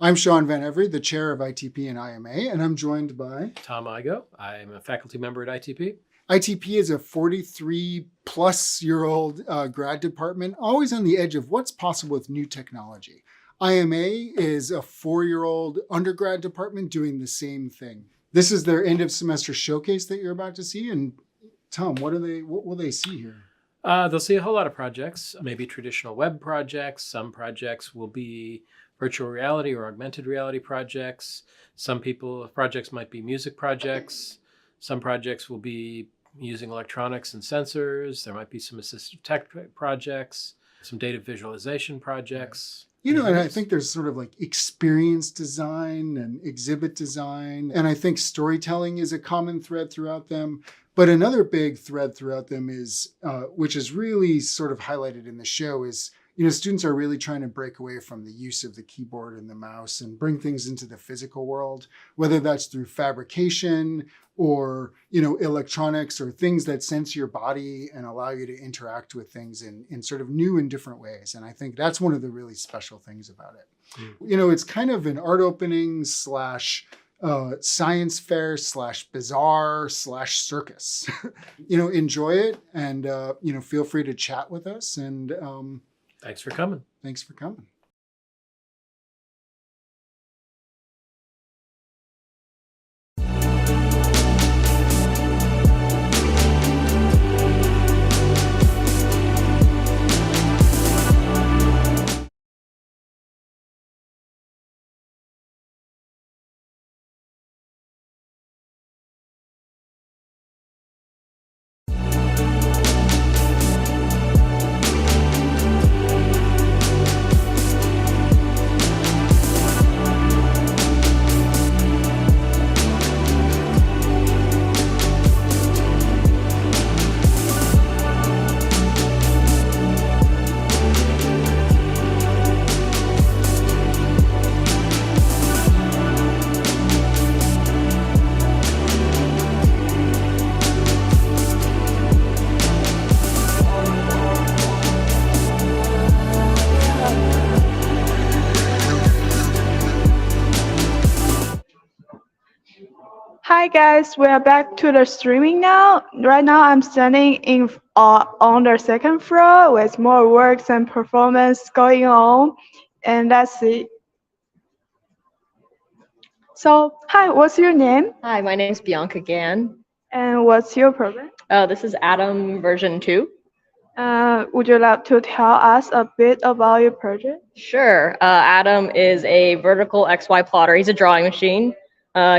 I'm Sean Van Every, the chair of ITP and IMA, and I'm joined by Tom Igo. I'm a faculty member at ITP. ITP is a 43-plus-year-old grad department, always on the edge of what's possible with new technology. IMA is a 4-year-old undergrad department doing the same thing. This is their end of semester showcase that you're about to see. And Tom, what will they see here? They'll see a whole lot of projects, maybe traditional web projects. Some projects will be virtual reality or augmented reality projects. Some projects might be music projects. Some projects will be using electronics and sensors. There might be some assistive tech projects, some data visualization projects. You know, and I think there's sort of like experience design and exhibit design. And I think storytelling is a common thread throughout them. But another big thread throughout them is, which is really sort of highlighted in the show, is students are really trying to break away from the use of the keyboard and the mouse and bring things into the physical world, whether that's through fabrication or, electronics or things that sense your body and allow you to interact with things in sort of new and different ways. And I think that's one of the really special things about it. It's kind of an art opening / science fair / bazaar / circus. Enjoy it and, feel free to chat with us. And thanks for coming. Thanks for coming. Hi guys, we are back to the streaming now. Right now I'm standing on the second floor with more works and performance going on. And let's see. So, hi, what's your name? Hi, my name is Bianca Gann. And what's your program? This is Atom version 2. Would you like to tell us a bit about your project? Sure. Atom is a vertical XY plotter. He's a drawing machine.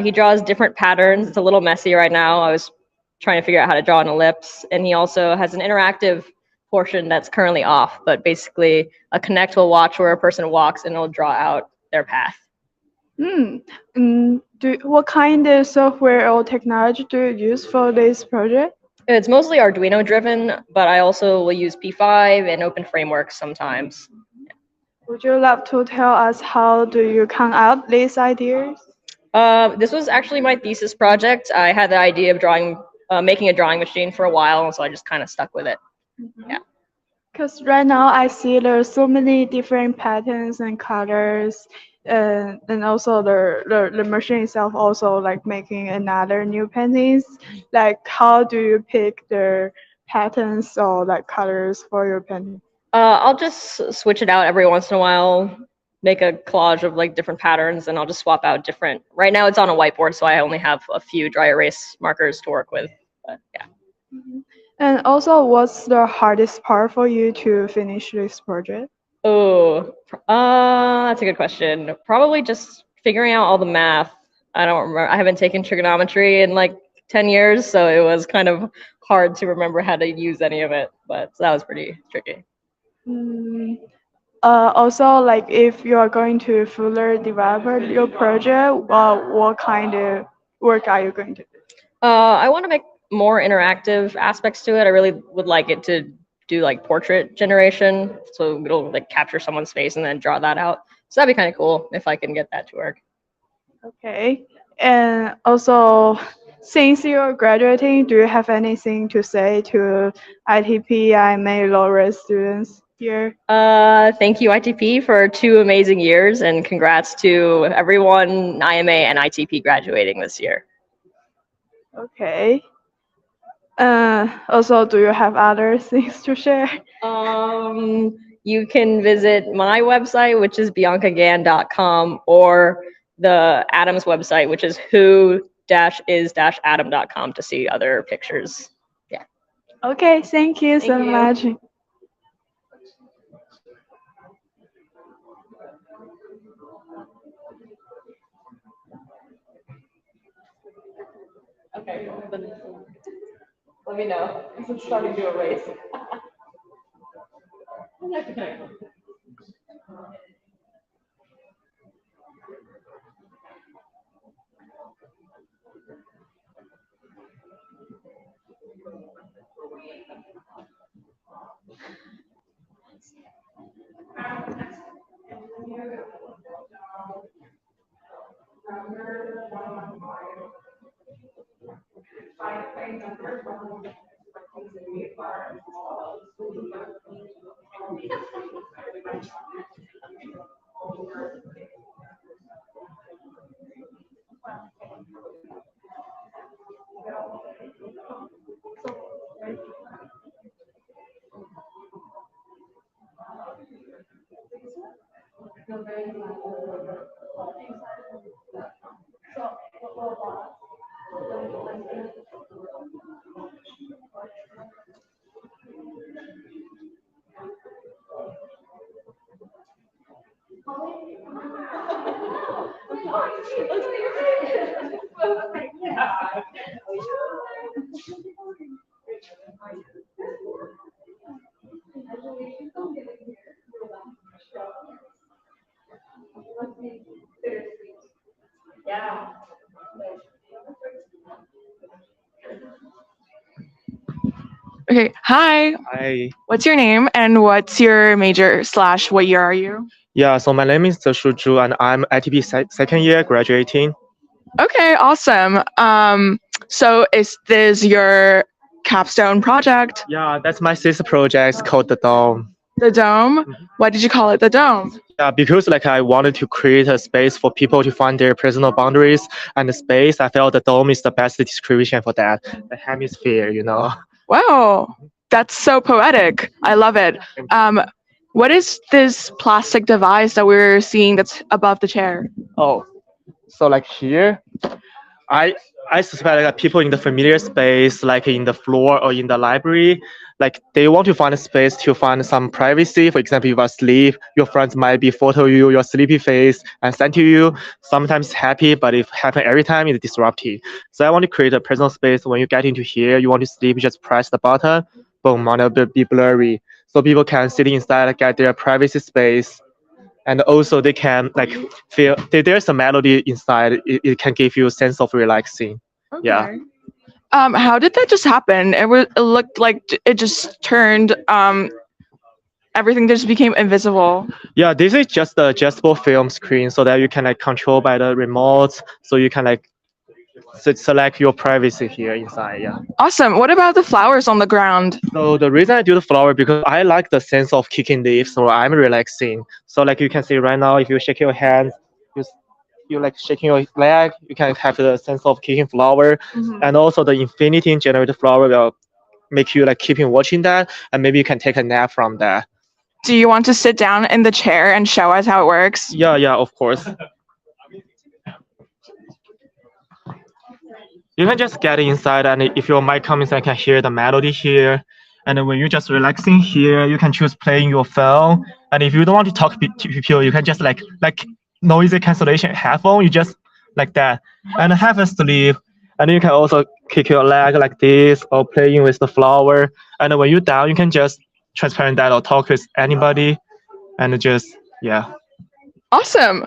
He draws different patterns. It's a little messy right now. I was trying to figure out how to draw an ellipse. And he also has an interactive portion that's currently off, but basically a Connect will watch where a person walks and it'll draw out their path. What kind of software or technology do you use for this project? It's mostly Arduino driven, but I also will use P5 and open frameworks sometimes. Would you like to tell us how do you come up these ideas? This was actually my thesis project. I had the idea of making a drawing machine for a while, so I just kind of stuck with it. Yeah. Because right now I see there's so many different patterns and colors, and also the machine itself also like making another new paintings. Like, how do you pick the patterns or like colors for your painting? I'll just switch it out every once in a while. Make a collage of like different patterns, and I'll just swap out different. Right now it's on a whiteboard, so I only have a few dry erase markers to work with. But yeah. And also, what's the hardest part for you to finish this project? Oh, that's a good question. Probably just figuring out all the math. I don't remember. I haven't taken trigonometry in like 10 years, so it was kind of hard to remember how to use any of it. But that was pretty tricky. Also, like if you are going to further develop your project, what kind of work are you going to do? I want to make more interactive aspects to it. I really would like it to do like portrait generation, so it'll like capture someone's face and then draw that out. So that'd be kind of cool if I can get that to work. Okay, and also Since you're graduating, do you have anything to say to ITP, IMA LowRes students here? Thank you, ITP, for 2 amazing years, and congrats to everyone IMA and ITP graduating this year. Okay. Also, do you have other things to share? You can visit my website, which is biancagan.com, or the Adams website, which is who-is-adam.com to see other pictures. Okay, thank you so Thank you. much. Okay, let me know. I'm starting to erase. Okay, hi. Hi. What's your name and what's your major / what year are you? Yeah, so my name is Shu Zhu and I'm ITP second year graduating. Okay, awesome. So is this your capstone project? Yeah, that's my sister project. It's called the Dome. The dome? Why did you call it the dome? Yeah, because like I wanted to create a space for people to find their personal boundaries and the space. I felt the dome is the best description for that. The hemisphere, you know. Wow, that's so poetic. I love it. What is this plastic device that we're seeing that's above the chair? Oh, so like here, I suspect like people in the familiar space, like in the floor or in the library, like they want to find a space to find some privacy. For example, if you are asleep, your friends might be photo you your sleepy face and send to you. Sometimes happy, but if happen every time, it's disruptive. So I want to create a personal space. When you get into here, you want to sleep, you just press the button, boom, and it'll be blurry, so people can sit inside, get their privacy space. And also they can like feel there's a melody inside. It can give you a sense of relaxing. Yeah. Okay. How did that just happen? It looked like it just turned everything just became invisible. Yeah, this is just the adjustable film screen so that you can like control by the remote, so you can like select your privacy here inside. Yeah. Awesome. What about the flowers on the ground? So the reason I do the flower because I like the sense of kicking leaves, so I'm relaxing. So like you can see right now, if you shake your hands, you like shaking your leg, you can have the sense of kicking flower, and also the infinity generated flower will make you like keeping watching that, and maybe you can take a nap from that. Do you want to sit down in the chair and show us how it works? Yeah, of course. You can just get inside, and if your mic comes inside, you can hear the melody here. And then when you're just relaxing here, you can choose playing your phone. And if you don't want to talk to people, you can just like noise cancellation headphone. You just like that, and have a sleep. And you can also kick your leg like this, or playing with the flower. And when you're down, you can just transparent that or talk with anybody, and just yeah. Awesome.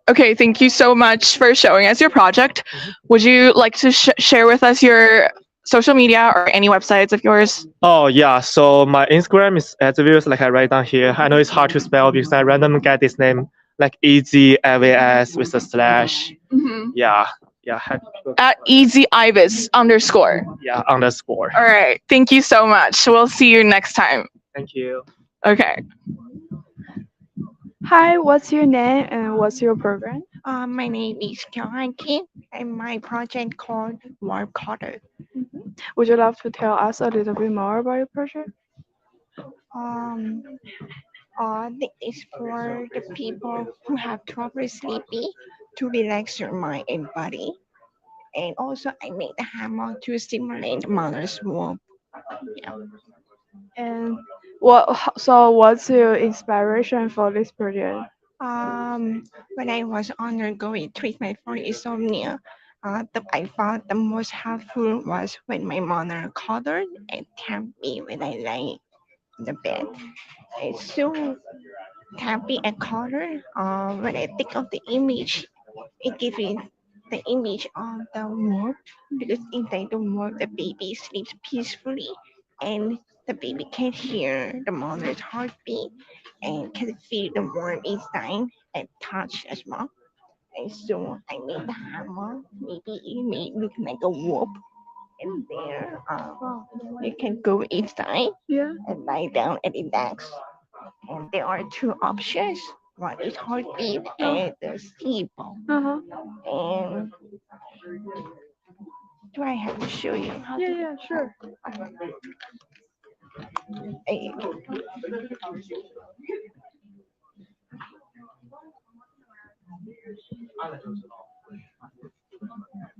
Okay, thank you so much for showing us your project. Would you like to share with us your social media or any websites of yours? Oh yeah, so my Instagram is @views, like I write down here. I know it's hard to spell because I randomly get this name like EZLVS with a slash. Yeah. Yeah, happy people. At EasyIbis_. Yeah, underscore. All right. Thank you so much. We'll see you next time. Thank you. Okay. Hi, what's your name and what's your program? My name is Kyung Kim, and my project called Warp Cutter. Would you love to tell us a little bit more about your project? Um, this is for the people who have trouble sleeping to relax your mind and body. And also, I made the hammer to stimulate the mother's womb. Yeah. And what's your inspiration for this project? When I was undergoing treatment for insomnia, I found the most helpful was when my mother cuddled and tapped me when I lay in the bed. It's so tapping and cuddle. When I think of the image, it gives me the image of the womb because inside the womb, the baby sleeps peacefully and the baby can hear the mother's heartbeat and can feel the warmth inside and touch as well. And so I made the hammer. Maybe it may look like a whoop. And there, you can go inside Yeah. and lie down and relax. And there are two options. One is heartbeat and the sleep. Uh-huh. And do I have to show you how to? Yeah, sure. Eh,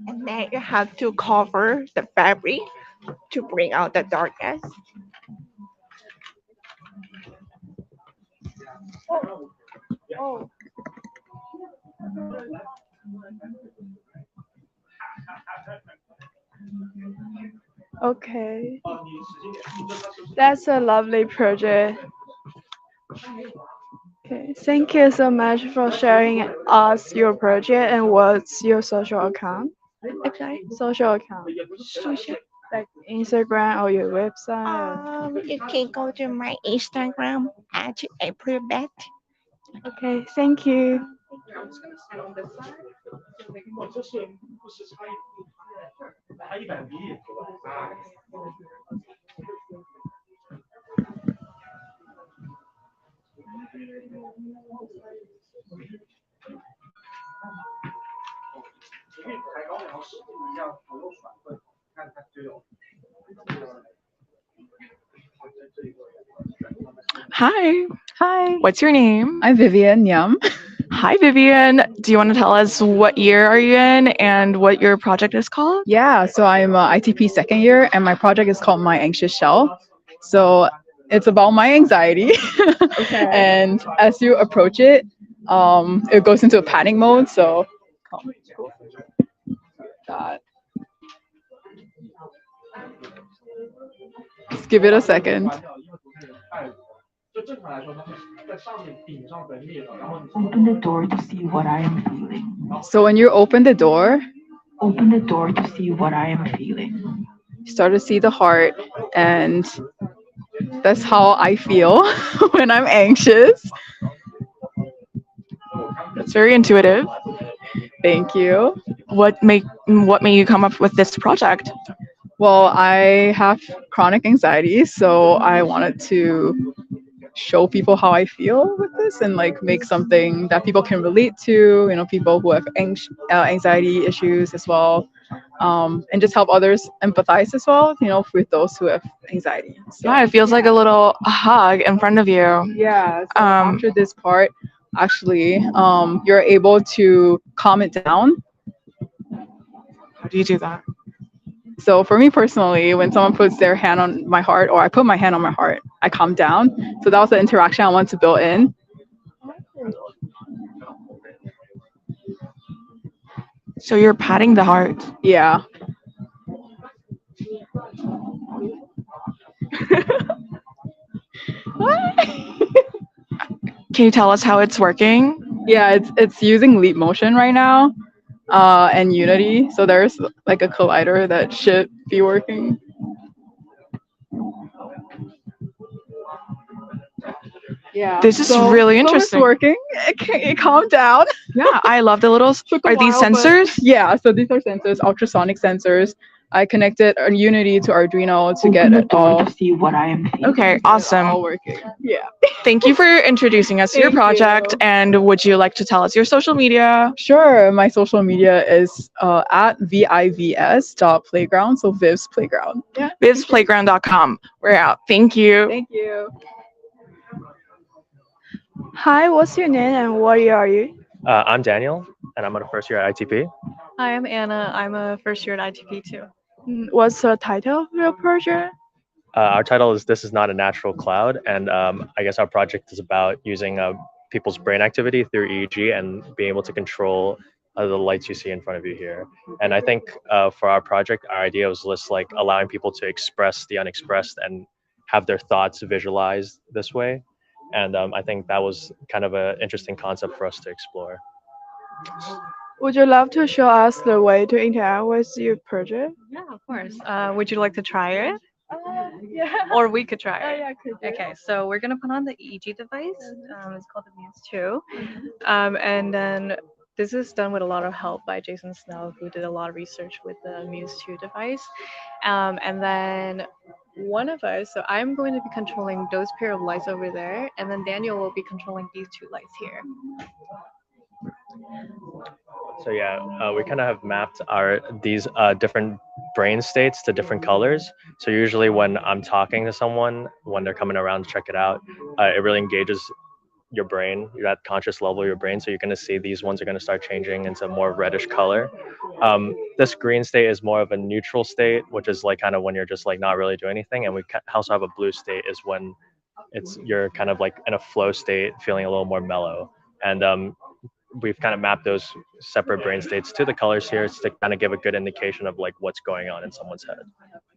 And then you have to cover the fabric to bring out the darkness. Oh. Okay. That's a lovely project. Okay. Thank you so much for sharing us your project and what's your social account? Okay. Social account. Social. Like Instagram or your website. You can go to my Instagram at AprilBet. Okay, thank you. Hi. Hi, What's your name? I'm Vivian Yum. Hi, Vivian. Do you want to tell us what year are you in and what your project is called? Yeah, so I'm ITP second year, and my project is called My Anxious Shell. So it's about my anxiety, Okay. and as you approach it, it goes into a panic mode. So, God. Just give it a second. Open the door to see what I am feeling. So when you open the door, Open the door to see what I am feeling. you start to see the heart, and that's how I feel when I'm anxious. That's very intuitive. Thank you. What made you come up with this project? Well, I have chronic anxiety, so I wanted to show people how I feel with this and like make something that people can relate to, people who have anxiety issues as well, and just help others empathize as well, with those who have anxiety. So, Yeah, it feels like a little hug in front of you. yeah. So after this part, actually, you're able to calm it down. How do you do that? So for me personally, when someone puts their hand on my heart or I put my hand on my heart, I calm down. So that was the interaction I wanted to build in. So you're patting the heart. Yeah. Can you tell us how it's working? Yeah, it's using leap motion right now, and Unity. So there's like a collider that should be working. Yeah. This is so, really so interesting. it's working. It calmed down. Yeah, I love the little. Took a Are these while, but- sensors? Yeah, so these are sensors, ultrasonic sensors. I connected a Unity to Arduino to get Open the it door all. to see what I am feeling. Okay, All awesome. working. Yeah. Thank you for introducing us to your Thank project. you. And would you like to tell us your social media? Sure. My social media is at vivs.playground. So Viv's Playground. Yeah. VivsPlayground.com. We're out. Thank you. Thank you. Hi, what's your name and what year are you? I'm Daniel, and I'm a first year at ITP. Hi, I'm Anna. I'm a first year at ITP too. What's the title of your project? Our title is This Is Not a Natural Cloud, and I guess our project is about using people's brain activity through EEG and being able to control the lights you see in front of you here. And I think for our project, our idea was just like allowing people to express the unexpressed and have their thoughts visualized this way. And I think that was kind of an interesting concept for us to explore. Would you love to show us the way to interact with your project? Yeah, of course. Would you like to try it? Yeah. Or we could try it. Yeah, could do. Okay, so we're gonna put on the EEG device. It's called the Muse 2. And then this is done with a lot of help by Jason Snell, who did a lot of research with the Muse 2 device. And then one of us, so I'm going to be controlling those pair of lights over there, and then Daniel will be controlling these two lights here. So yeah, we kind of have mapped these different brain states to different colors. So usually when I'm talking to someone, when they're coming around to check it out, it really engages your brain, that conscious level of your brain. So you're going to see these ones are going to start changing into more reddish color. This green state is more of a neutral state, which is like kind of when you're just like not really doing anything. And we also have a blue state is when you're kind of like in a flow state, feeling a little more mellow. And we've kind of mapped those separate brain states to the colors here to kind of give a good indication of like what's going on in someone's head.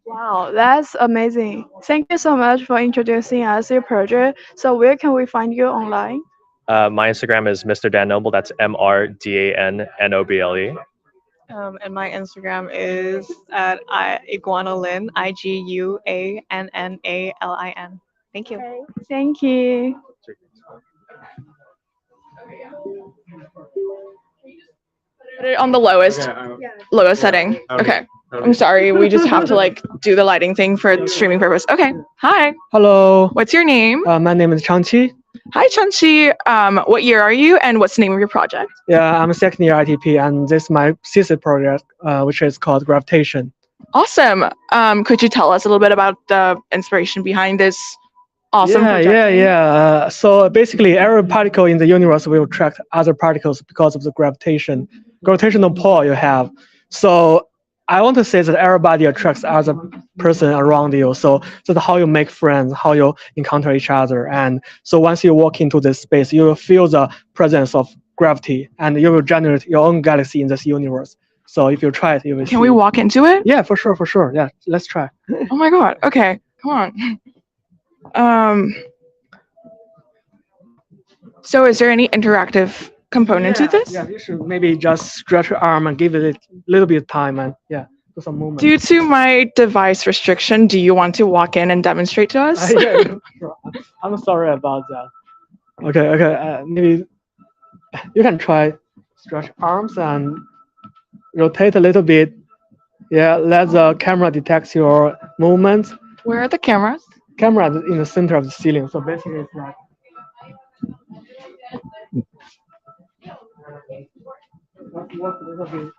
Wow, that's amazing. Thank you so much for introducing us your project. So where can we find you online? My Instagram is Mr. Dan Noble. That's MrDanNoble. And my Instagram is at iguanalin, IGUANNALIN. Thank you. Okay, thank you. Put it on the lowest setting. Okay. I'm sorry. We just have to like do the lighting thing for streaming purpose. Okay. Hi. Hello, What's your name? my name is Changqi. Hi, Chunchi. What year are you, and what's the name of your project? Yeah, I'm a second year ITP, and this is my thesis project, which is called Gravitation. Awesome. Could you tell us a little bit about the inspiration behind this awesome project? Yeah. So basically, every particle in the universe will attract other particles because of the gravitational pull you have. So I want to say that everybody attracts other person around you. So that's how you make friends, how you encounter each other. And so once you walk into this space, you will feel the presence of gravity, and you will generate your own galaxy in this universe. So if you try it, you will. Can we walk into it? Yeah, for sure. Yeah, let's try. Oh my God. Okay. Come on. So is there any interactive component to this? Yeah, you should maybe just stretch your arm and give it a little bit of time and do some movement. Due to my device restriction, do you want to walk in and demonstrate to us? Yeah, sure. I'm sorry about that. Okay. Maybe you can try stretch arms and rotate a little bit. Yeah, let the camera detect your movement. Where are the cameras? Camera is in the center of the ceiling, so basically it's like. Work a little bit.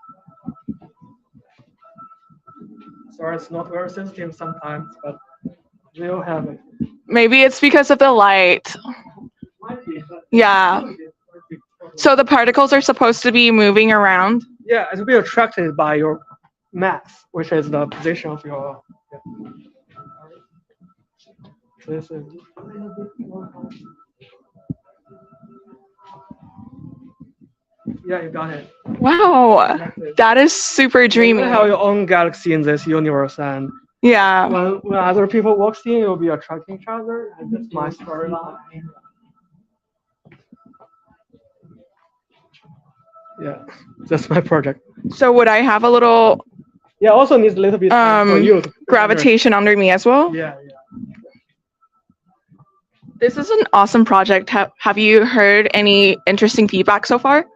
Sorry, it's not very sensitive sometimes, but we'll have it. Maybe it's because of the light. Yeah. So the particles are supposed to be moving around? Yeah, it will be attracted by your mass, which is the position of your. This is a little bit more. Yeah, you got it. Wow, that is super dreamy. You have your own galaxy in this universe, and yeah, when other people walk in, you'll be attracting each other, and that's my storyline. Yeah, that's my project. So would I have a little? Yeah, also needs a little bit for you. Gravitation under me as well. Yeah. This is an awesome project. Have you heard any interesting feedback so far?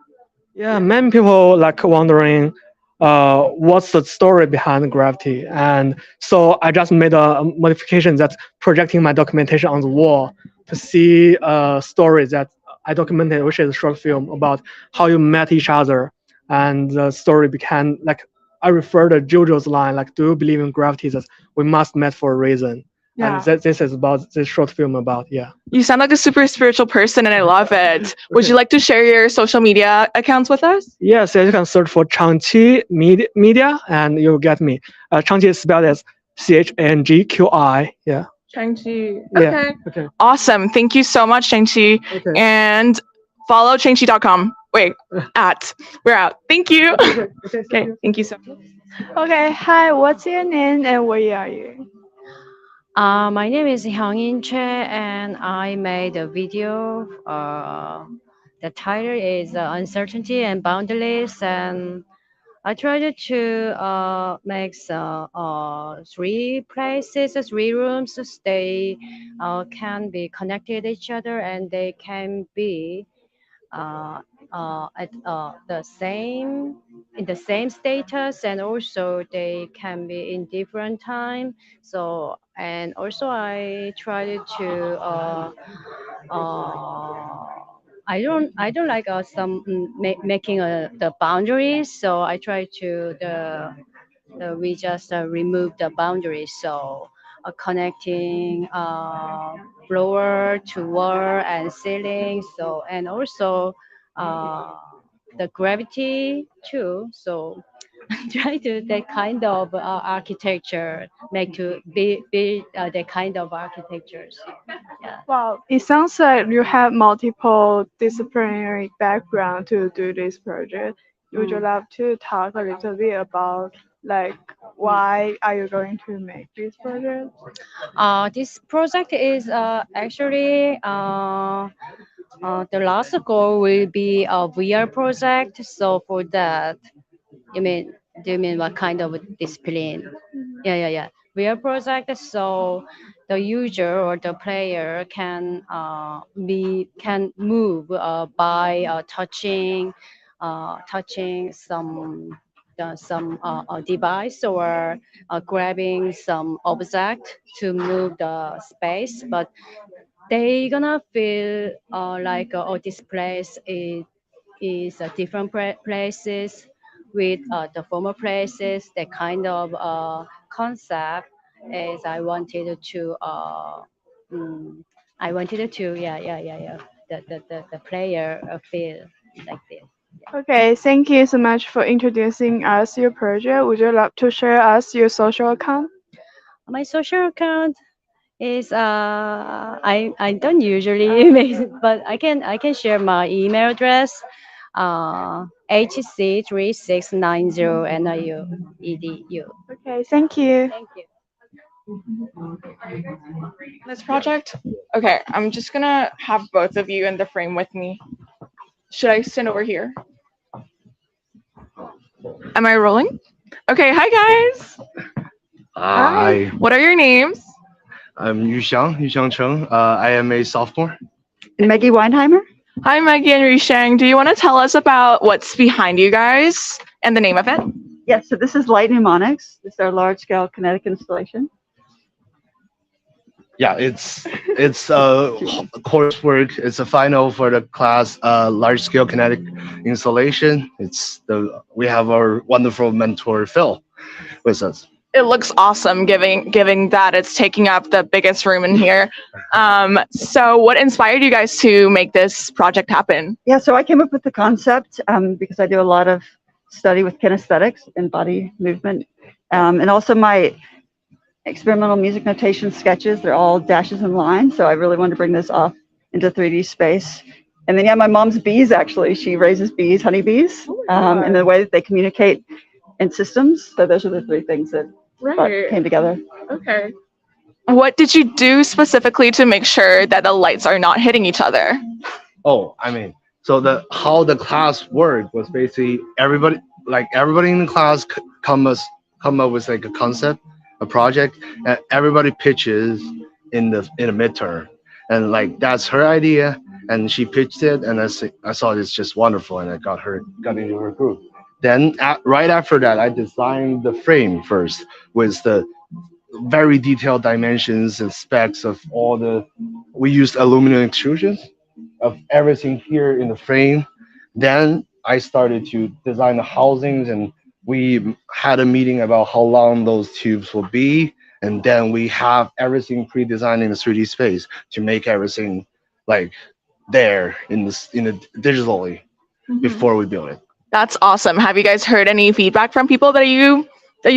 Yeah, many people like wondering what's the story behind gravity, and so I just made a modification that's projecting my documentation on the wall to see a story that I documented, which is a short film about how you met each other, and the story became like I refer to JoJo's line like, "Do you believe in gravity? That we must met for a reason." Yeah. And this is about this short film about yeah. You sound like a super spiritual person and I love it. Would you like to share your social media accounts with us? Yes, you can search for Changqi Media and you'll get me. Changqi is spelled as CHANGQI. Yeah. Changqi. Yeah. Okay. Okay. Awesome. Thank you so much, Changqi. Okay. And follow changqi.com. Wait, we're out. Thank you. Okay. Thank you so much. Okay, hi, what's your name and where are you? My name is Hyungin Che, and I made a video. The title is Uncertainty and Boundaries, and I tried to make three places, three rooms. They can be connected each other, and they can be at the same in the same status, and also they can be in different time. So and also I tried to I don't like some making the boundaries, so I try to we just remove the boundaries, so connecting floor to wall and ceiling, so and also the gravity too, so try to that kind of architecture, make to be the kind of architectures. Yeah. Wow, it sounds like you have multiple disciplinary background to do this project. Would you love to talk a little bit about like why are you going to make this project? This project is actually the last goal will be a VR project. So for that, you mean do you mean what kind of discipline? Yeah. VR project. So the user or the player can move by touching some device or grabbing some object to move the space, but they gonna feel like oh, this place is different places with the former places. The kind of concept is mm, I wanted to yeah the player feel like this. Okay, thank you so much for introducing us your project. Would you love to share us your social account? My social account is I don't usually make, but I can share my email address hc3690niu. Okay, thank you. Thank you. This project? Okay, I'm just gonna have both of you in the frame with me. Should I stand over here? Am I rolling? Okay, hi guys. Hi, What are your names? I'm Yuxiang Cheng. I am a sophomore. Maggie Weinheimer. Hi Maggie and Rishang. Do you want to tell us about what's behind you guys and the name of it? Yes, so this is Light Mnemonics. This is our large-scale kinetic installation. Yeah, it's coursework. It's a final for the class large scale kinetic installation. We have our wonderful mentor Phil with us. It looks awesome, given that it's taking up the biggest room in here. So what inspired you guys to make this project happen? Yeah, so I came up with the concept because I do a lot of study with kinesthetics and body movement. And also my experimental music notation sketches, they're all dashes and lines. So I really wanted to bring this off into 3D space. And then, yeah, my mom's bees, actually, she raises bees, honeybees, and the way that they communicate in systems. So those are the three things that came together. Okay. What did you do specifically to make sure that the lights are not hitting each other? Oh, I mean, so how the class worked was basically everybody in the class come up with like a concept, a project, and everybody pitches in the midterm, and like that's her idea, and she pitched it, and I saw it's just wonderful, and I got into her group. Then right after that, I designed the frame first with the very detailed dimensions and specs of all the. We used aluminum extrusions of everything here in the frame. Then I started to design the housings, and we had a meeting about how long those tubes will be, and then we have everything pre-designed in the 3D space to make everything like there in the digitally before we build it. That's awesome. Have you guys heard any feedback from people that you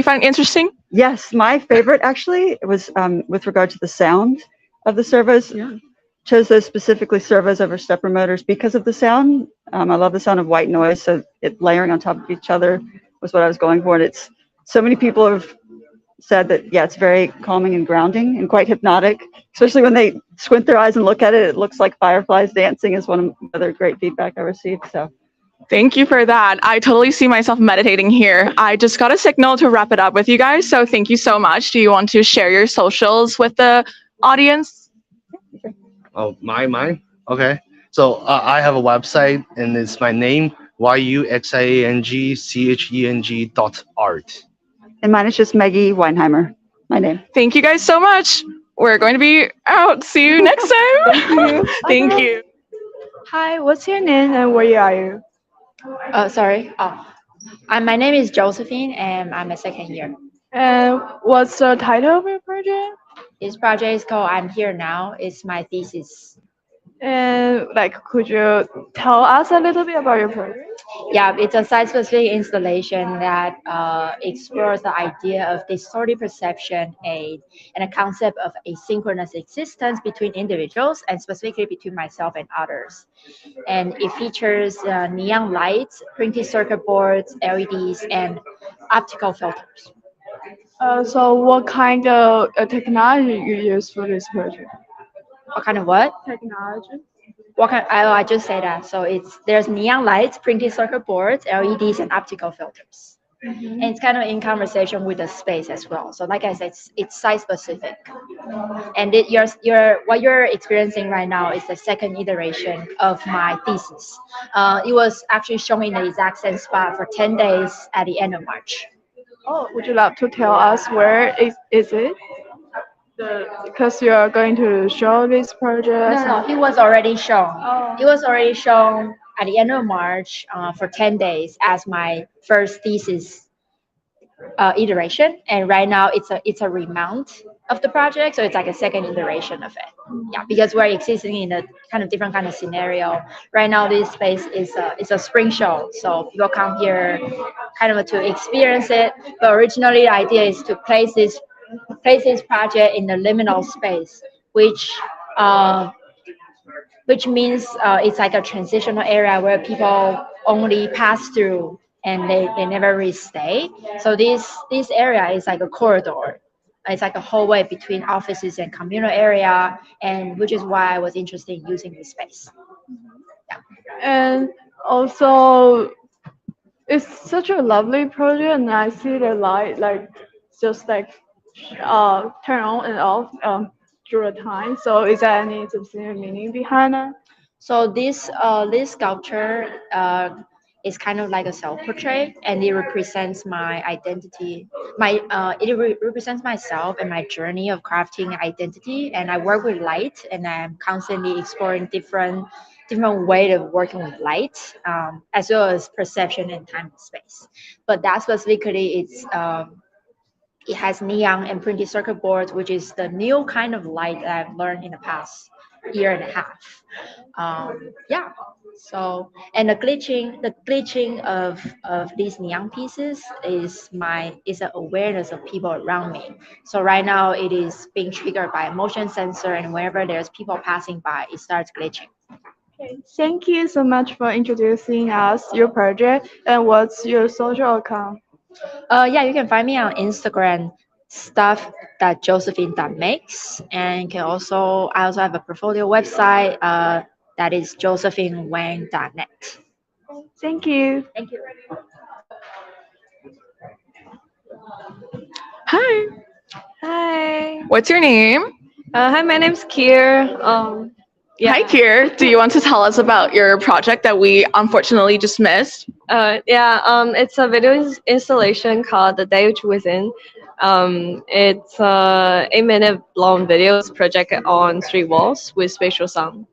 find interesting? Yes, my favorite actually was with regard to the sound of the servos. Yeah. Chose those specifically servos over stepper motors because of the sound. I love the sound of white noise, so it layering on top of each other was what I was going for. And it's so many people have said that, yeah, it's very calming and grounding and quite hypnotic, especially when they squint their eyes and look at it. It looks like fireflies dancing is one of the other great feedback I received. So Thank you for that. I totally see myself meditating here. I just got a signal to wrap it up with you guys, so thank you so much. Do you want to share your socials with the audience? Oh, mine. Okay. So I have a website, and it's my name yuxiangcheng.art. And mine is just Maggie Weinheimer, my name. Thank you guys so much. We're going to be out. See you next time. Thank you. Thank you. Hi, what's your name and where are you? Sorry. My name is Josephine, and I'm a second year. And what's the title of your project? This project is called I'm Here Now. It's my thesis. And could you tell us a little bit about your project? Yeah, it's a site-specific installation that explores the idea of distorted perception and a concept of asynchronous existence between individuals, and specifically between myself and others. And it features neon lights, printed circuit boards, LEDs, and optical filters. So what kind of technology you use for this project? What kind of what? Technology. What kind? I just said that. So there's neon lights, printed circuit boards, LEDs, and optical filters. And it's kind of in conversation with the space as well. So like I said, it's site specific. And what you're experiencing right now is the second iteration of my thesis. It was actually shown in the exact same spot for 10 days at the end of March. Oh, would you like to tell us where is it? Because you are going to show this project. No, it was already shown. Oh. It was already shown at the end of March for 10 days as my first thesis iteration, and right now it's a remount of the project, so it's like a second iteration of it. Yeah, because we're existing in a kind of different kind of scenario. Right now, this space is a spring show, so people come here kind of to experience it. But originally, the idea is to place this project in the liminal space, which means it's like a transitional area where people only pass through and they never really stay. So this area is like a corridor. It's like a hallway between offices and communal area, and which is why I was interested in using this space. Yeah. And also, it's such a lovely project, and I see the light just turn on and off through the time. So is there any specific meaning behind it? So this sculpture is kind of like a self-portrait, and it represents my identity. Represents myself and my journey of crafting identity. And I work with light, and I'm constantly exploring different way of working with light, as well as perception and time and space. But that specifically, it has neon and printed circuit boards, which is the new kind of light that I've learned in the past year and a half. Yeah. So, and the glitching of these neon pieces is an awareness of people around me. So right now it is being triggered by a motion sensor, and whenever there's people passing by, it starts glitching. Okay. Thank you so much for introducing us your project. And what's your social account? Yeah, you can find me on Instagram, stuff.josephine.makes, and I also have a portfolio website that is josephinewang.net. Thank you. Thank you. Hi. Hi. What's your name? Hi, my name's Kier. Hi, Kier. Do you want to tell us about your project that we unfortunately just missed? It's a video installation called The Day Which Within. It's a 8-minute long videos projected on 3 walls with spatial sound.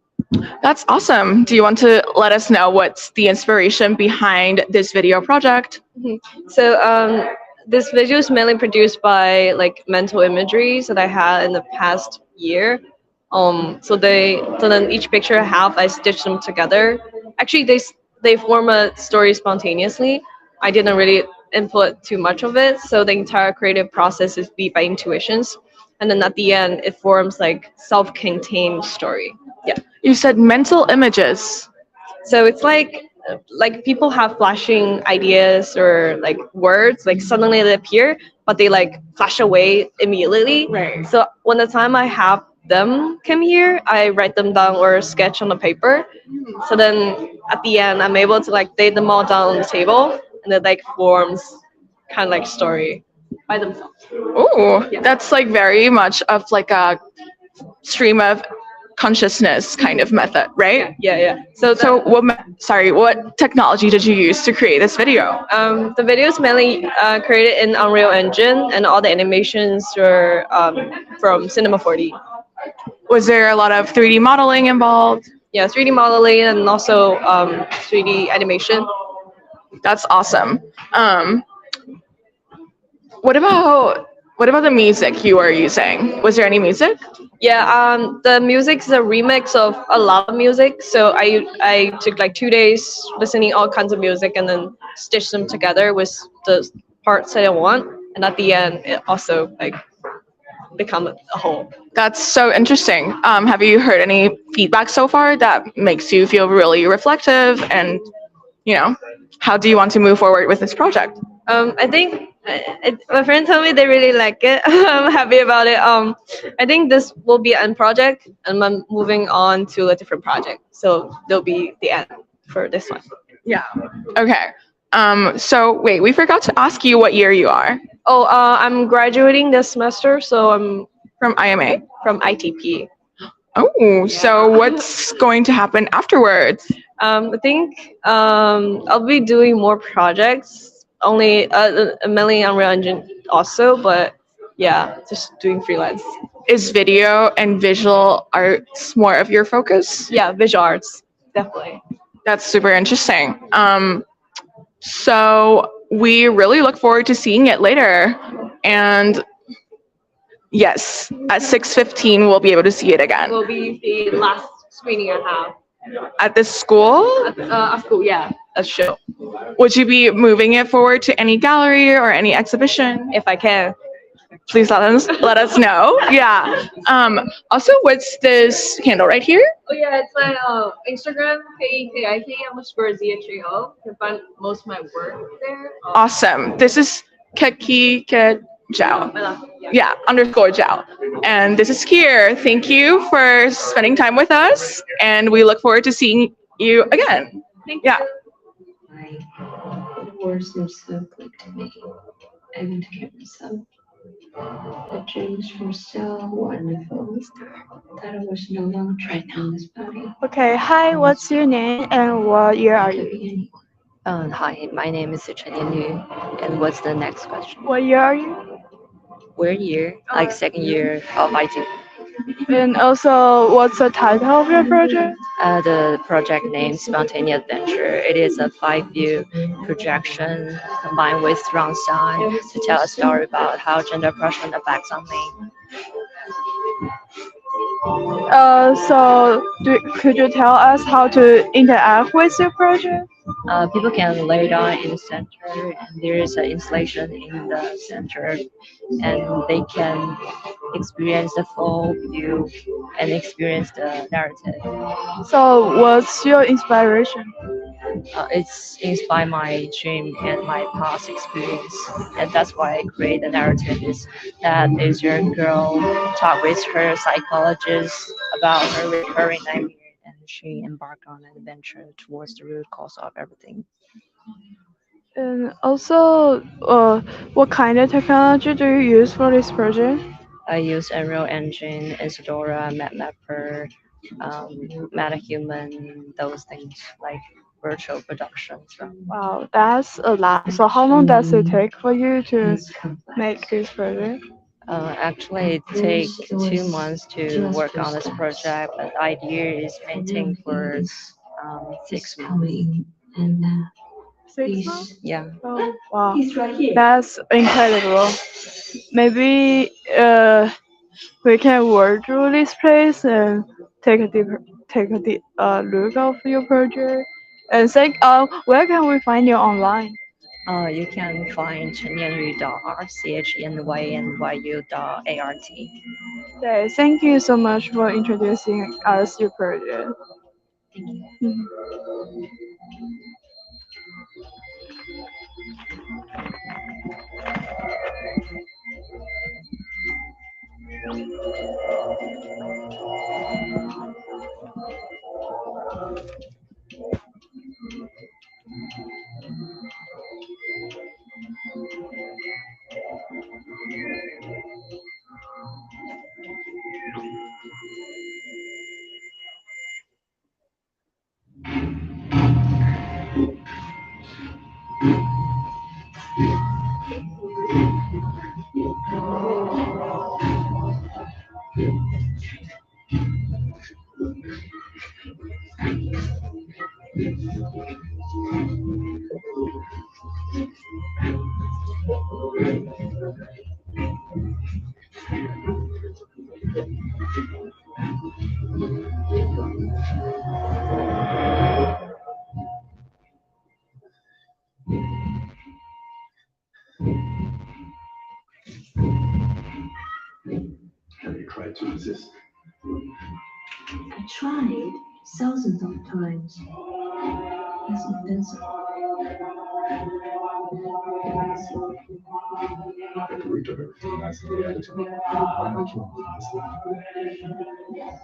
That's awesome. Do you want to let us know what's the inspiration behind this video project? So this video is mainly produced by like mental imageries that I had in the past year. So then each picture I stitched them together. Actually, they form a story spontaneously. I didn't really input too much of it, so the entire creative process is beat by intuitions, and then at the end it forms like self-contained story. Yeah. You said mental images. So it's like people have flashing ideas or like words, like suddenly they appear, but they like flash away immediately. Right. So when the time I have them come here, I write them down or sketch on the paper. So then at the end, I'm able to like lay them all down on the table, and it like forms kind of like story by themselves. Ooh, that's like very much of like a stream of consciousness kind of method, right? Yeah. So what technology did you use to create this video? The video is mainly created in Unreal Engine, and all the animations were from Cinema 4D. Was there a lot of 3D modeling involved? Yeah, 3D modeling and also 3D animation. That's awesome. What about the music you were using? Was there any music? Yeah, the music is a remix of a lot of music. So I took like 2 days listening all kinds of music and then stitched them together with the parts that I want, and at the end it also like become a whole. That's so interesting. Have you heard any feedback so far that makes you feel really reflective? And how do you want to move forward with this project? I think my friend told me they really like it. I'm happy about it. I think this will be an end project, and I'm moving on to a different project. So there'll be the end for this one. Yeah. Okay. So wait, we forgot to ask you what year you are. Oh, I'm graduating this semester, so I'm from IMA? From ITP. Oh, so what's going to happen afterwards? I think I'll be doing more projects, only mainly Unreal Engine also, but yeah, just doing freelance. Is video and visual arts more of your focus? Yeah, visual arts, definitely. That's super interesting. So we really look forward to seeing it later. And yes, at 6:15 we'll be able to see it again. Will be the last screening I have. At this school? At school, yeah, a show. Would you be moving it forward to any gallery or any exhibition? If I can. Please let us know. Yeah. Also, what's this handle right here? Oh yeah, it's my Instagram, KEKIK_ZHO. You can find most of my work there. Awesome. This is Keki Jiao. Yeah, _Jiao. And this is Kier. Thank you for spending time with us, and we look forward to seeing you again. Thank you. The words were so quick to me. I went to kill myself. The dreams were so wonderful that I was no longer trapped in this body. Okay, hi, what's your name and what year are you? Hi, my name is Chen Yu. And what's the next question? What year are you? We're year, like second year of IT. And also, what's the title of your project? The project name Spontaneous Adventure. It is a 5-view projection combined with surround sound to tell a story about how gender oppression affects on me. Could you tell us how to interact with your project? People can lay down in the center, and there is an installation in the center, and they can experience the full view and experience the narrative. So, what's your inspiration? It's inspired my dream and my past experience, and that's why I create the narrative. Is that this young girl talk with her psychologist about her recurring nightmare, and she embarked on an adventure towards the root cause of everything. And also, what kind of technology do you use for this project? I use Unreal Engine, Isadora, MapMapper, MetaHuman, those things like virtual production. So. Wow, that's a lot. So how long does it take for you to make this project? Actually, it takes 2 months to work on this project, but the idea is painting for 6 months. 6 months? Yeah. Oh, wow, that's incredible. Maybe we can walk through this place and take a deep look of your project. And think, where can we find you online? You can find chenyanyu.art, chenyanyu.art. Okay, thank you so much for introducing us your project. Thank you. Mhm. Have you tried to resist? I tried thousands of times. It's invincible. At the root of everything lies the reality. Why not kill me from this life?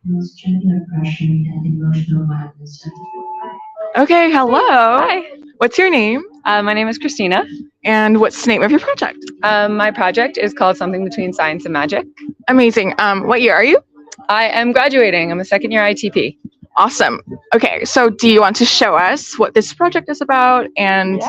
Most gender oppression and emotional violence. Okay, hello. Hi. What's your name? My name is Christina. And what's the name of your project? My project is called Something Between Science and Magic. Amazing. What year are you? I am graduating. I'm a second year ITP. Awesome. Okay, so do you want to show us what this project is about and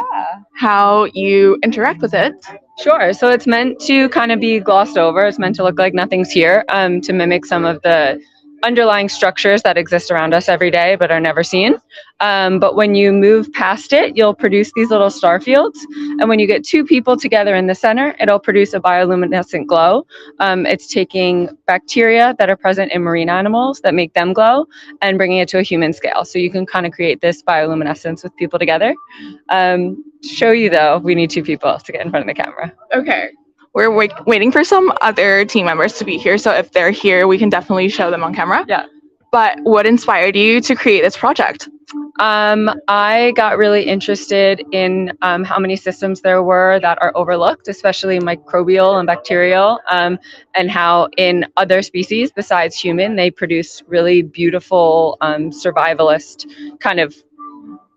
how you interact with it? Sure. So it's meant to kind of be glossed over. It's meant to look like nothing's here, to mimic some of the underlying structures that exist around us every day but are never seen. But when you move past it, you'll produce these little star fields. And when you get two people together in the center, it'll produce a bioluminescent glow. It's taking bacteria that are present in marine animals that make them glow and bringing it to a human scale. So you can kind of create this bioluminescence with people together. To show you though, we need two people to get in front of the camera. Okay. We're waiting for some other team members to be here, so if they're here, we can definitely show them on camera. Yeah. But what inspired you to create this project? I got really interested in how many systems there were that are overlooked, especially microbial and bacterial, and how in other species besides human, they produce really beautiful survivalist kind of,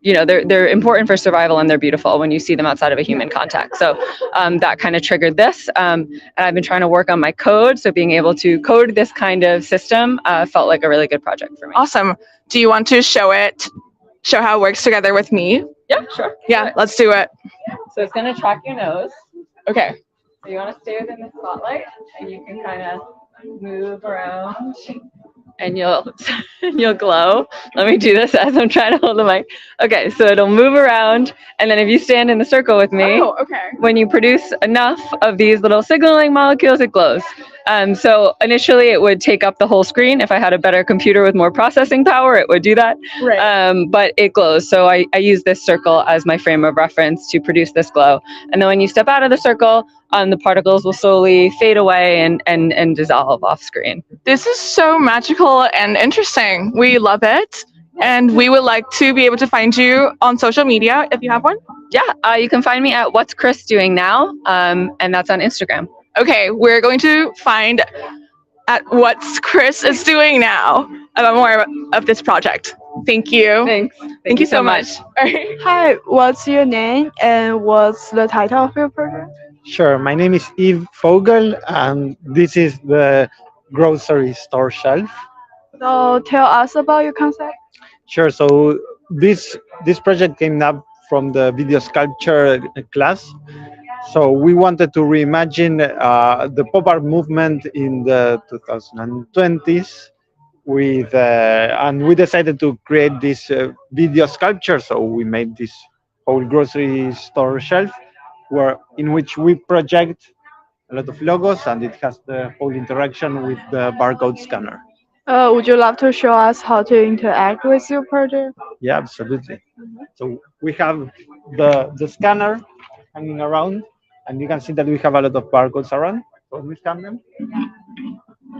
you know, they're important for survival and they're beautiful when you see them outside of a human contact. So that kind of triggered this. And I've been trying to work on my code. So being able to code this kind of system felt like a really good project for me. Awesome. Do you want to show how it works together with me? Yeah, sure. Yeah, let's do it. So it's going to track your nose. Okay. So you want to stay within the spotlight and you can kind of move around. And you'll glow. Let me do this as I'm trying to hold the mic. Okay, so it'll move around, and then if you stand in the circle with me, okay. When you produce enough of these little signaling molecules, it glows. So initially it would take up the whole screen. If I had a better computer with more processing power, it would do that. Right. But it glows. So I use this circle as my frame of reference to produce this glow. And then when you step out of the circle, the particles will slowly fade away and dissolve off screen. This is so magical and interesting. We love it. And we would like to be able to find you on social media if you have one. Yeah, you can find me at What's Chris Doing Now, and that's on Instagram. Okay, we're going to find at What's Chris is Doing Now about more of this project. Thank you. Thanks. Thank you so much. Hi, what's your name and what's the title of your project? Sure. My name is Yves Vogel, and this is the grocery store shelf. So tell us about your concept. Sure. So this project came up from the video sculpture class. So we wanted to reimagine the pop art movement in the 2020s with, and we decided to create this video sculpture. So we made this whole grocery store shelf in which we project a lot of logos, and it has the whole interaction with the barcode scanner. Would you love to show us how to interact with your project? Yeah, absolutely. So we have the scanner hanging around, and you can see that we have a lot of barcodes around. So when we scan them,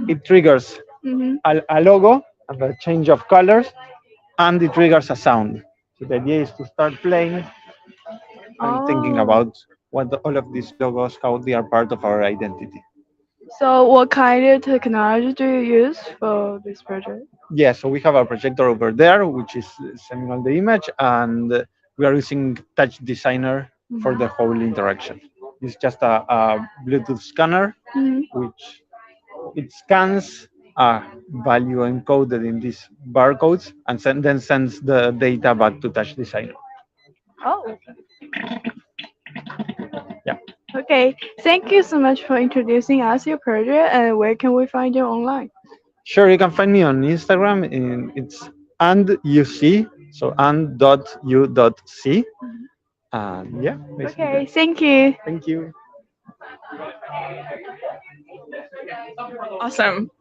it triggers a logo and a change of colors, and it triggers a sound. So the idea is to start playing and thinking about all of these logos, how they are part of our identity. So what kind of technology do you use for this project? Yeah, so we have a projector over there, which is sending all the image, and we are using Touch Designer for the whole interaction. It's just a Bluetooth scanner, which it scans a value encoded in these barcodes and then sends the data back to Touch Designer. Oh. Yeah. Okay, thank you so much for introducing us your project, and where can we find you online? Sure, you can find me on Instagram. It's and.uc, so and.u.c. And yeah, basically. Okay, thank you. Thank you. Awesome.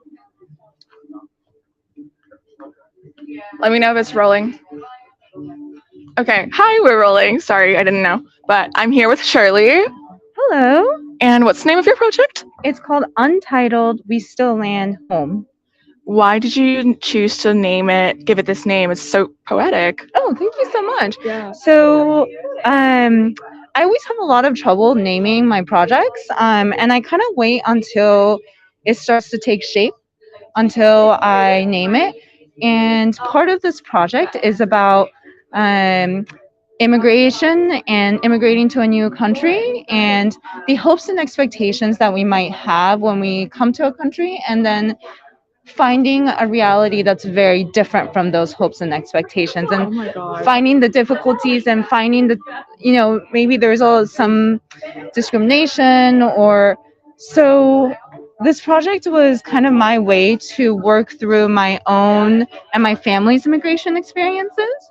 Let me know if it's rolling. Okay, hi, we're rolling. Sorry, I didn't know. But I'm here with Shirley. Hello. And what's the name of your project? It's called Untitled We Still Land Home. Why did you choose to give it this name? It's so poetic. Oh, thank you so much. Yeah. So, I always have a lot of trouble naming my projects, and I kind of wait until it starts to take shape until I name it. And part of this project is about immigration and immigrating to a new country and the hopes and expectations that we might have when we come to a country, and then finding a reality that's very different from those hopes and expectations, and finding the difficulties and finding maybe there's some discrimination or so. This project was kind of my way to work through my own and my family's immigration experiences.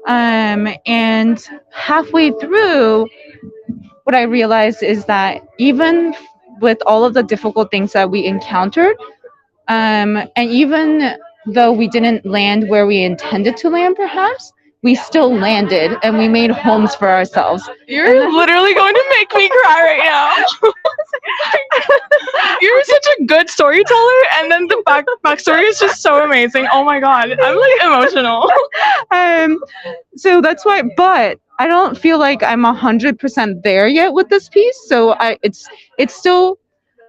And halfway through, what I realized is that even with all of the difficult things that we encountered, and even though we didn't land where we intended to land, perhaps, we still landed and we made homes for ourselves. You're literally going to make me cry right now. You're such a good storyteller, and then the backstory is just so amazing. Oh my god, I'm like emotional. So that's why, but I don't feel like I'm 100% there yet with this piece. So it's still,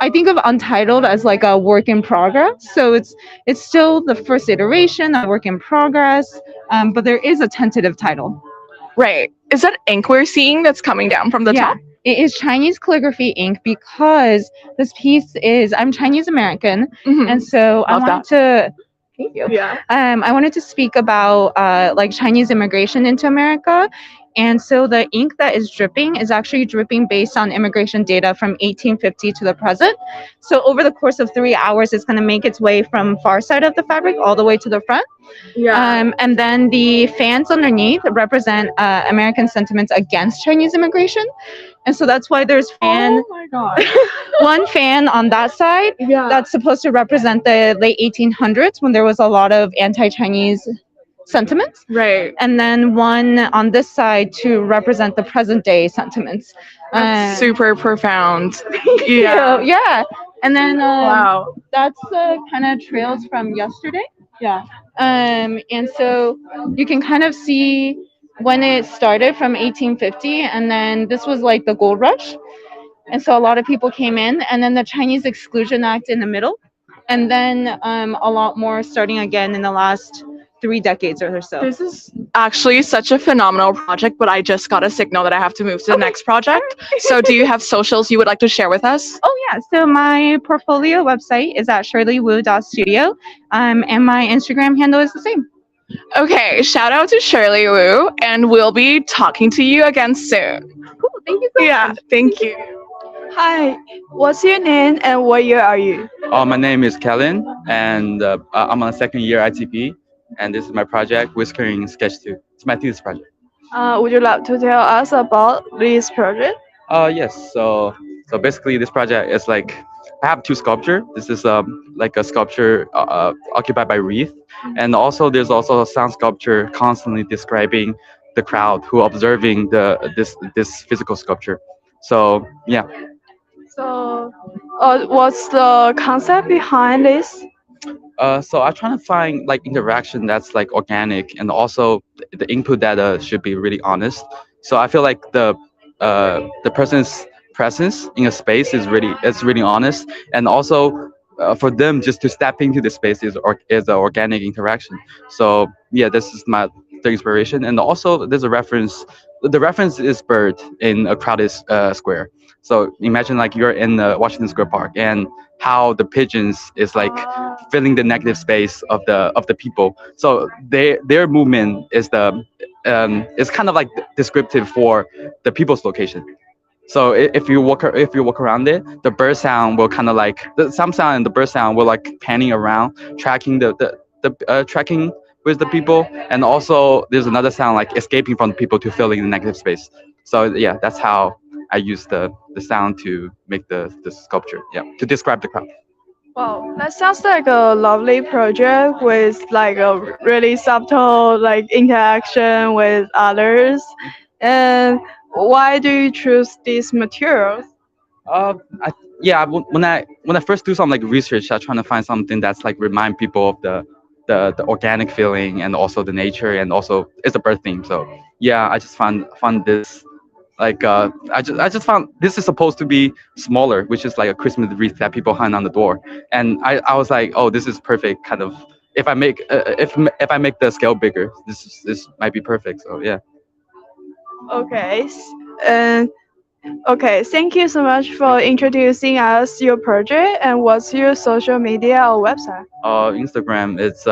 I think of Untitled as like a work in progress. So it's still the first iteration, a work in progress, but there is a tentative title. Right. Is that ink we're seeing that's coming down from the top? It is Chinese calligraphy ink because this piece is, I'm Chinese American, and so I wanted to, thank you. Yeah. I wanted to speak about like Chinese immigration into America And so the ink that is dripping is actually dripping based on immigration data from 1850 to the present. So over the course of 3 hours, it's going to make its way from far side of the fabric all the way to the front. And then the fans underneath represent American sentiments against Chinese immigration. And so that's why there's one fan on that side that's supposed to represent the late 1800s when there was a lot of anti-Chinese sentiments. Right. And then one on this side to represent the present day sentiments. That's super profound. Yeah. And then Wow. that's kind of trails from yesterday. Yeah. And so you can kind of see when it started from 1850, and then this was like the gold rush. And so a lot of people came in, and then the Chinese Exclusion Act in the middle, and then a lot more starting again in the last 3 decades or so. This is actually such a phenomenal project, but I just got a signal that I have to move to the next project. So do you have socials you would like to share with us? Oh yeah, so my portfolio website is at shirleywu.studio, and my Instagram handle is the same. Okay, shout out to Shirley Wu, and we'll be talking to you again soon. Cool, thank you so much. Yeah, thank you. Hi, what's your name and what year are you? My name is Kellen, and I'm on a second year ITP, and this is my project, Whiskering Sketch 2. It's my thesis project. Would you like to tell us about this project? Yes. So basically, this project is like I have 2 sculpture. This is like a sculpture occupied by wreath, and also there's also a sound sculpture constantly describing the crowd who are observing this physical sculpture. So yeah. So, what's the concept behind this? So I'm trying to find like interaction that's like organic, and also the input data should be really honest. So I feel like the person's presence in a space is really honest, and also for them just to step into the space is an organic interaction. So yeah, this is the inspiration, and also there's a reference. The reference is bird in a crowded square. So imagine like you're in the Washington Square Park, and how the pigeons is like filling the negative space of the people. So their movement is is kind of like descriptive for the people's location. So if you walk around it, the bird sound will kind of like some sound and the bird sound will like panning around, tracking tracking with the people, and also there's another sound like escaping from the people to fill in the negative space. So yeah, that's how I use the sound to make the sculpture. Yeah, to describe the crowd. Wow, that sounds like a lovely project with like a really subtle like interaction with others. And why do you choose these materials? When I first do some like research, I try to find something that's like remind people of the organic feeling, and also the nature, and also it's a bird theme. So yeah, I just found this like I just found this is supposed to be smaller, which is like a Christmas wreath that people hang on the door, and I was like, oh, this is perfect. Kind of if I make if I make the scale bigger, this might be perfect. So yeah. Okay, okay. Thank you so much for introducing us your project. And what's your social media or website? Instagram, it's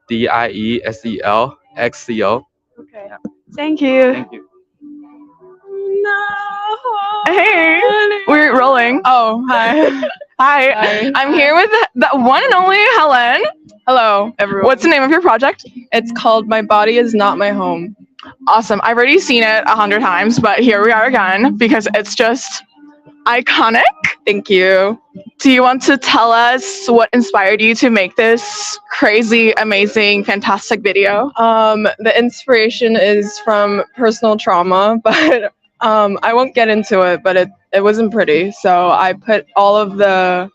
DIESELXCO. Okay. Thank you. Thank you. Hey, we're rolling. Oh, hi. Hi. I'm here with the one and only Helen. Hello, everyone. What's the name of your project? It's called My Body Is Not My Home. Awesome. I've already seen it 100 times, but here we are again because it's just iconic. Thank you. Do you want to tell us what inspired you to make this crazy, amazing, fantastic video? The inspiration is from personal trauma, but I won't get into it, but it wasn't pretty. So I put all of the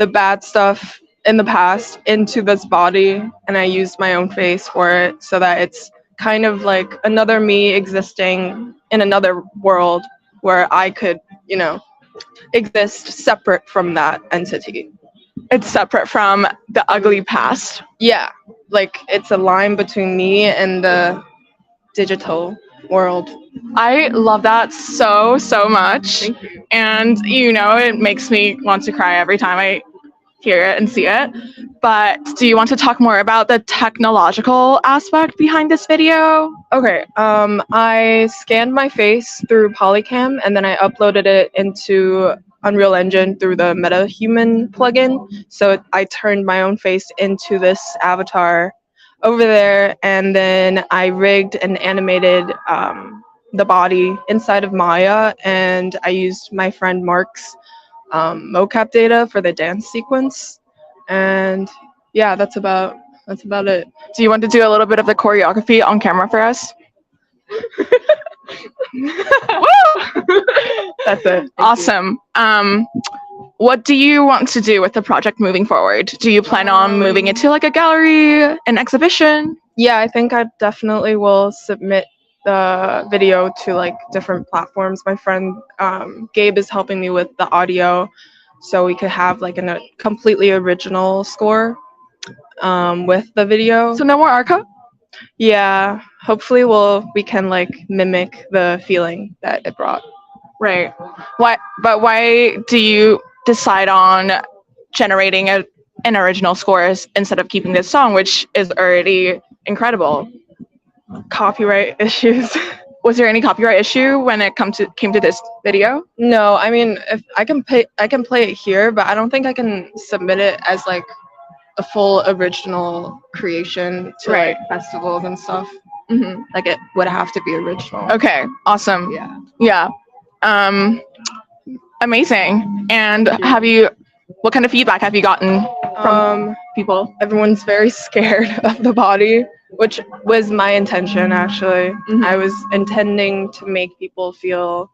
bad stuff in the past into this body, and I used my own face for it so that it's kind of like another me existing in another world where I could, exist separate from that entity. It's separate from the ugly past. Yeah, like it's a line between me and the digital world. I love that so much. Thank you. And it makes me want to cry every time I hear it and see it. but do you want to talk more about the technological aspect behind this video? Okay, I scanned my face through Polycam and then I uploaded it into Unreal Engine through the MetaHuman plugin. So I turned my own face into this avatar over there, and then I rigged and animated the body inside of Maya, and I used my friend Mark's mocap data for the dance sequence. And yeah, that's about it. Do you want to do a little bit of the choreography on camera for us? Woo! That's it. Awesome. What do you want to do with the project moving forward? Do you plan on moving it to like a gallery, an exhibition? Yeah, I think I definitely will submit the video to like different platforms. My friend Gabe is helping me with the audio, so we could have like a completely original score with the video. So no more Arca? Yeah, hopefully we can like mimic the feeling that it brought. Right. Why do you decide on generating an original score instead of keeping this song, which is already incredible? Copyright issues. Was there any copyright issue when it came to this video? No, I mean, if I can play it here, but I don't think I can submit it as like a full original creation to like festivals and stuff. Mm-hmm. Like it would have to be original. Okay, awesome. Yeah. Amazing. And what kind of feedback have you gotten from people? Everyone's very scared of the body, which was my intention actually. Mm-hmm. I was intending to make people feel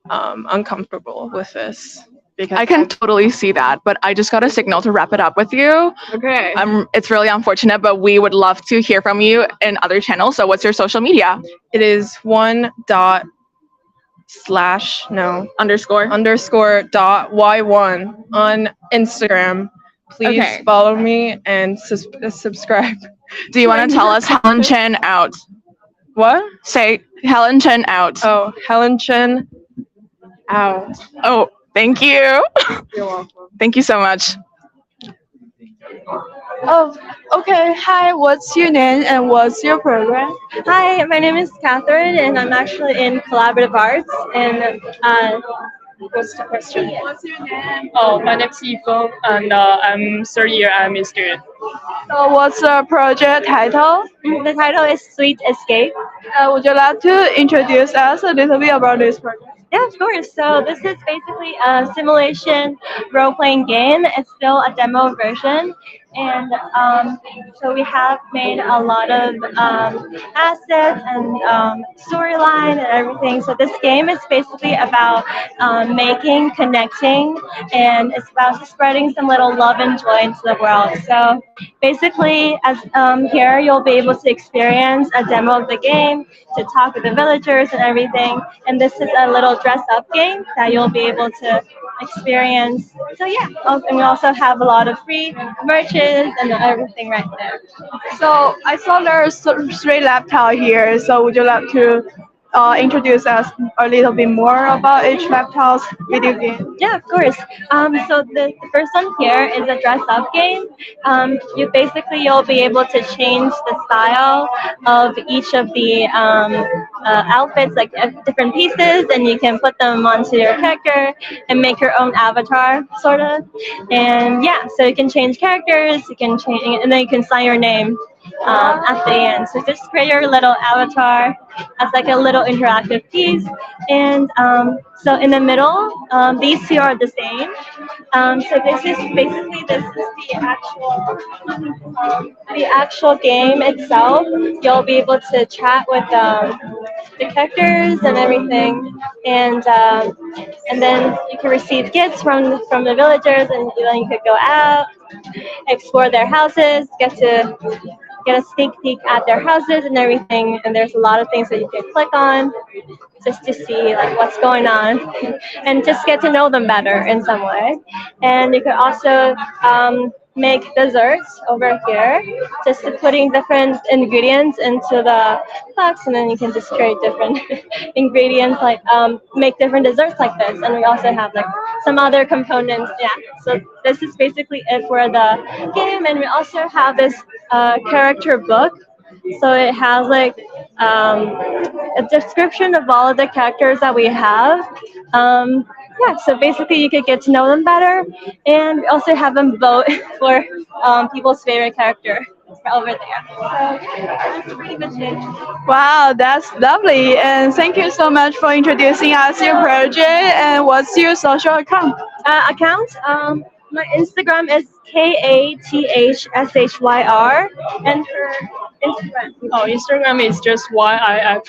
uncomfortable with this. I can totally see that, but I just got a signal to wrap it up with you. Okay. It's really unfortunate, but we would love to hear from you in other channels. So what's your social media? It is ___y1 on Instagram. Please follow me and subscribe. Do you want to tell us Helen Chen out? What? Say Helen Chen out. Oh, Helen Chen out. Oh, thank you. You're welcome. Thank you so much. Oh, okay. Hi, what's your name and what's your program? Hi, my name is Catherine, and I'm actually in collaborative arts. And what's the question? What's your name? Oh, my name is Yifeng, and I'm third year IMA student. So what's the project title? The title is Sweet Escape. Would you like to introduce us a little bit about this project? Yeah, of course. So this is basically a simulation role-playing game. It's still a demo version. And so we have made a lot of assets and storyline and everything. So this game is basically about making, connecting, and it's about spreading some little love and joy into the world. So basically, as here you'll be able to experience a demo of the game, to talk with the villagers and everything. And this is a little dress-up game that you'll be able to experience. So yeah, and we also have a lot of free merches and everything right there. So I saw there's 3 laptops here. So would you like to introduce us a little bit more about each laptop's video game? Yeah, of course. So the first one here is a dress-up game. You'll be able to change the style of each of the outfits, like different pieces, and you can put them onto your character and make your own avatar, sort of. And yeah, so you can change characters, you can change, and then you can sign your name at the end. So just create your little avatar as like a little interactive piece. And so in the middle, these two are the same. So this is the actual game itself. You'll be able to chat with the characters and everything, and then you can receive gifts from the villagers, and then you could go out, explore their houses, get a sneak peek at their houses and everything. And there's a lot of things that you can click on just to see like what's going on and just get to know them better in some way. And you could also make desserts over here, just putting different ingredients into the box, and then you can just create different ingredients, like make different desserts like this. And we also have like some other components. Yeah. So this is basically it for the game, and we also have this character book. So it has like a description of all of the characters that we have. Yeah, so basically you could get to know them better, and we also have them vote for people's favorite character over there. So yeah, that's pretty much it. Wow, that's lovely. And thank you so much for introducing us your project. And what's your social account? My Instagram is KATHSHYR, and her Instagram. Oh, Instagram is just yifeng.pa.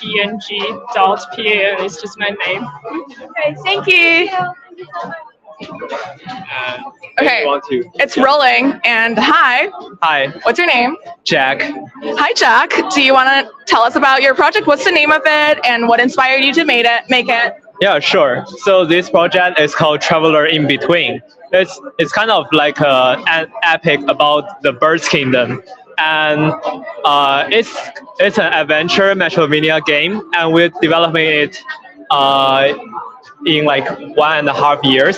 It's just my name. Okay, thank you. Okay, it's rolling. And hi. Hi, What's your name? Jack. Hi, Jack. Do you want to tell us about your project? What's the name of it, and what inspired you to make it? Yeah, sure. So this project is called Traveler in Between. It's kind of like an epic about the Birds Kingdom, and it's an adventure Metroidvania game, and we're developing it in like 1.5 years,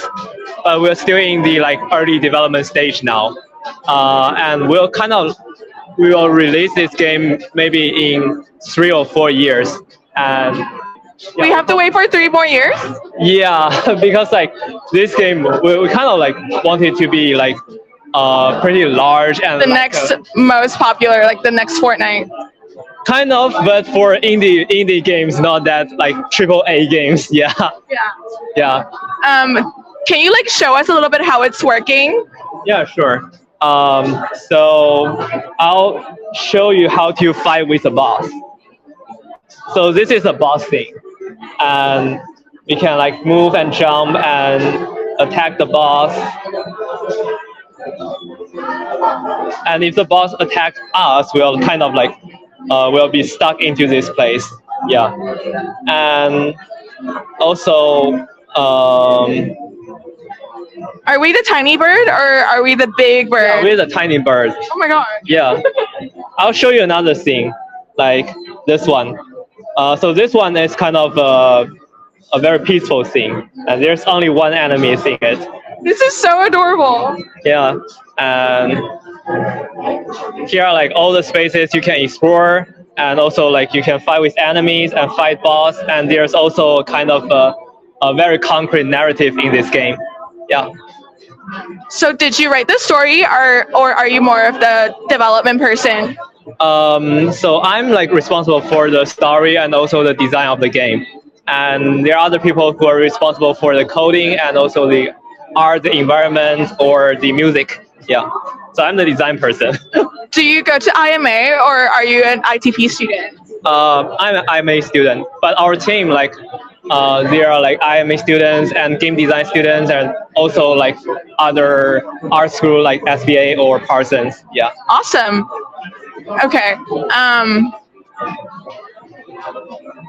but we're still in the like early development stage now, and we will release this game maybe in 3 or 4 years, and We have to wait for 3 more years? yeah, because like this game, we kind of like want it to be like pretty large and The like next most popular, like the next Fortnite. kind of, but for indie games, not that like AAA games. Yeah, Yeah. yeah, Can you like show us a little bit how it's working? yeah, sure. So I'll show you how to fight with a boss. So this is a boss thing, and we can like move and jump and attack the boss. And if the boss attacks us, we'll kind of like we'll be stuck into this place. Yeah, and also Are we the tiny bird or are we the big bird? we're the tiny bird. Oh my god. Yeah, I'll show you another thing, like this one. So this one is kind of a very peaceful thing, and there's only one enemy in it. This is so adorable. Yeah, and here are like all the spaces you can explore, and also like you can fight with enemies and fight boss, and there's also kind of a very concrete narrative in this game. Yeah. So did you write the story or are you more of the development person? So I'm like responsible for the story and also the design of the game, and there are other people who are responsible for the coding and also the art, the environment, or the music. Yeah. So I'm the design person. Do you go to IMA or are you an ITP student? I'm an IMA student, but our team like there are like IMA students and game design students, and also like other art school like SBA or Parsons. Yeah. Awesome. Okay.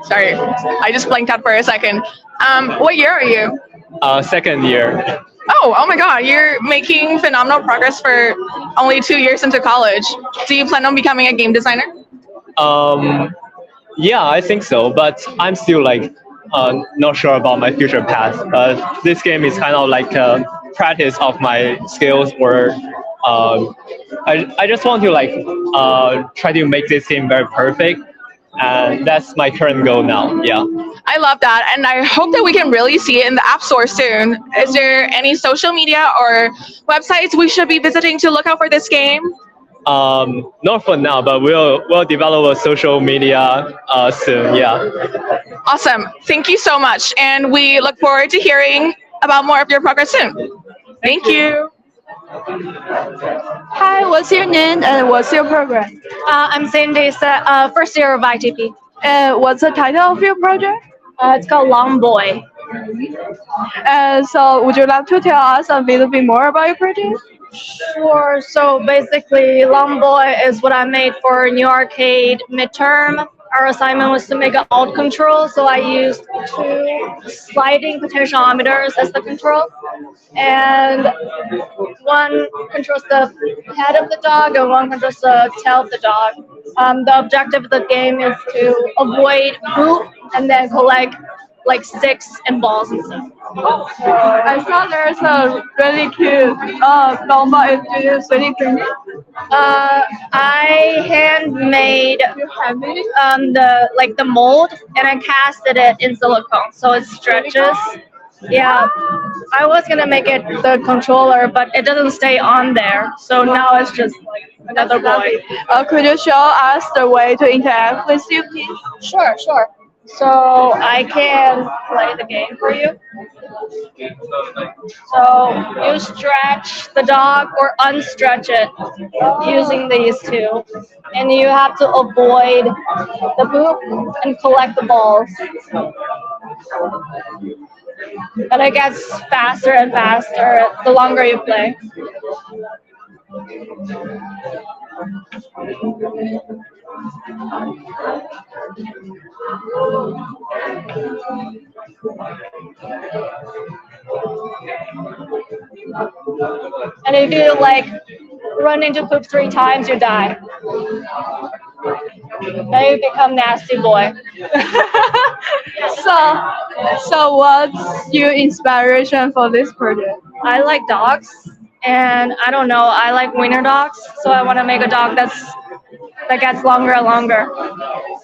Sorry, I just blanked out for a second. What year are you? Second year. Oh my God, you're making phenomenal progress for only 2 years into college. Do you plan on becoming a game designer? Yeah, I think so, but I'm still like not sure about my future path. But this game is kind of like a practice of my skills, or I just want to like try to make this game very perfect, and that's my current goal now. Yeah. I love that, and I hope that we can really see it in the App Store soon. Is there any social media or websites we should be visiting to look out for this game? Not for now, but we'll develop a social media soon. Yeah. Awesome. Thank you so much, and we look forward to hearing about more of your progress soon. Thank you. Hi, what's your name and what's your program? I'm Cindy, first year of ITP. And what's the title of your project? It's called Long Boy. So would you like to tell us a little bit more about your project? Sure. So basically, Long Boy is what I made for New Arcade midterm. Our assignment was to make an alt control, so I used 2 sliding potentiometers as the control, and one controls the head of the dog and one controls the tail of the dog. The objective of the game is to avoid boot and then collect like sticks and balls and stuff. I saw there's a really cute longboard. Is it 3D printed? I handmade the mold and I casted it in silicone so it stretches. Yeah, I was gonna make it the controller, but it doesn't stay on there, so now it's just like another boy. Could you show us the way to interact with you, please? Sure. So I can play the game for you. So you stretch the dog or unstretch it using these two. And you have to avoid the poop and collect the balls. And it gets faster and faster the longer you play. And if you like run into poop 3 times, you die. Then you become nasty boy. So what's your inspiration for this project? I like dogs, and I don't know, I like wiener dogs, so I want to make a dog that gets longer and longer.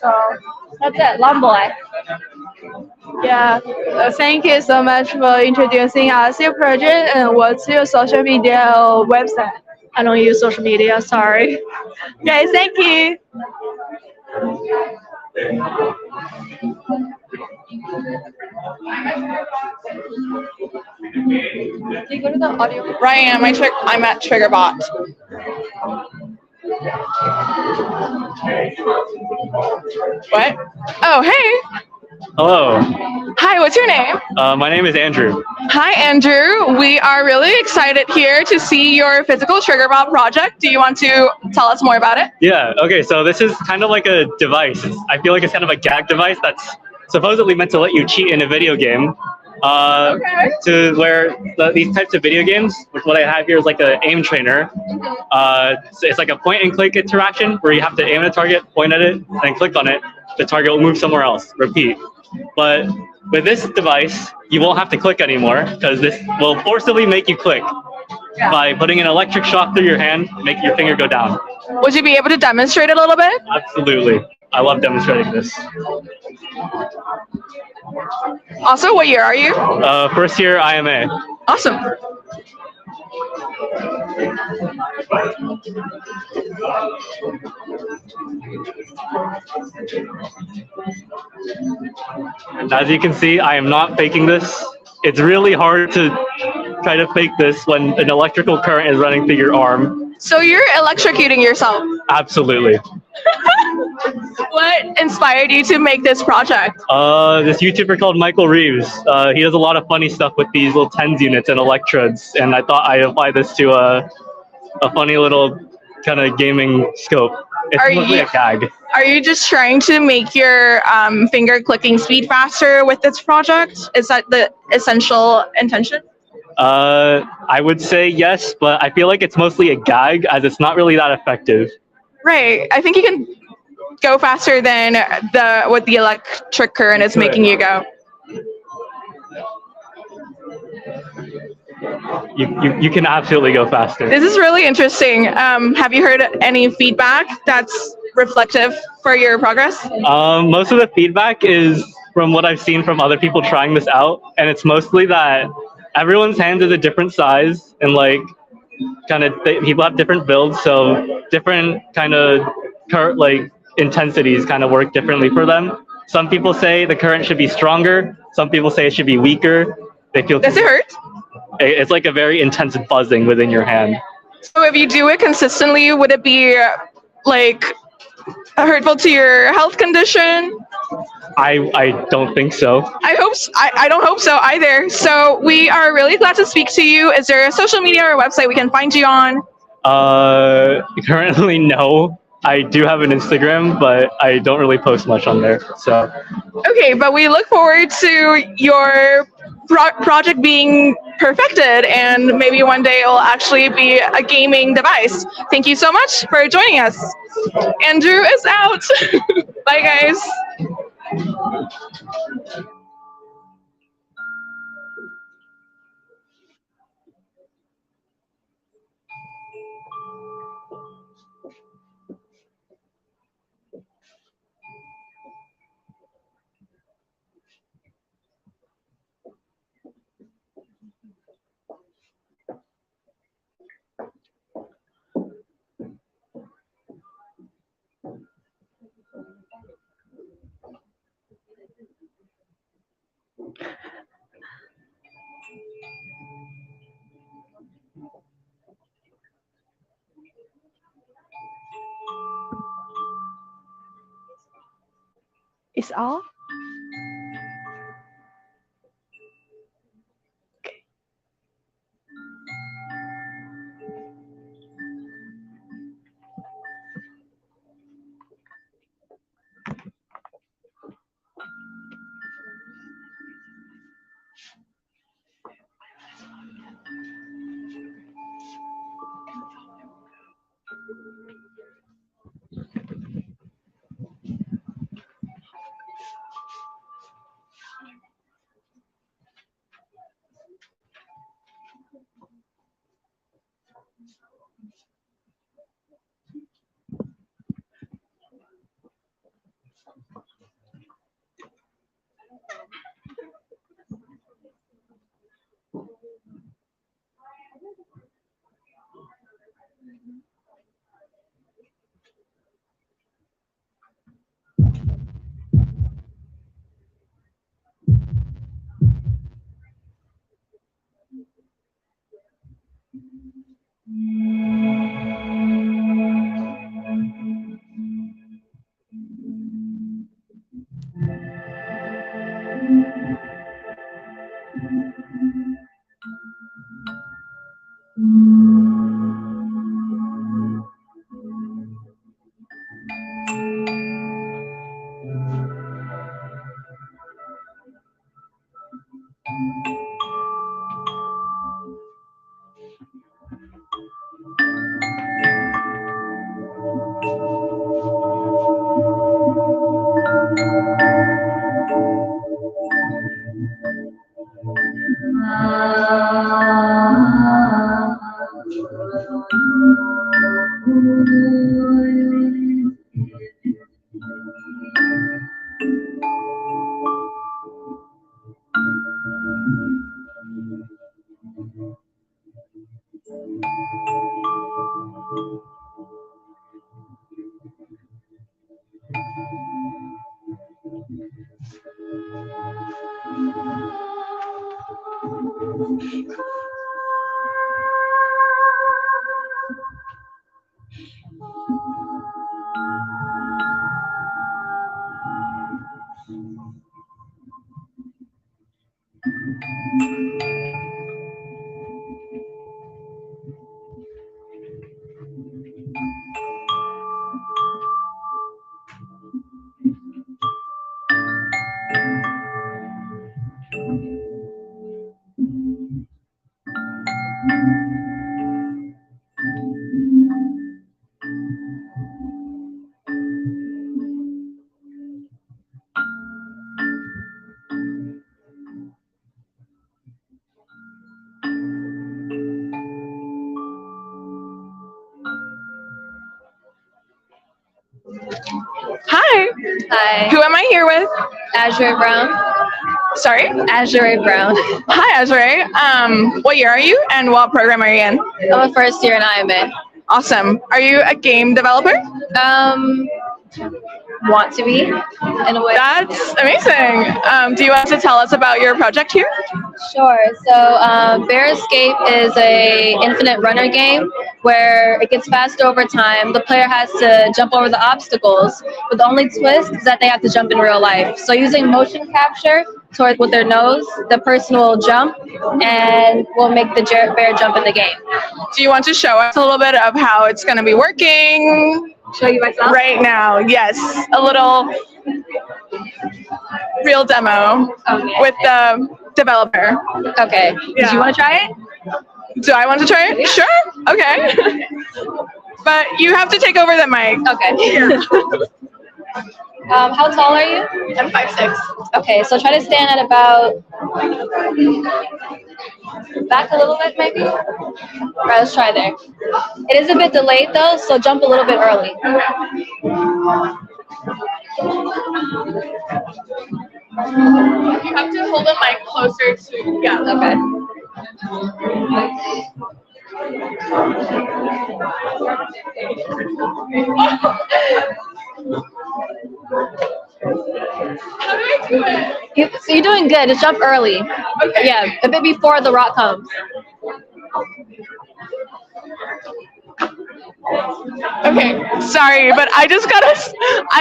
So that's it, long boy. Yeah, thank you so much for introducing us your project, and what's your social media or website? I don't use social media, sorry. Okay, thank you. Can you go to the audio? Ryan, I'm at TriggerBot. What? Oh, hey. Hello. Hi, what's your name? My name is Andrew. Hi, Andrew. We are really excited here to see your physical TriggerBot project. Do you want to tell us more about it? Yeah, okay, so this is kind of like a device. I feel like it's kind of a gag device that's supposedly meant to let you cheat in a video game. To where these types of video games, which what I have here is like an aim trainer. So it's like a point and click interaction where you have to aim at a target, point at it, and click on it. The target will move somewhere else, repeat. But with this device, you won't have to click anymore because this will forcibly make you click by putting an electric shock through your hand, making your finger go down. Would you be able to demonstrate it a little bit? Absolutely. I love demonstrating this. Also, what year are you? First year IMA. Awesome. And as you can see, I am not faking this. It's really hard to try to fake this when an electrical current is running through your arm. So you're electrocuting yourself. Absolutely. What inspired you to make this project? This YouTuber called Michael Reeves. He does a lot of funny stuff with these little TENS units and electrodes, and I thought I'd apply this to a funny little kind of gaming scope. It's mostly a gag. Are you just trying to make your finger clicking speed faster with this project? Is that the essential intention? I would say yes, but I feel like it's mostly a gag as it's not really that effective. Right. I think you can go faster than what the electric current is making you go. You can absolutely go faster. This is really interesting. Have you heard any feedback that's reflective for your progress? Most of the feedback is from what I've seen from other people trying this out, and it's mostly that everyone's hands is a different size, and like people have different builds, so different kind of intensities kind of work differently for them. Some people say the current should be stronger. Some people say it should be weaker. They feel. Does it hurt? It's like a very intense buzzing within your hand. So if you do it consistently, would it be like hurtful to your health condition? I don't think so. I don't hope so either. So we are really glad to speak to you. Is there a social media or website we can find you on? Currently no. I do have an Instagram, but I don't really post much on there. So. Okay, but we look forward to your project being perfected, and maybe one day it will actually be a gaming device. Thank you so much for joining us. Andrew is out. Bye, guys. It's all? Hi. Hi. Who am I here with? Azure Brown. Sorry? Azure Brown. Hi, Azure. What year are you and what program are you in? I'm a first year in IMA. Awesome. Are you a game developer? Want to be in a way. That's amazing. Do you want to tell us about your project here? Sure. So Bear Escape is a infinite runner game where it gets faster over time. The player has to jump over the obstacles, but the only twist is that they have to jump in real life. So using motion capture with their nose, the person will jump and will make the bear jump in the game. Do you want to show us a little bit of how it's going to be working? Show you myself? Right now, yes. A little real demo with the developer. Okay. Yeah. Do you want to try it? Do I want to try it? Yeah. Sure. Okay. But you have to take over the mic. Okay. How tall are you? I'm 5'6". Okay, so try to stand at about back a little bit, maybe. All right, let's try there. It is a bit delayed though, so jump a little bit early. You have to hold the mic closer to, yeah. Okay. How do I do it? So you're doing good. Just jump early. Okay. Yeah, a bit before the rock comes. Okay, sorry, but I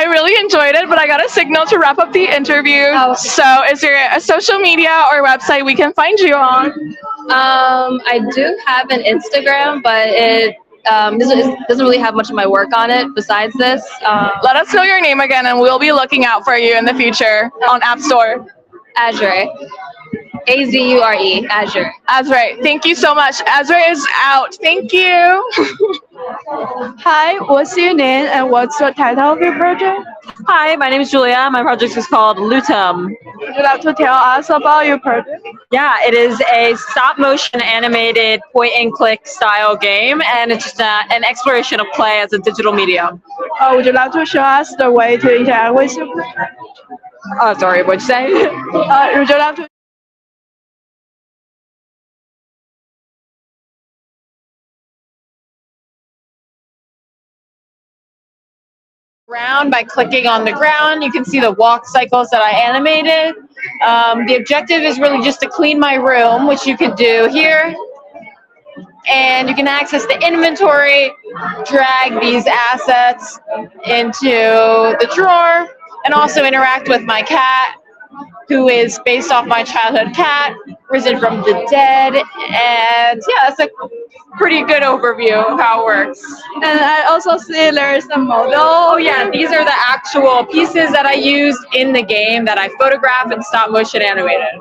really enjoyed it, but I got a signal to wrap up the interview. So is there a social media or website we can find you on? I do have an Instagram, but it doesn't really have much of my work on it besides this. Let us know your name again, and we'll be looking out for you in the future on App Store. Azure. Azure. Azure. Azure. Thank you so much. Azure is out. Thank you. Hi, what's your name and what's the title of your project? Hi, my name is Julia. My project is called Lutum. Would you like to tell us about your project? Yeah, it is a stop-motion animated point-and-click style game, and it's just an exploration of play as a digital medium. Would you like to show us the way to interact with your project? Sorry, what'd you say? Would you like to around by clicking on the ground. You can see the walk cycles that I animated. The objective is really just to clean my room, which you could do here. And you can access the inventory, drag these assets into the drawer, and also interact with my cat, who is based off my childhood cat, risen from the dead. And yeah, that's a pretty good overview of how it works. And I also see there's a model. Oh yeah, these are the actual pieces that I used in the game that I photographed and stop motion animated.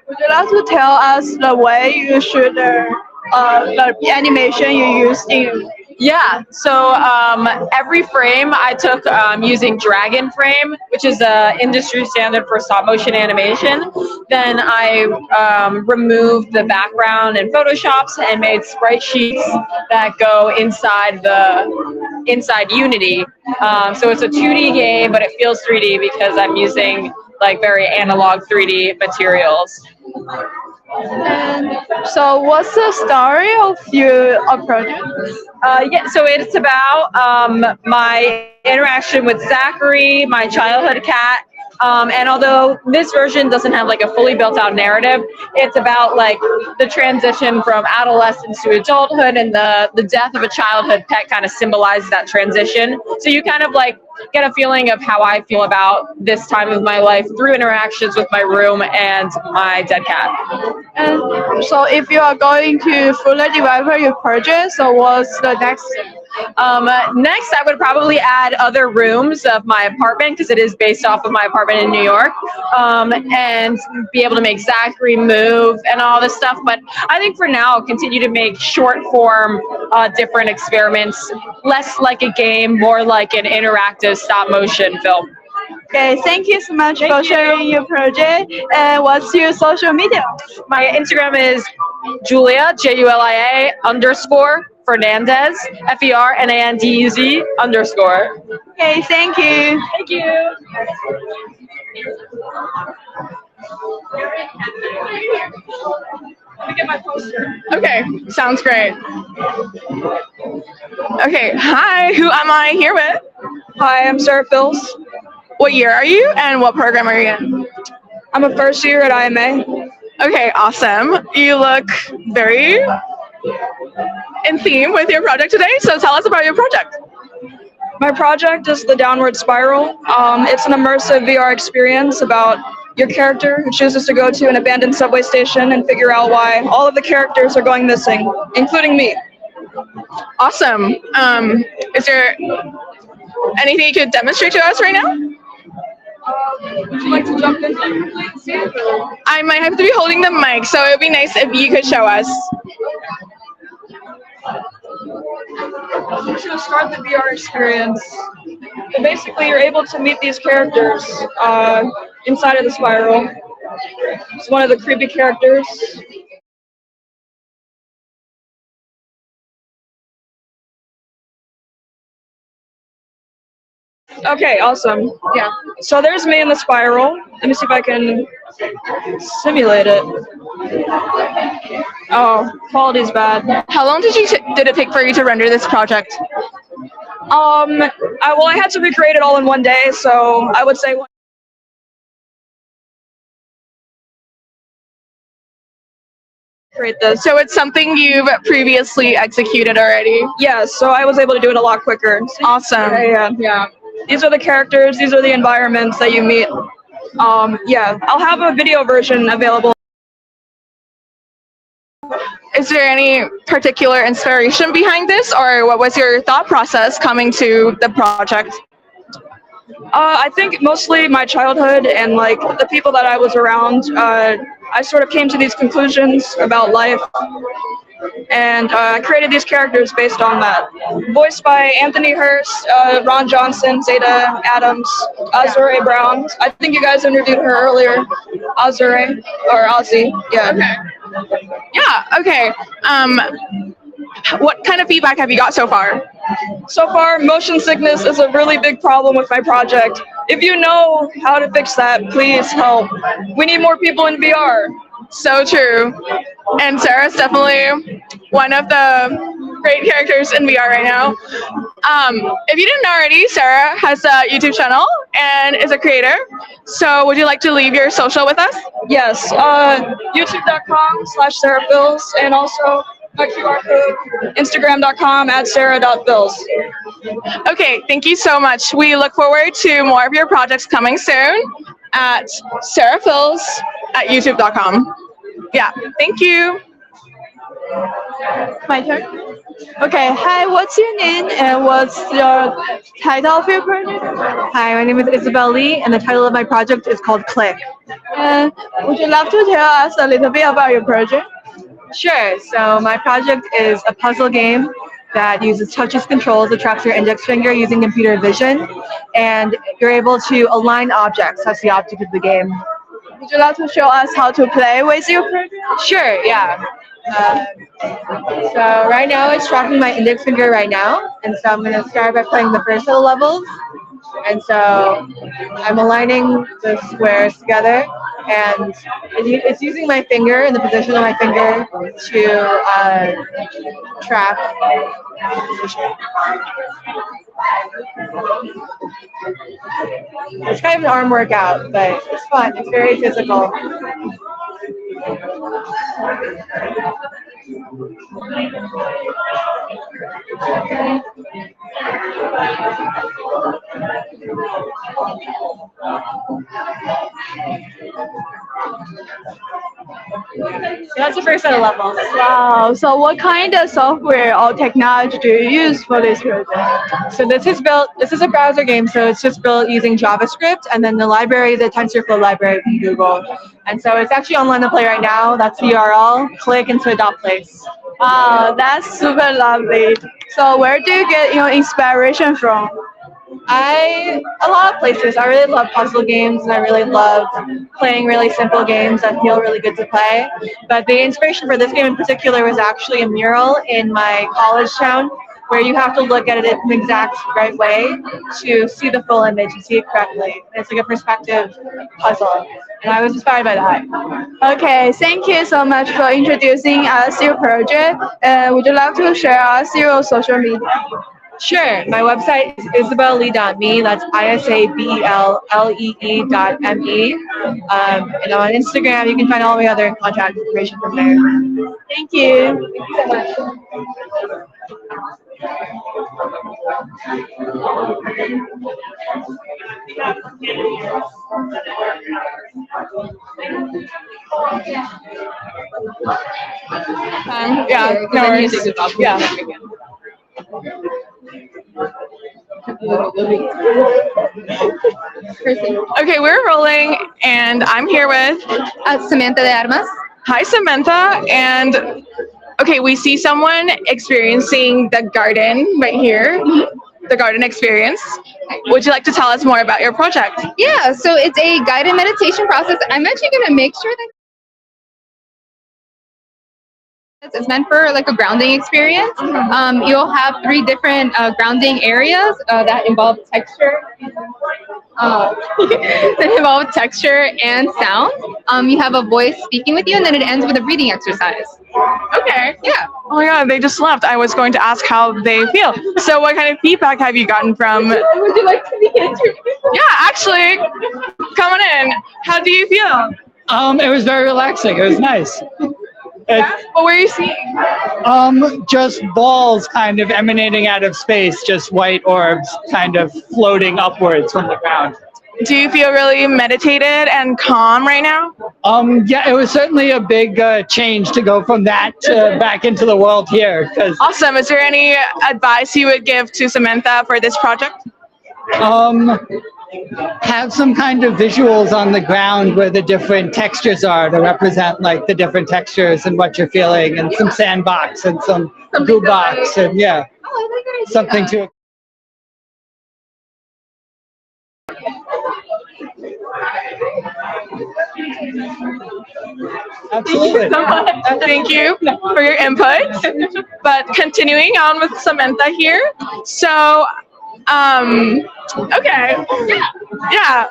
Would you like to tell us the way you should the animation you used in? Yeah, so every frame I took using Dragon Frame, which is the industry standard for stop motion animation. Then I removed the background in Photoshops and made sprite sheets that go inside Unity. So it's a 2D game, but it feels 3D because I'm using like very analog 3D materials. And so what's the story of your project? Yeah, so it's about my interaction with Zachary, my childhood cat. And although this version doesn't have like a fully built out narrative, it's about like the transition from adolescence to adulthood, and the death of a childhood pet kind of symbolizes that transition. So you kind of like get a feeling of how I feel about this time of my life through interactions with my room and my dead cat. And so if you are going to fully develop your project, so what's the next step? Next, I would probably add other rooms of my apartment because it is based off of my apartment in New York, and be able to make Zachary move and all this stuff. But I think for now, I'll continue to make short form, different experiments, less like a game, more like an interactive stop motion film. Okay, thank you so much for sharing your project. And what's your social media? My Instagram is Julia, Julia _ Fernandez, FERNANDEZ _. Okay, thank you. Thank you. Let me get my poster. Okay, sounds great. Okay, hi, who am I here with? Hi, I'm Sarah Phils. What year are you and what program are you in? I'm a first year at IMA. Okay, awesome. You look very in theme with your project today, so tell us about your project. My project is the Downward Spiral. It's an immersive VR experience about your character who chooses to go to an abandoned subway station and figure out why all of the characters are going missing, including me. Awesome. Is there anything you could demonstrate to us right now? Would you like to jump in, please? I might have to be holding the mic, so it would be nice if you could show us. To start the VR experience, and basically you're able to meet these characters inside of the spiral. It's one of the creepy characters. Okay, awesome. Yeah. So there's me in the spiral. Let me see if I can simulate it. Oh, quality's bad. How long did it take for you to render this project? I had to recreate it all in one day, so I would say create this. So it's something you've previously executed already? Yes, so I was able to do it a lot quicker. Awesome. Yeah. These are the characters, these are the environments that you meet. Yeah, I'll have a video version available. Is there any particular inspiration behind this, or what was your thought process coming to the project? I think mostly my childhood and like the people that I was around. I sort of came to these conclusions about life, and I created these characters based on that. Voiced by Anthony Hurst, Ron Johnson, Zeta Adams, Azure Brown. I think you guys interviewed her earlier. Azure or Ozzy, yeah. Okay. Yeah. Okay. What kind of feedback have you got so far? So far, motion sickness is a really big problem with my project. If you know how to fix that, please help. We need more people in VR. So true. And Sarah's definitely one of the great characters in VR right now. If you didn't know already, Sarah has a YouTube channel and is a creator. So would you like to leave your social with us? Yes, youtube.com/SarahFills, and also my QR code, instagram.com/sarah.fills. Okay, thank you so much. We look forward to more of your projects coming soon at Sarah Fills at youtube.com. Yeah, thank you. My turn. Okay. Hi. What's your name and what's your title of your project? Hi, my name is Isabel Lee, and the title of my project is called Click. And would you love to tell us a little bit about your project? Sure. So my project is a puzzle game that uses touch as controls, that tracks your index finger using computer vision, and you're able to align objects. That's the object of the game. Would you like to show us how to play with your project? Sure. Yeah. So right now it's tracking my index finger right now, and so I'm going to start by playing the first little levels. And so I'm aligning the squares together, and it's using my finger and the position of my finger to track. It's kind of an arm workout, but it's fun. It's very physical. So that's the first set of levels. Wow. So what kind of software or technology do you use for this project? So this is a browser game, so it's just built using JavaScript, and then the library, the TensorFlow library from Google. And so it's actually online to play right now. That's the URL. Click into adopt place. Wow, that's super lovely. So where do you get your inspiration from? A lot of places. I really love puzzle games, and I really love playing really simple games that feel really good to play. But the inspiration for this game in particular was actually a mural in my college town, where you have to look at it in the exact right way to see the full image and see it correctly. It's like a perspective puzzle, and I was inspired by that. Okay, thank you so much for introducing us your project. Would you like to share us your social media? Sure. My website is isabellee.me. That's ISABELLEE.me. And on Instagram, you can find all my other contact information from there. Thank you. Thank you so much. Yeah, no worries. Yeah. Okay, we're rolling, and I'm here with Samantha de Armas. Hi, Samantha. And okay, we see someone experiencing the garden right here, the garden experience. Would you like to tell us more about your project? Yeah, so it's a guided meditation process. I'm actually going to make sure that it's meant for like a grounding experience. You'll have 3 different grounding areas that involve texture. That involve texture and sound. You have a voice speaking with you, and then it ends with a breathing exercise. Okay. Yeah. Oh my God, they just left. I was going to ask how they feel. So what kind of feedback have you gotten from? Would you like to be interviewed? Yeah, actually, come on in. How do you feel? It was very relaxing. It was nice. What were you seeing? Just balls kind of emanating out of space, just white orbs kind of floating upwards from the ground. Do you feel really meditated and calm right now? Yeah, it was certainly a big change to go from that to back into the world here. Awesome. Is there any advice you would give to Samantha for this project? Have some kind of visuals on the ground where the different textures are to represent like the different textures and what you're feeling, and some sandbox and some goo box, and yeah, something to. Absolutely. Thank you for your input. But continuing on with Samantha here. So, okay. Yeah.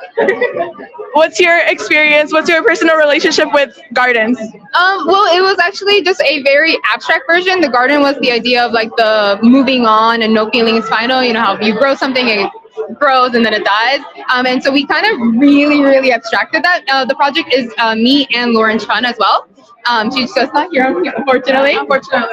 What's your experience? What's your personal relationship with gardens? Well, it was actually just a very abstract version. The garden was the idea of like the moving on and no feeling is final. You know how you grow something, it grows and then it dies. And so we kind of really abstracted that. The project is me and Lauren Chun as well. She's just not here, unfortunately.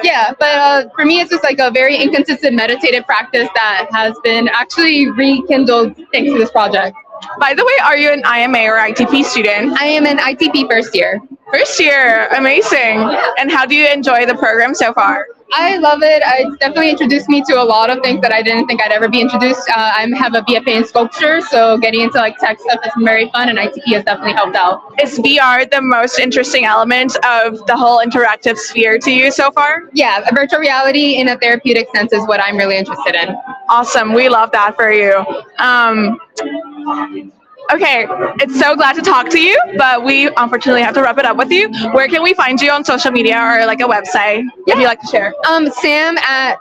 Yeah, but for me, it's just like a very inconsistent meditative practice that has been actually rekindled thanks to this project. By the way, are you an IMA or ITP student? I am an ITP first year. First year, amazing. And how do you enjoy the program so far? I love it. It's definitely introduced me to a lot of things that I didn't think I'd ever be introduced. I have a BFA in sculpture, so getting into like tech stuff has been very fun, and ITP has definitely helped out. Is VR the most interesting element of the whole interactive sphere to you so far? Yeah, virtual reality in a therapeutic sense is what I'm really interested in. Awesome. We love that for you. Okay, it's so glad to talk to you, but we unfortunately have to wrap it up with you. Where can we find you on social media or like a website if you'd like to share? Sam at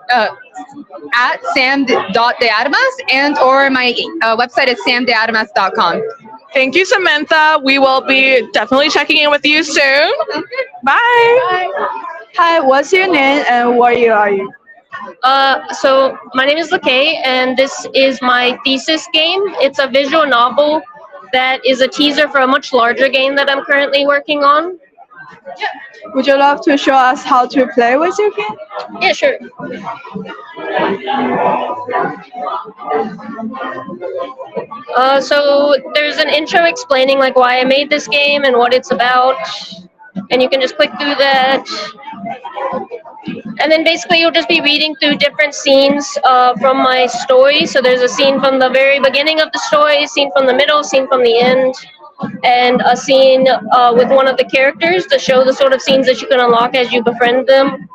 sam.deadamas, and or my website is samdeadamas.com. Thank you, Samantha. We will be definitely checking in with you soon. Bye. Hi, what's your name and what year are you? So my name is Lakay, and this is my thesis game. It's a visual novel that is a teaser for a much larger game that I'm currently working on. Would you love to show us how to play with your game? Yeah, sure. So there's an intro explaining like why I made this game and what it's about, and you can just click through that. And then basically you'll just be reading through different scenes from my story. So there's a scene from the very beginning of the story, a scene from the middle, a scene from the end, and a scene with one of the characters to show the sort of scenes that you can unlock as you befriend them.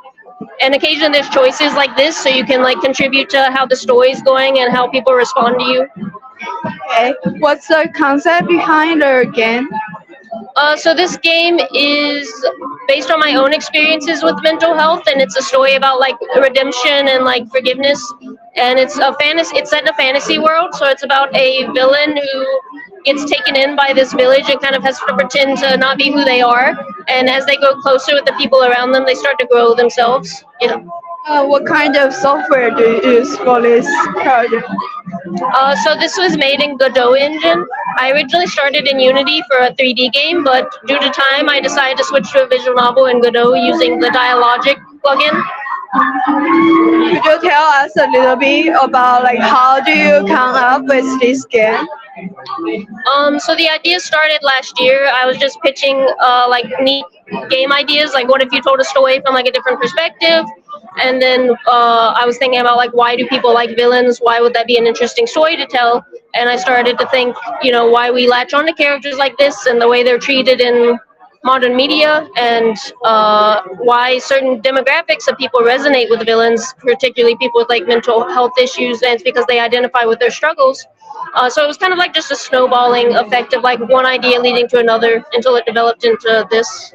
And occasionally there's choices like this, so you can like contribute to how the story is going and how people respond to you. Okay, what's the concept behind the game? So this game is based on my own experiences with mental health, and it's a story about like redemption and like forgiveness. And it's a fantasy. It's set in a fantasy world, so it's about a villain who gets taken in by this village and kind of has to pretend to not be who they are. And as they go closer with the people around them, they start to grow themselves. Yeah. What kind of software do you use for this project? So this was made in Godot engine. I originally started in Unity for a 3D game, but due to time, I decided to switch to a visual novel in Godot using the Dialogic plugin. Could you tell us a little bit about like how do you come up with this game? So the idea started last year. I was just pitching like neat game ideas, like what if you told a story from like a different perspective? And then I was thinking about like why do people like villains? Why would that be an interesting story to tell? And I started to think, you know, why we latch on to characters like this and the way they're treated in modern media, and why certain demographics of people resonate with villains, particularly people with like mental health issues, and it's because they identify with their struggles. So it was kind of like just a snowballing effect of like one idea leading to another until it developed into this.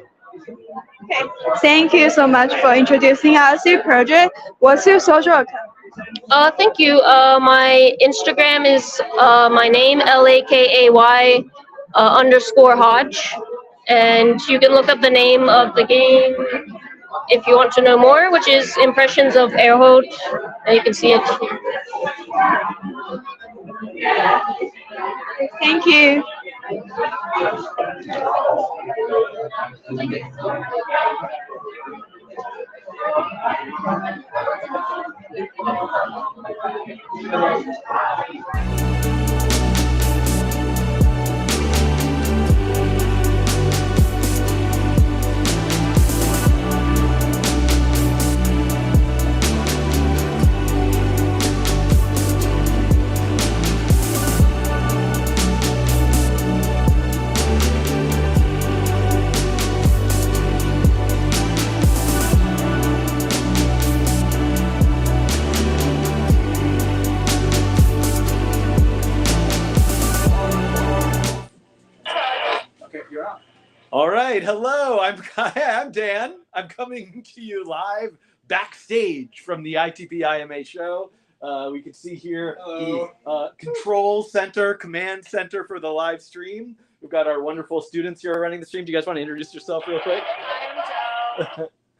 Okay, thank you so much for introducing us to the project. What's your social account? Thank you. My Instagram is my name, LAKAY _ Hodge. And you can look up the name of the game if you want to know more, which is Impressions of Airhold. And you can see it. Thank you. All right, hello. I'm Dan. I'm coming to you live backstage from the ITP IMA show. We can see here the control center, command center for the live stream. We've got our wonderful students here running the stream. Do you guys want to introduce yourself real quick?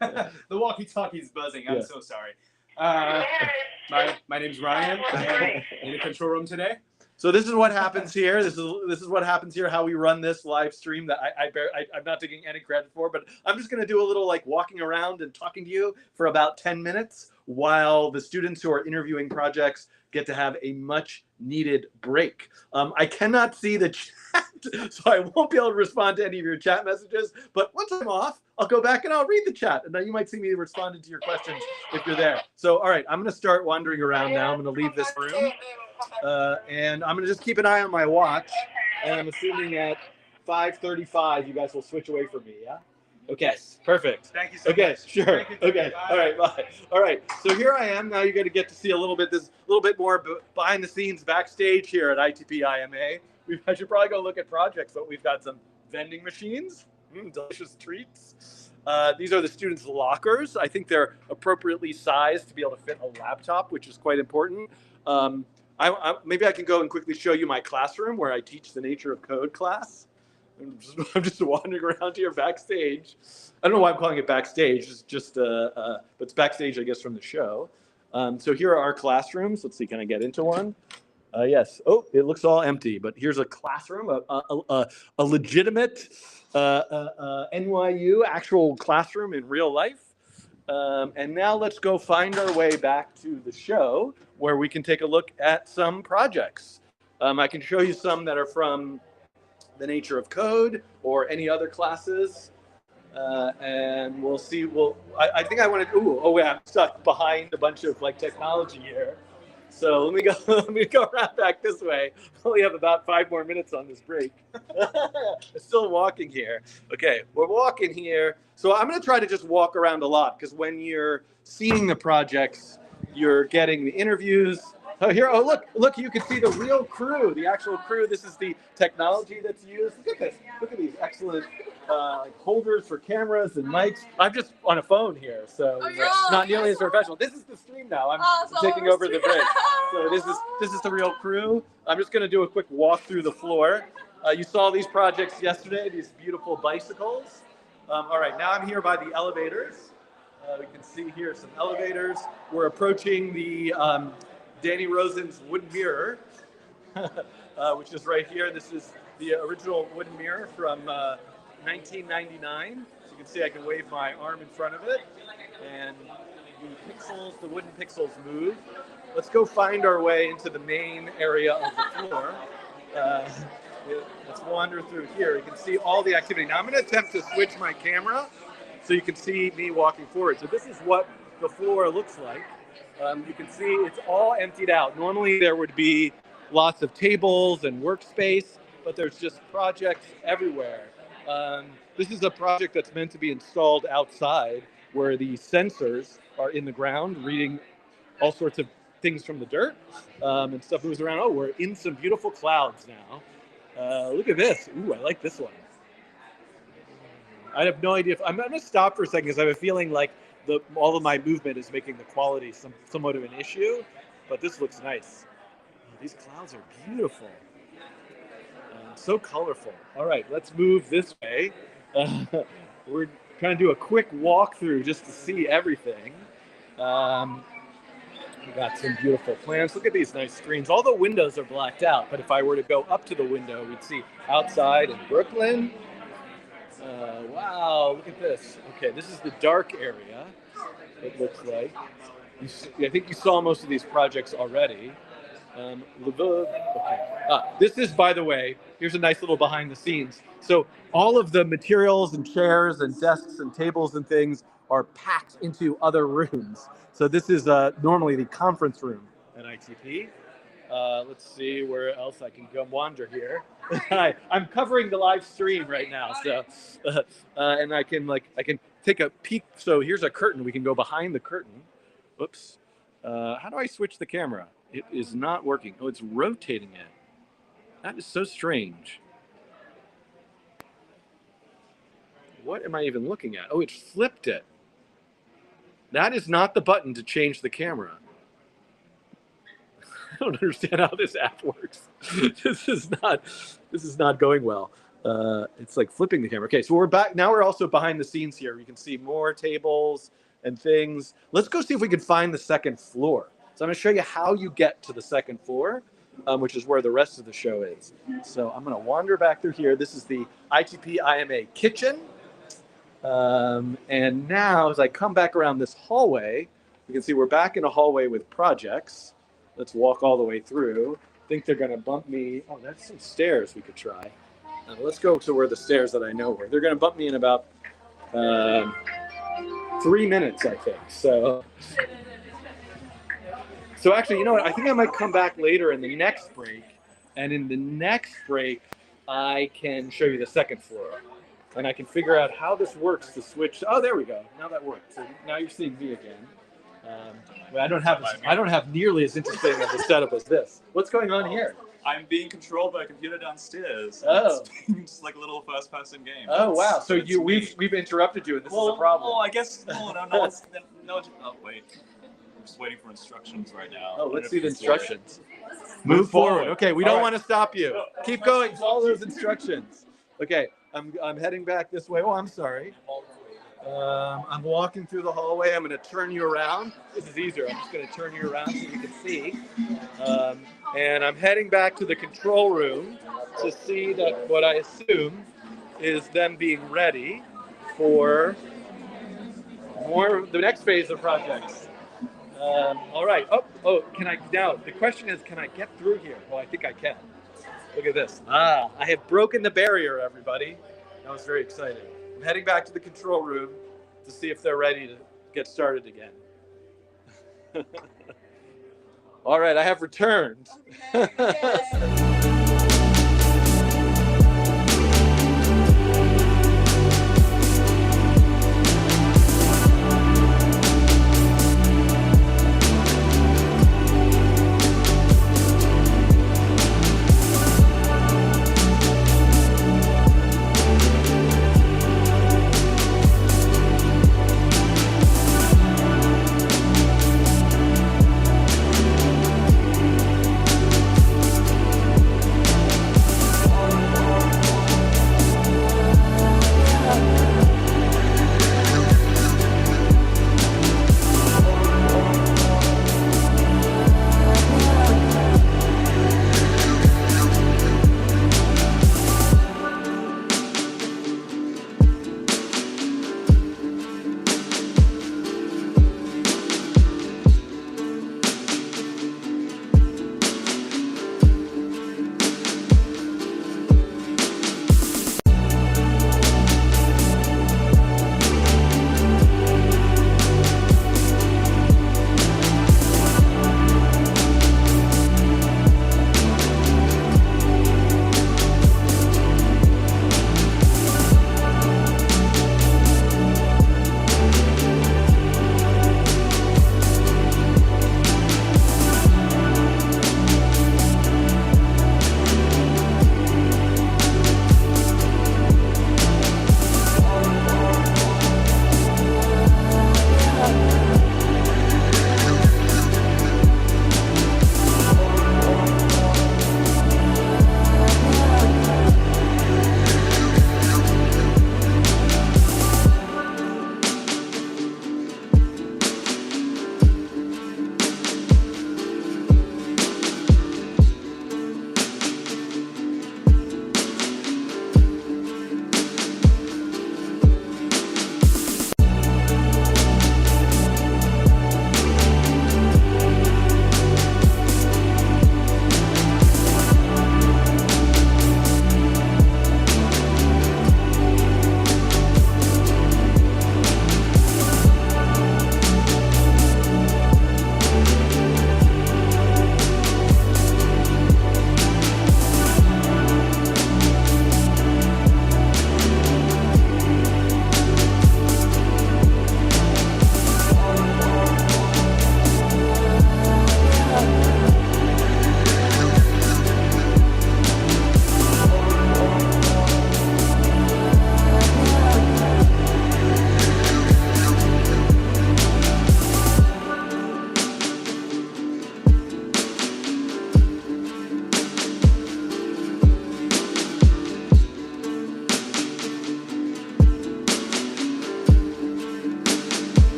The walkie-talkie is buzzing. I'm Yeah. so sorry. My name's Ryan. I'm in the control room today. So this is what happens here. This is what happens here. How we run this live stream that I'm not taking any credit for, but I'm just going to do a little like walking around and talking to you for about 10 minutes while the students who are interviewing projects get to have a much needed break. I cannot see the chat, so I won't be able to respond to any of your chat messages. But once I'm off, I'll go back and I'll read the chat, and then you might see me responding to your questions if you're there. So all right, I'm going to start wandering around now. I'm going to leave this room. And I'm gonna just keep an eye on my watch, and I'm assuming at 5:35 you guys will switch away from me. Yeah. Okay. Yes. Perfect. Thank you so okay. much. Sure. Okay. All right. Bye. All right. So here I am. Now you're gonna get to see a little bit more behind the scenes backstage here at ITP IMA. I should probably go look at projects, but we've got some vending machines, delicious treats. These are the students' lockers. I think they're appropriately sized to be able to fit a laptop, which is quite important. Maybe I can go and quickly show you my classroom where I teach the nature of code class. I'm just wandering around here backstage. I don't know why I'm calling it backstage. It's just, but it's backstage, I guess, from the show. So here are our classrooms. Let's see, can I get into one? Yes. Oh, it looks all empty, but here's a classroom, a legitimate NYU actual classroom in real life. And now let's go find our way back to the show where we can take a look at some projects. I can show you some that are from the nature of code or any other classes. And we'll see. I think I want to, oh yeah, I'm stuck behind a bunch of like technology here. So let me go around back this way. I only have about 5 more minutes on this break. I'm still walking here. Okay, we're walking here. So I'm going to try to just walk around a lot because when you're seeing the projects, you're getting the interviews. Oh, here, oh, look, you can see the real crew, the actual crew. This is the technology that's used. Look at this. Look at these excellent holders for cameras and mics. I'm just on a phone here, so not nearly as professional. This is the stream now. I'm taking over the break. So this is the real crew. I'm just going to do a quick walk through the floor. You saw these projects yesterday, these beautiful bicycles. All right, now I'm here by the elevators. We can see here some elevators. We're approaching the Danny Rosen's wooden mirror, which is right here. This is the original wooden mirror from 1999. So you can see I can wave my arm in front of it, and the wooden pixels move. Let's go find our way into the main area of the floor. Let's wander through here. You can see all the activity. Now I'm going to attempt to switch my camera so you can see me walking forward. So this is what the floor looks like. You can see it's all emptied out. Normally there would be lots of tables and workspace, but there's just projects everywhere. This is a project that's meant to be installed outside where the sensors are in the ground reading all sorts of things from the dirt and stuff moves around. Oh, we're in some beautiful clouds now. Look at this. Ooh, I like this one. I have no idea if I'm going to stop for a second because I have a feeling like all of my movement is making the quality somewhat of an issue, but this looks nice. Oh, these clouds are beautiful. So colorful. All right, let's move this way. We're trying to do a quick walkthrough just to see everything. We got some beautiful plants. Look at these nice screens. All the windows are blacked out, but if I were to go up to the window, we'd see outside in Brooklyn. Wow, look at this. Okay, this is the dark area, it looks like. I think you saw most of these projects already. This is, by the way, here's a nice little behind the scenes. So all of the materials and chairs and desks and tables and things are packed into other rooms. So this is normally the conference room at ITP. Let's see where else I can go wander here. I'm covering the live stream right now, so and I can take a peek. So here's a curtain. We can go behind the curtain. Whoops. How do I switch the camera? It is not working. Oh, it's rotating it. That is so strange. What am I even looking at? Oh, it flipped it. That is not the button to change the camera. I don't understand how this app works. This is not going well. It's like flipping the camera. Okay, so we're back. Now we're also behind the scenes here. You can see more tables and things. Let's go see if we can find the second floor. So I'm going to show you how you get to the second floor, which is where the rest of the show is. So I'm going to wander back through here. This is the ITP IMA kitchen. And now as I come back around this hallway, you can see we're back in a hallway with projects. Let's walk all the way through. I think they're going to bump me. Oh, that's some stairs we could try. Let's go to where the stairs that I know were. They're going to bump me in about 3 minutes, I think. So actually, you know what? I think I might come back later in the next break. And in the next break, I can show you the second floor. And I can figure out how this works to switch. Oh, there we go. Now that works. So now you're seeing me again. But I don't have nearly as interesting of a setup as this. What's going on here? I'm being controlled by a computer downstairs. Oh. It's like a little first-person game. Oh wow! So we've interrupted you, and this is a problem. Well, I guess no. Oh wait, I'm just waiting for instructions right now. Oh, let's see the instructions. Move forward. Okay, we don't want to stop you. Keep going. Follow those instructions. Okay, I'm heading back this way. Oh, I'm sorry. I'm walking through the hallway. I'm going to turn you around. This is easier. I'm just going to turn you around so you can see. And I'm heading back to the control room to see that what I assume is them being ready for the next phase of projects. All right. Oh, can I now? The question is, can I get through here? Well, I think I can. Look at this. I have broken the barrier, everybody. That was very exciting. I'm heading back to the control room to see if they're ready to get started again. All right, I have returned.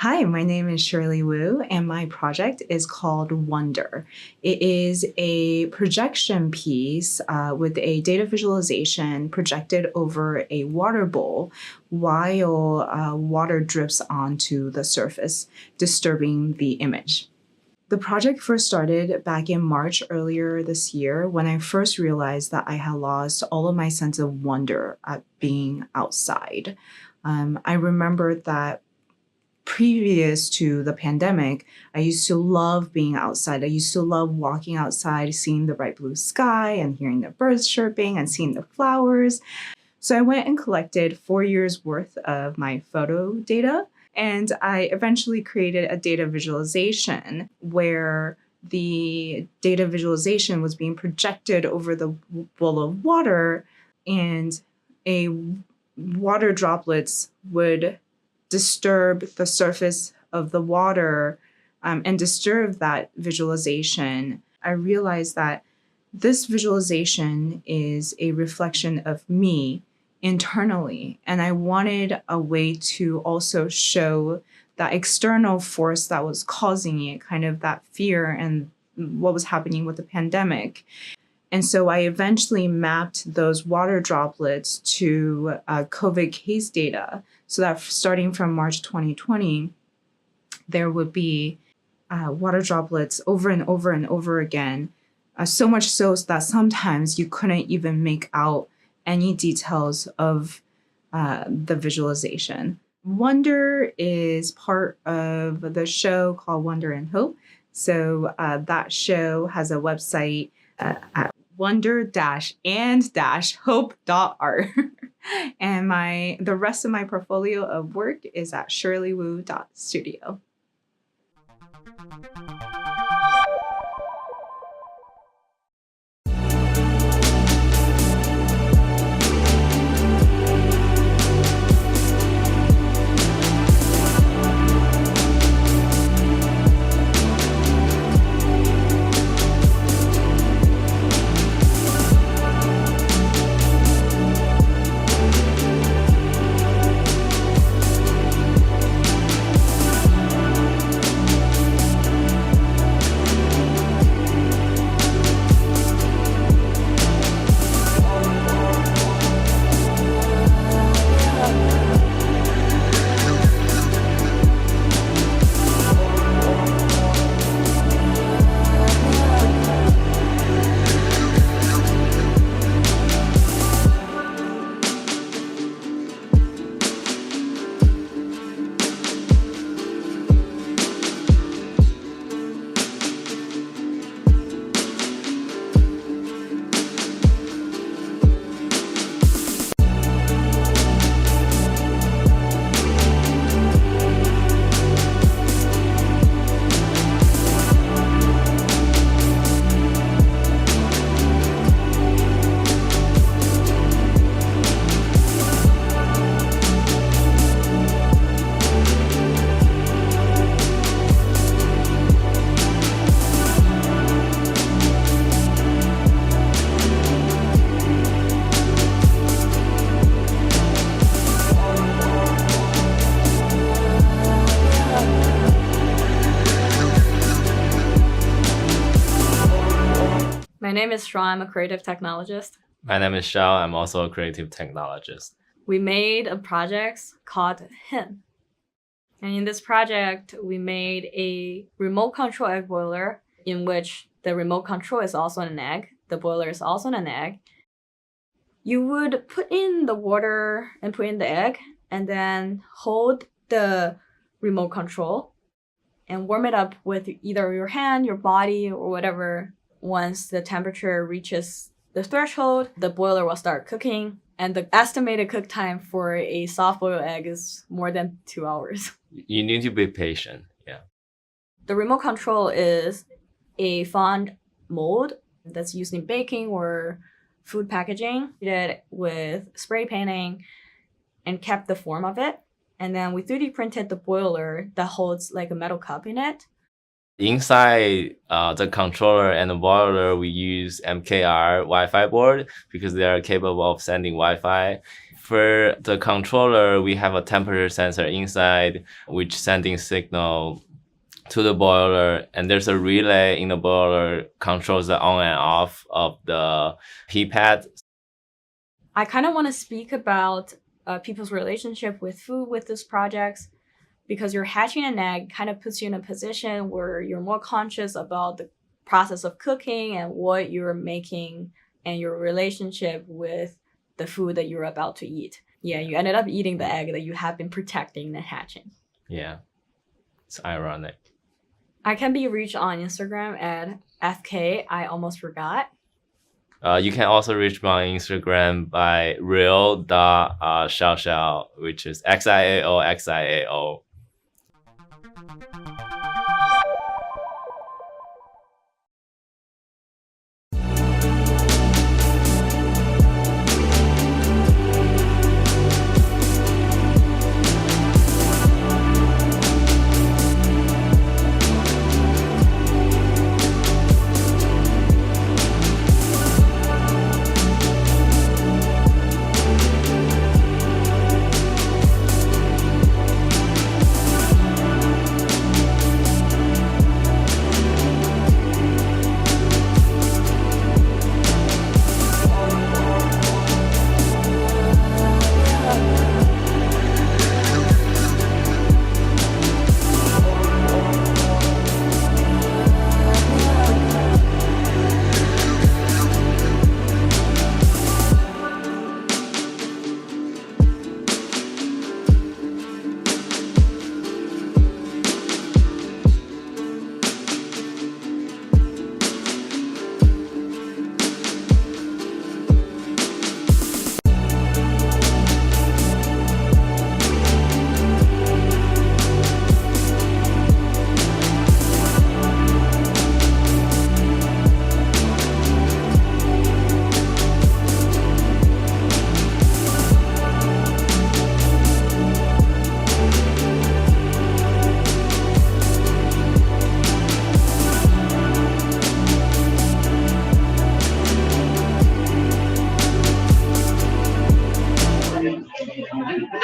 Hi, my name is Shirley Wu, and my project is called Wonder. It is a projection piece with a data visualization projected over a water bowl while water drips onto the surface, disturbing the image. The project first started back in March earlier this year when I first realized that I had lost all of my sense of wonder at being outside. I remembered that previous to the pandemic, I used to love being outside. I used to love walking outside, seeing the bright blue sky and hearing the birds chirping and seeing the flowers. So I went and collected 4 years worth of my photo data, and I eventually created a data visualization where the data visualization was being projected over the bowl of water, and a water droplets would disturb the surface of the water and disturb that visualization. I realized that this visualization is a reflection of me internally, and I wanted a way to also show that external force that was causing it, kind of that fear and what was happening with the pandemic. And so I eventually mapped those water droplets to COVID case data so that starting from March 2020, there would be water droplets over and over and over again, so much so that sometimes you couldn't even make out any details of the visualization. Wonder is part of the show called Wonder and Hope. So that show has a website at wonder-and-hope.art. And the rest of my portfolio of work is at shirleywu.studio. My name is Shaw. I'm a creative technologist. My name is Shao. I'm also a creative technologist. We made a project called Hen. And in this project, we made a remote control egg boiler in which the remote control is also an egg. The boiler is also an egg. You would put in the water and put in the egg and then hold the remote control and warm it up with either your hand, your body, or whatever. Once the temperature reaches the threshold, the boiler will start cooking. And the estimated cook time for a soft-boiled egg is more than 2 hours. You need to be patient. Yeah. The remote control is a fond mold that's used in baking or food packaging. We did it with spray painting and kept the form of it. And then we 3D printed the boiler that holds like a metal cup in it. Inside the controller and the boiler, we use MKR Wi-Fi board because they are capable of sending Wi-Fi For the controller, we have a temperature sensor inside, which sending signal to the boiler, and there's a relay in the boiler controls the on and off of the P-pad. I kind of want to speak about people's relationship with food with this project, because you're hatching an egg kind of puts you in a position where you're more conscious about the process of cooking and what you're making and your relationship with the food that you're about to eat. Yeah, you ended up eating the egg that you have been protecting and hatching. Yeah, it's ironic. I can be reached on Instagram at FK. I almost forgot. You can also reach me on Instagram by real.xiaoxiao, which is XIAO.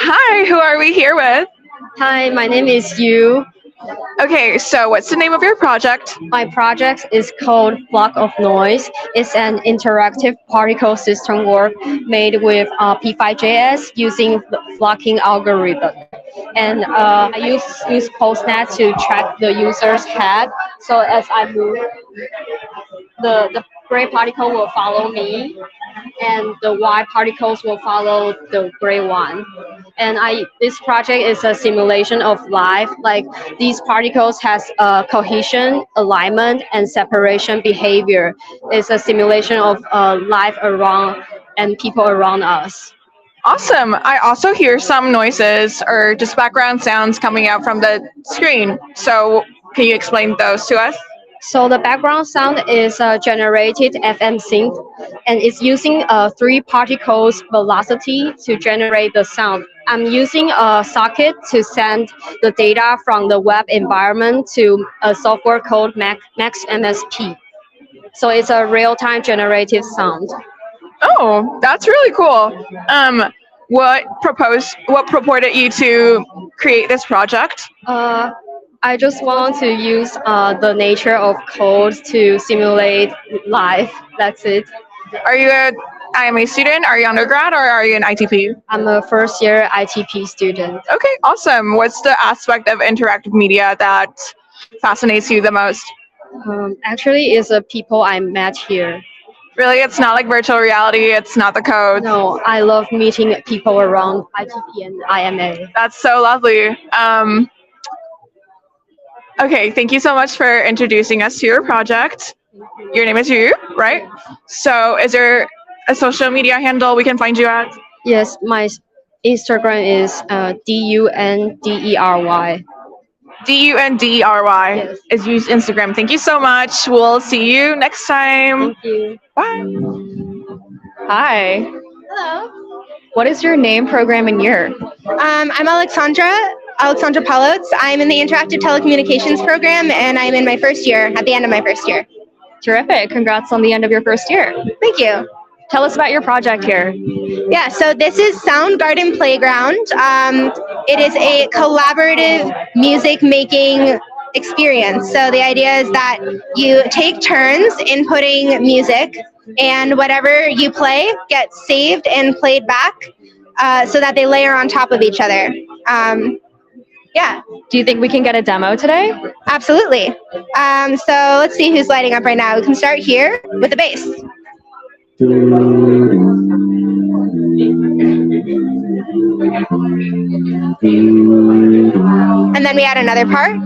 Hi, who are we here with? Hi, my name is Yu. Okay, so what's the name of your project? My project is called Block of Noise. It's an interactive particle system work made with P5.js using flocking algorithm. And I use PostNet to track the user's head. So as I move, the gray particle will follow me, and the white particles will follow the gray one. And this project is a simulation of life. Like these particles has cohesion, alignment, and separation behavior. It's a simulation of life around and people around us. Awesome. I also hear some noises or just background sounds coming out from the screen. So can you explain those to us? So the background sound is generated FM sync, and it's using 3 particles velocity to generate the sound. I'm using a socket to send the data from the web environment to a software called Max MSP. So it's a real-time generative sound. Oh, that's really cool. What purported you to create this project? I just want to use the nature of code to simulate life. That's it. Are you an IMA student? Are you undergrad or are you an ITP? I'm a first-year ITP student. Okay, awesome. What's the aspect of interactive media that fascinates you the most? Actually, it's the people I met here. Really? It's not like virtual reality? It's not the code? No, I love meeting people around ITP and IMA. That's so lovely. Okay, thank you so much for introducing us to your project. Your name is Yu, right? So is there a social media handle we can find you at? Yes, my Instagram is DUNDERY. DUNDERY is Yu's Instagram. Thank you so much. We'll see you next time. Thank you. Bye. Hi. Hello. What is your name, program, and year? I'm Alexandra Palotz. I'm in the Interactive Telecommunications program, and I'm in my first year, at the end of my first year. Terrific. Congrats on the end of your first year. Thank you. Tell us about your project here. Yeah, so this is Sound Garden Playground. It is a collaborative music making experience. So the idea is that you take turns inputting music, and whatever you play gets saved and played back so that they layer on top of each other. Yeah. Do you think we can get a demo today? Absolutely. So let's see who's lighting up right now. We can start here with the bass. And then we add another part.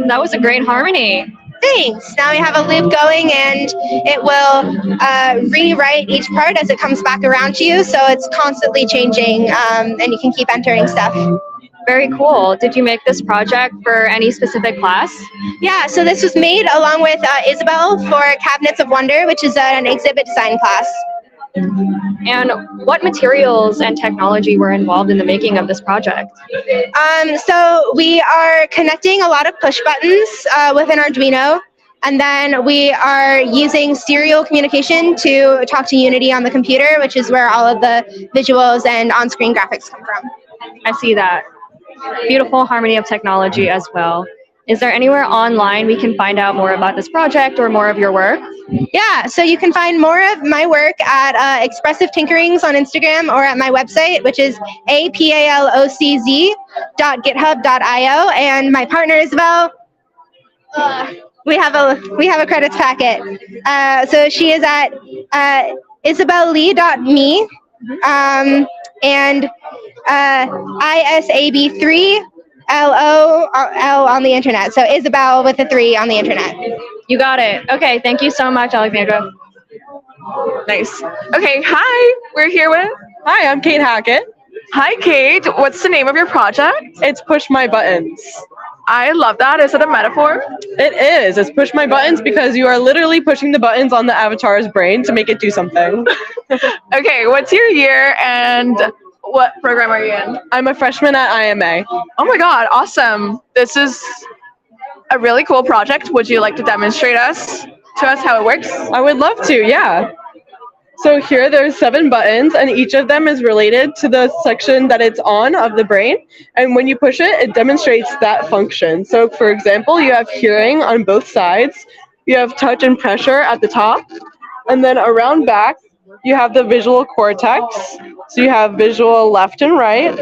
That was a great harmony. Thanks. Now we have a loop going, and it will rewrite each part as it comes back around to you. So it's constantly changing, and you can keep entering stuff. Very cool. Did you make this project for any specific class? Yeah, so this was made along with Isabel for Cabinets of Wonder, which is an exhibit design class. And what materials and technology were involved in the making of this project? So we are connecting a lot of push buttons with an Arduino, and then we are using serial communication to talk to Unity on the computer, which is where all of the visuals and on-screen graphics come from. I see that. Beautiful harmony of technology as well. Is there anywhere online we can find out more about this project or more of your work? Yeah, so you can find more of my work at Expressive Tinkerings on Instagram or at my website, which is apalocz.github.io. And my partner Isabel, we have a credits packet. So she is at isabellee.me and ISAB3 LOL on the internet. So Isabel with a 3 on the internet. You got it. Okay, thank you so much, Alexandra. Nice. Okay, hi. We're here with. Hi, I'm Kate Hackett. Hi, Kate. What's the name of your project? It's Push My Buttons. I love that. Is it a metaphor? It is. It's Push My Buttons because you are literally pushing the buttons on the avatar's brain to make it do something. Okay, what's your year and what program are you in? I'm a freshman at IMA. Oh my god, awesome. This is a really cool project. Would you like to demonstrate to us how it works? I would love to, yeah. So here there's 7 buttons, and each of them is related to the section that it's on of the brain. And when you push it, it demonstrates that function. So for example, you have hearing on both sides, you have touch and pressure at the top, and then around back, you have the visual cortex. So you have visual left and right.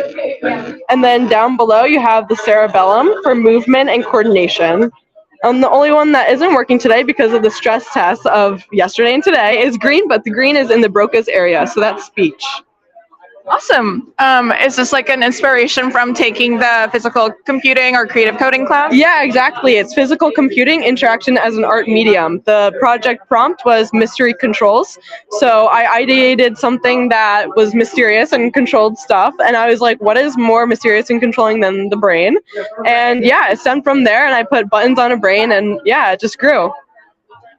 And then down below, you have the cerebellum for movement and coordination. The only one that isn't working today because of the stress test of yesterday and today is green, but the green is in the Broca's area, so that's speech. Awesome. Is this like an inspiration from taking the physical computing or creative coding class? Yeah, exactly. It's physical computing interaction as an art medium. The project prompt was mystery controls. So I ideated something that was mysterious and controlled stuff. And I was like, what is more mysterious and controlling than the brain? And yeah, it stemmed from there, and I put buttons on a brain, and yeah, it just grew.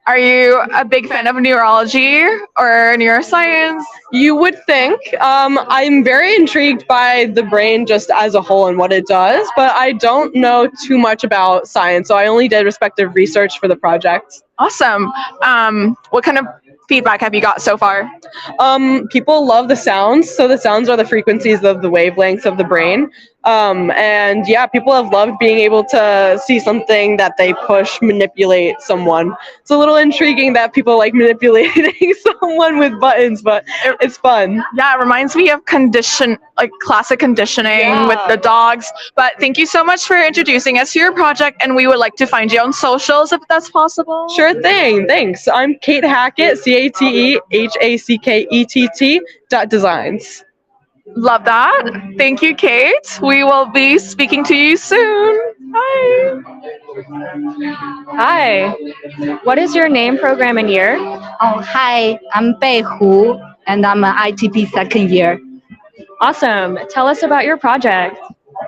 Are you a big fan of neurology or neuroscience? You would think. I'm very intrigued by the brain just as a whole and what it does, but I don't know too much about science, so I only did respective research for the project. Awesome. What kind of feedback have you got so far? People love the sounds. So the sounds are the frequencies of the wavelengths of the brain. And yeah, people have loved being able to see something that they push, manipulate someone. It's a little intriguing that people like manipulating someone with buttons, but it's fun. Yeah, it reminds me of classic conditioning with the dogs. But thank you so much for introducing us to your project, and we would like to find you on socials if that's possible. Sure thing. Thanks. I'm Kate Hackett, CATEHACKETT.designs. Love that. Thank you, Kate. We will be speaking to you soon. Bye. Hi. What is your name, program, and year? Oh, hi. I'm Bei Hu. and I'm an ITP second year. Awesome. Tell us about your project.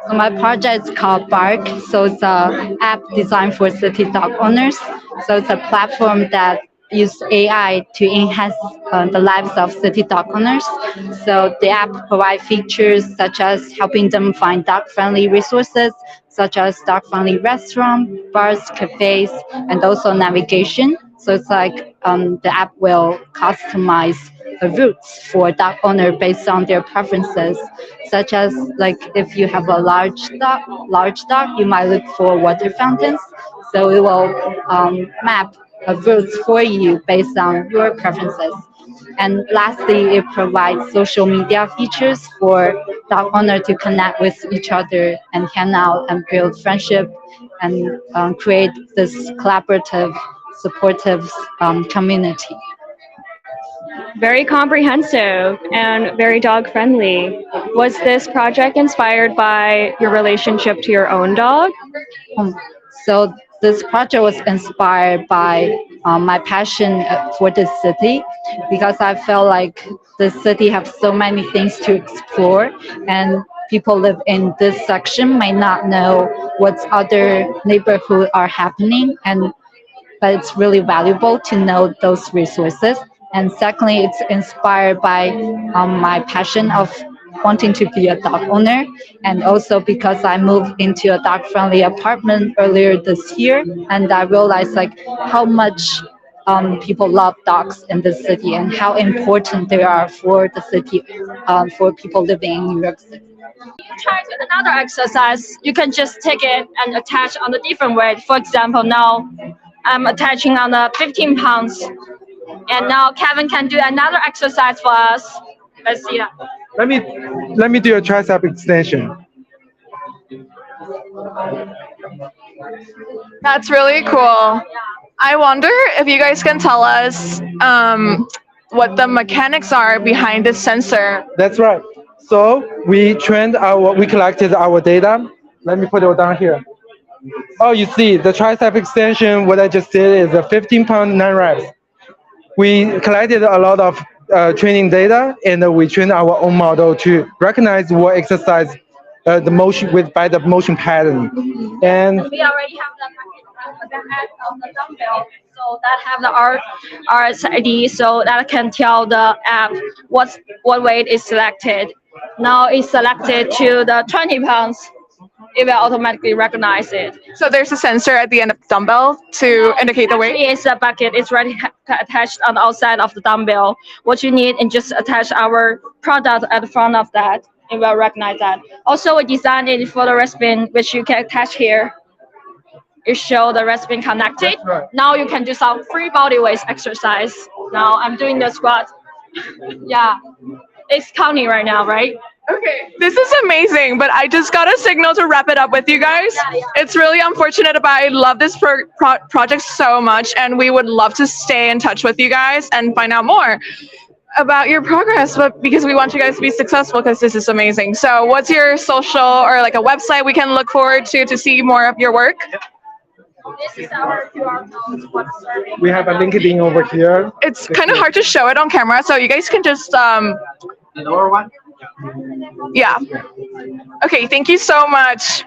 So my project is called Bark. So it's a app designed for city dog owners. So it's a platform that uses AI to enhance the lives of city dog owners. So the app provides features such as helping them find dog-friendly resources, such as dog-friendly restaurants, bars, cafes, and also navigation. So it's like the app will customize the routes for dog owner based on their preferences, such as like if you have a large dog, you might look for water fountains. So it will map routes for you based on your preferences. And lastly, it provides social media features for dog owner to connect with each other and hang out and build friendship and create this collaborative, supportive community. Very comprehensive and very dog friendly. Was this project inspired by your relationship to your own dog? So this project was inspired by my passion for this city, because I felt like the city has so many things to explore, and people live in this section might not know what other neighborhood are happening, and but it's really valuable to know those resources. And secondly, it's inspired by my passion of wanting to be a dog owner, and also because I moved into a dog-friendly apartment earlier this year, and I realized like how much people love dogs in the city and how important they are for the city, for people living in New York City. Try another exercise. You can just take it and attach on a different weight. For example, now I'm attaching on the 15 pounds. And now Kevin can do another exercise for us. Let's see that. Let me do a tricep extension. That's really cool. I wonder if you guys can tell us what the mechanics are behind this sensor. That's right. So we collected our data. Let me put it down here. Oh, you see, the tricep extension, what I just did is a 15-pound 9 reps. We collected a lot of training data, and we trained our own model to recognize what exercise the motion by the motion pattern. And we already have the packet of the dumbbell, so that have the RSID, so that can tell the app what weight is selected. Now it's selected to the 20 pounds. It will automatically recognize it. So there's a sensor at the end of the dumbbell to indicate the weight? It's a bucket. It's already attached on the outside of the dumbbell. What you need is just attach our product at the front of that. It will recognize that. Also, we designed it for the wristband, which you can attach here. It shows the wristband connected. Right. Now you can do some free body weight exercise. Now I'm doing the squat. Yeah, it's counting right now, right? Okay, this is amazing, but I just got a signal to wrap it up with you guys. It's really unfortunate, but I love this project so much, and we would love to stay in touch with you guys and find out more about your progress, but because we want you guys to be successful, because this is amazing. So what's your social or like a website we can look forward to see more of your work? This is our QR code. We have a LinkedIn over here. It's kind of hard to show it on camera, so you guys can just the lower one? Yeah. Okay, thank you so much.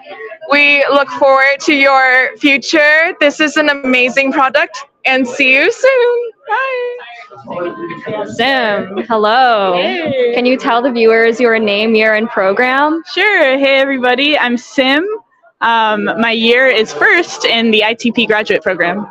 We look forward to your future. This is an amazing product, and see you soon. Bye. Sim, hello. Hey. Can you tell the viewers your name, year, and program? Sure. Hey, everybody. I'm Sim. My year is first in the ITP graduate program.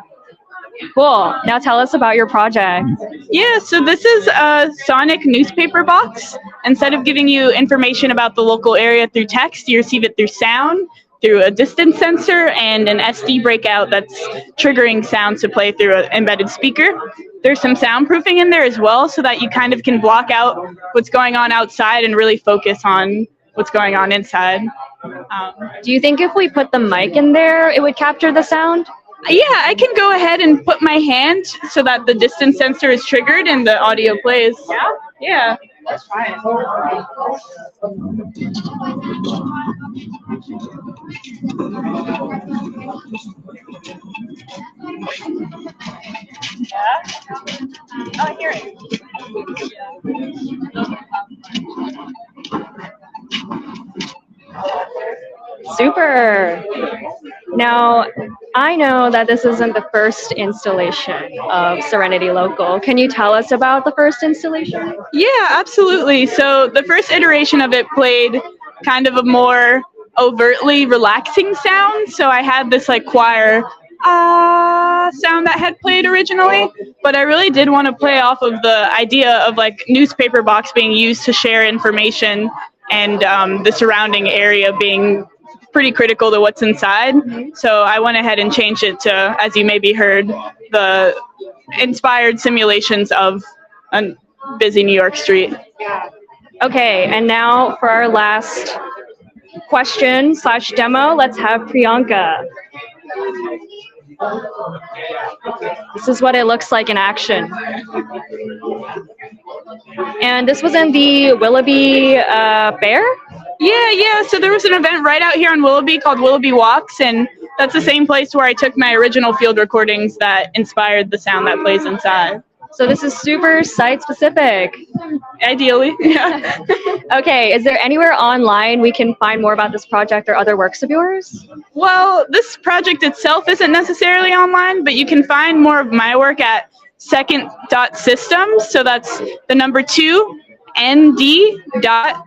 Cool. Now tell us about your project. Yeah, so this is a sonic newspaper box. Instead of giving you information about the local area through text, you receive it through sound, through a distance sensor, and an SD breakout that's triggering sounds to play through an embedded speaker. There's some soundproofing in there as well, so that you kind of can block out what's going on outside and really focus on what's going on inside. Do you think if we put the mic in there, it would capture the sound? Yeah, I can go ahead and put my hand so that the distance sensor is triggered and the audio plays. Yeah? Yeah. Let's try it. Yeah? Oh, I hear it. Super. Now, I know that this isn't the first installation of Serenity Local. Can you tell us about the first installation? Yeah, absolutely. So the first iteration of it played kind of a more overtly relaxing sound. So I had this like choir sound that had played originally, but I really did want to play off of the idea of like newspaper box being used to share information and the surrounding area being pretty critical to what's inside. So I went ahead and changed it to, as you maybe heard, the inspired simulations of a busy New York street. Okay, and now for our last question / demo, let's have Priyanka. This is what it looks like in action. And this was in the Willoughby Fair? Yeah. So there was an event right out here on Willoughby called Willoughby Walks, and that's the same place where I took my original field recordings that inspired the sound that plays inside. So this is super site-specific. Ideally, yeah. Okay, is there anywhere online we can find more about this project or other works of yours? Well, this project itself isn't necessarily online, but you can find more of my work at second.systems. So that's the number 2, nd.systems.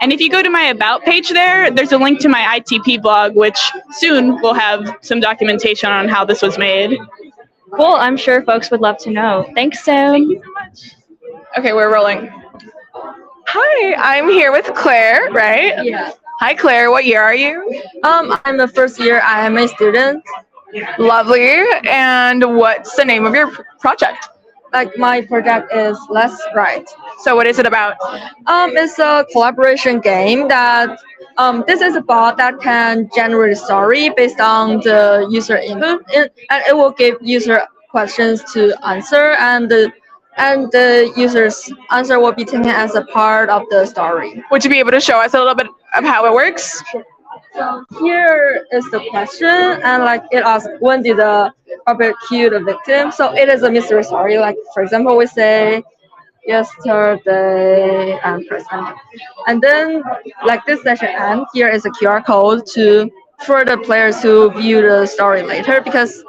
And if you go to my About page there's a link to my ITP blog, which soon will have some documentation on how this was made. Cool, I'm sure folks would love to know. Thanks, Sam. Thank you so much. Okay, we're rolling. Hi, I'm here with Claire, right? Yeah. Hi, Claire. What year are you? I'm a first year IMA student. Lovely. And what's the name of your project? Like my project is Let's Write. So what is it about? It's a collaboration game that this is a bot that can generate a story based on the user input, and it will give user questions to answer, and the user's answer will be taken as a part of the story. Would you be able to show us a little bit of how it works? So here is the question, and like it asks when did the robber kill the victim. So it is a mystery story. Like for example, we say yesterday and press enter. And then like this session end, here is a QR code for the players who view the story later, because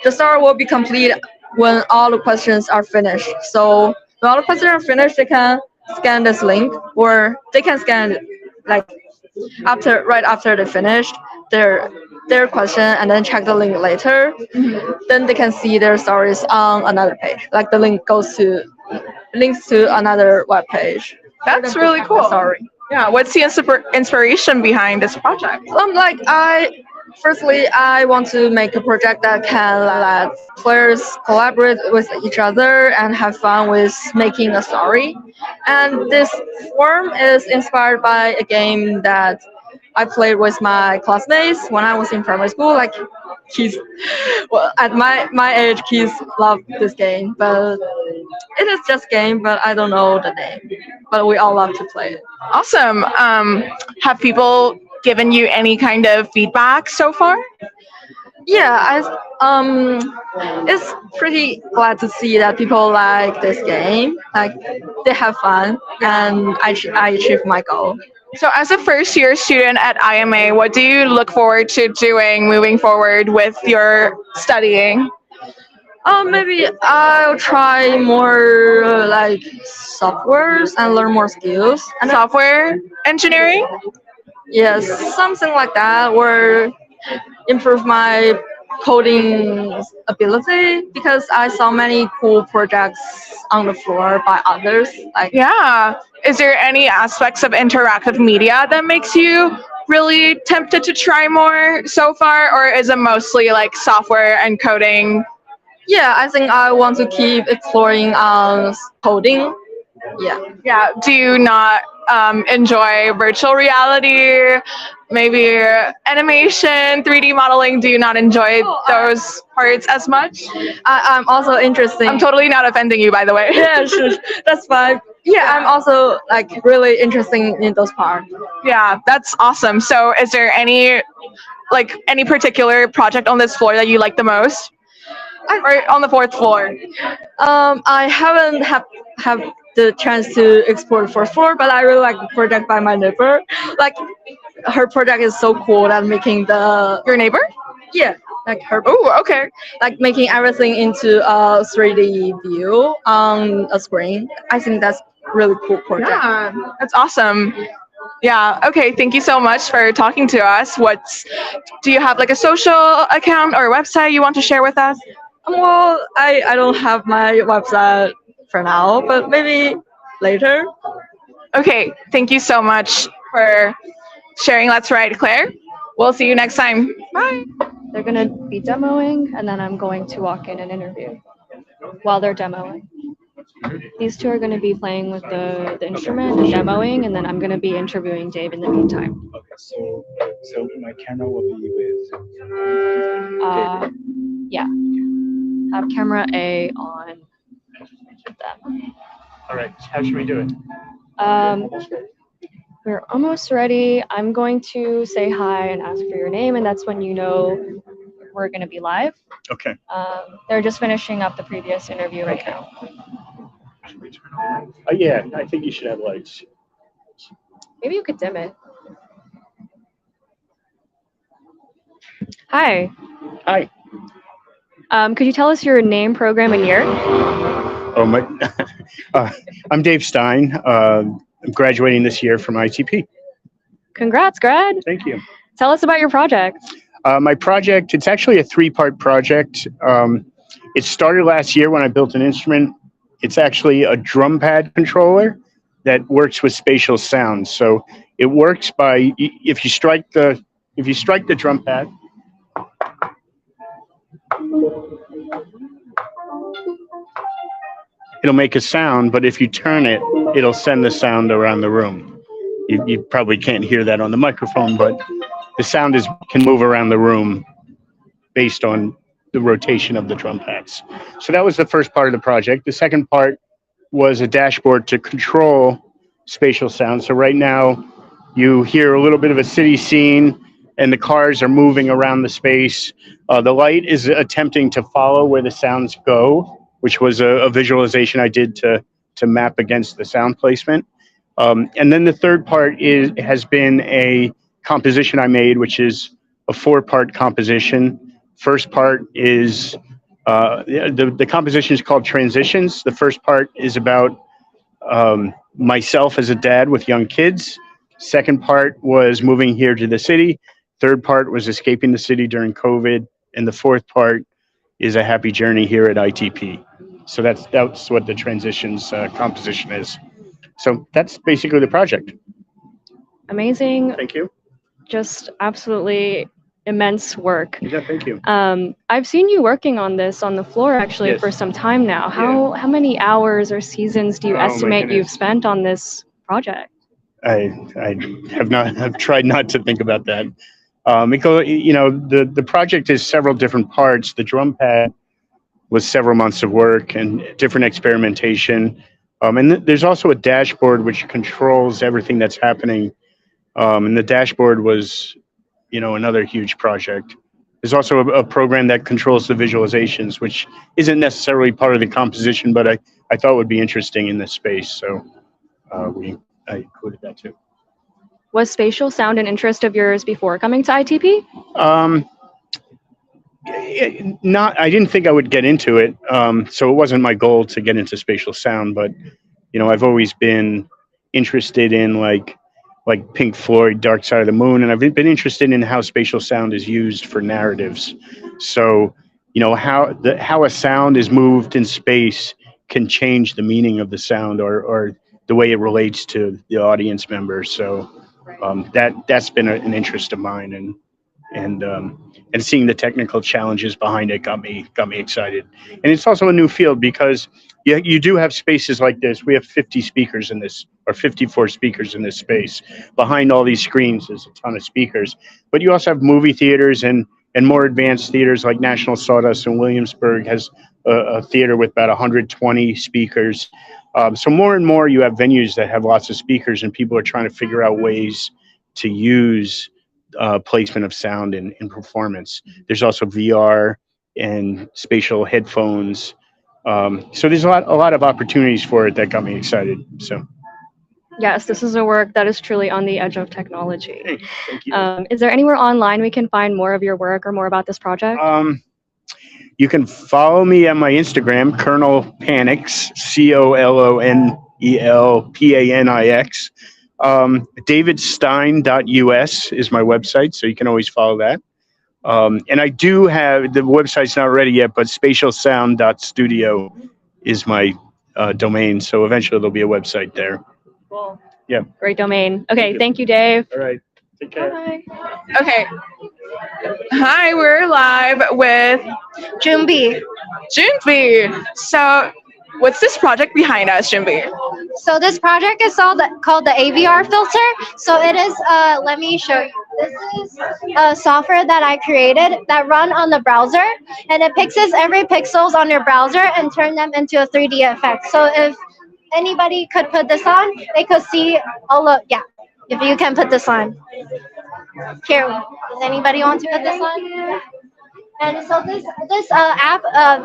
the story will be complete when all the questions are finished. So when all the questions are finished, they can scan this link, or they can scan like right after they finished their question, and then check the link later. Then they can see their stories on another page. Like the link links to another web page. That's really cool. Sorry. Yeah. What's the inspiration behind this project? Firstly, I want to make a project that can let players collaborate with each other and have fun with making a story. And this form is inspired by a game that I played with my classmates when I was in primary school. Like kids, well, at my age, kids love this game, but it is just a game, but I don't know the name. But we all love to play it. Awesome. Have people given you any kind of feedback so far? Yeah, it's pretty glad to see that people like this game. Like they have fun, and I achieved my goal. So as a first-year student at IMA, what do you look forward to doing moving forward with your studying? Maybe I'll try more like softwares and learn more skills. And software engineering? Yes, something like that, or improve my coding ability, because I saw many cool projects on the floor by others. Yeah. Is there any aspects of interactive media that makes you really tempted to try more so far, or is it mostly like software and coding? Yeah, I think I want to keep exploring coding. Yeah. Do you not enjoy virtual reality, maybe animation, 3D modeling? Do you not enjoy those parts as much? I'm also interested. I'm totally not offending you, by the way. Yeah, sure. That's fine. Yeah, I'm also like really interested in those parts. Yeah, that's awesome. So is there any particular project on this floor that you like the most? Or on the 4th floor? I haven't the chance to explore the fourth floor, but I really like the project by my neighbor. Like her project is so cool that making your neighbor. Yeah, like her. Oh, okay. Like making everything into a 3D view on a screen. I think that's really cool project. Yeah, that's awesome. Yeah. Okay. Thank you so much for talking to us. Do you have like a social account or a website you want to share with us? Well, I don't have my website for now, but maybe later. Okay. Thank you so much for sharing. Let's Ride, Claire. We'll see you next time. Bye. They're going to be demoing, and then I'm going to walk in and interview while they're demoing. These two are going to be playing with the instrument and demoing, and then I'm going to be interviewing Dave in the meantime. Okay, so my camera will be with. Yeah. Have camera A on them. All right, how should we do it? We're almost ready. I'm going to say hi and ask for your name, and that's when you know we're going to be live. Okay. They're just finishing up the previous interview right now. Yeah, I think you should have lights. Maybe you could dim it. Hi. Hi. Could you tell us your name, program, and year? Oh my! I'm Dave Stein. I'm graduating this year from ITP. Congrats, grad. Thank you. Tell us about your project. My project, it's actually a 3-part project. It started last year when I built an instrument. It's actually a drum pad controller that works with spatial sounds. So it works by if you strike the drum pad. It'll make a sound, but if you turn it, it'll send the sound around the room. You probably can't hear that on the microphone, but the sound can move around the room based on the rotation of the drum pads. So that was the first part of the project. The second part was a dashboard to control spatial sound. So right now you hear a little bit of a city scene and the cars are moving around the space. The light is attempting to follow where the sounds go, which was a visualization I did to map against the sound placement. And then the third part has been a composition I made, which is a 4-part composition. First part is the composition is called Transitions. The first part is about myself as a dad with young kids. Second part was moving here to the city. Third part was escaping the city during COVID. And the fourth part is a happy journey here at ITP. So that's what the Transitions composition is. So that's basically the project. Amazing. Thank you. Just absolutely immense work. Yeah, thank you. I've seen you working on this on the floor actually Yes. for some time now. How many hours or seasons do you Oh, my estimate goodness. you've spent on this project? I've tried not to think about that. Because, the project is several different parts. The drum pad was several months of work and different experimentation. And there's also a dashboard which controls everything that's happening. And the dashboard was, another huge project. There's also a program that controls the visualizations, which isn't necessarily part of the composition, but I thought would be interesting in this space. So I included that too. Was spatial sound an interest of yours before coming to ITP? I didn't think I would get into it. So it wasn't my goal to get into spatial sound, but I've always been interested in like Pink Floyd, Dark Side of the Moon, and I've been interested in how spatial sound is used for narratives. So, how a sound is moved in space can change the meaning of the sound or the way it relates to the audience members. So that's been an interest of mine, and seeing the technical challenges behind it got me excited. And it's also a new field because you do have spaces like this. We have 50 speakers in this, or 54 speakers in this space. Behind all these screens is a ton of speakers. But you also have movie theaters and more advanced theaters like National Sawdust in Williamsburg has a theater with about 120 speakers. So more and more you have venues that have lots of speakers, and people are trying to figure out ways to use placement of sound in performance. There's also VR and spatial headphones So there's a lot of opportunities for it that got me excited. So Yes, this is a work that is truly on the edge of technology. thank you. Is there anywhere online we can find more of your work or more about this project? You can follow me on my Instagram, Colonel Panics, COLONELPANIX. davidstein.us is my website, so you can always follow that. And I do have, the website's not ready yet, but spatialsound.studio is my domain, so eventually there'll be a website there. Cool. Yeah. Great domain. Okay, thank you, Dave. All right. Take care. Bye. Okay. Hi, we're live with Junbi. Junbi. So, what's this project behind us, Junbi? So this project is called the AVR filter. So it is, let me show you. This is a software that I created that run on the browser, and it pixels every pixels on your browser and turn them into a 3D effect. So if anybody could put this on, they could see all of, yeah, if you can put this on. Here, does anybody want to put this on? And so this app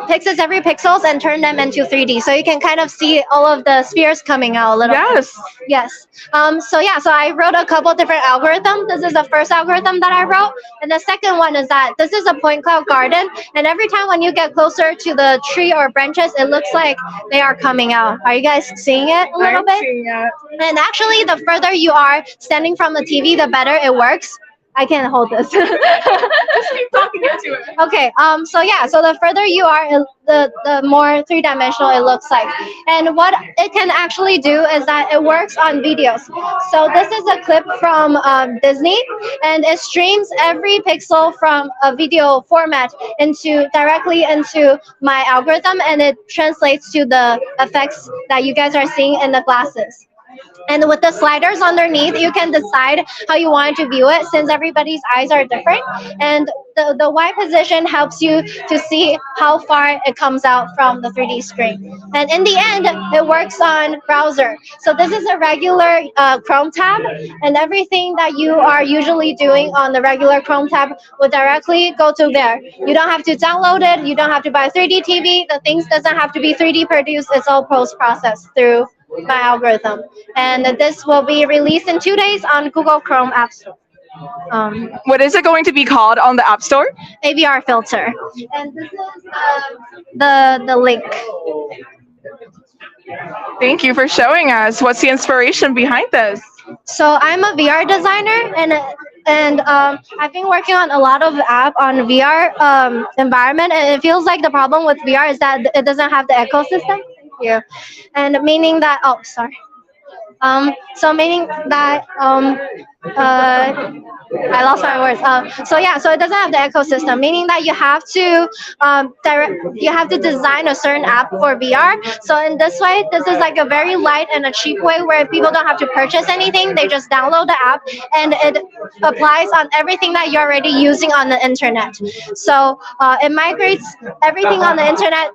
pixels every pixels and turn them into 3D. So you can kind of see all of the spheres coming out a little bit. Yes. So yeah, so I wrote a couple different algorithms. This is the first algorithm that I wrote. And the second one is that this is a point cloud garden. And every time when you get closer to the tree or branches, it looks like they are coming out. Are you guys seeing it a little bit? Seeing it. And actually, the further you are standing from the TV, the better it works. I can't hold this. Just keep talking into it. Okay, so yeah, so the further you are, the more three-dimensional it looks like. And what it can actually do is that it works on videos. So this is a clip from Disney, and it streams every pixel from a video format directly into my algorithm, and it translates to the effects that you guys are seeing in the glasses. And with the sliders underneath, you can decide how you want to view it, since everybody's eyes are different. And the Y position helps you to see how far it comes out from the 3D screen. And in the end, it works on browser. So this is a regular Chrome tab, and everything that you are usually doing on the regular Chrome tab will directly go to there. You don't have to download it. You don't have to buy 3D TV. The things doesn't have to be 3D produced. It's all post-processed through my algorithm. And this will be released in 2 days on Google Chrome App Store. What is it going to be called on the App Store? AVR filter. And this is the link. Thank you for showing us. What's the inspiration behind this? So I'm a VR designer, and I've been working on a lot of app on VR environment, and it feels like the problem with VR is that it doesn't have the ecosystem. Yeah, and meaning that, oh, sorry. So meaning that I lost my words. So yeah, so it doesn't have the ecosystem, meaning that you have to design a certain app for VR. So in this way, this is like a very light and a cheap way where people don't have to purchase anything. They just download the app, and it applies on everything that you're already using on the internet. So it migrates everything on the internet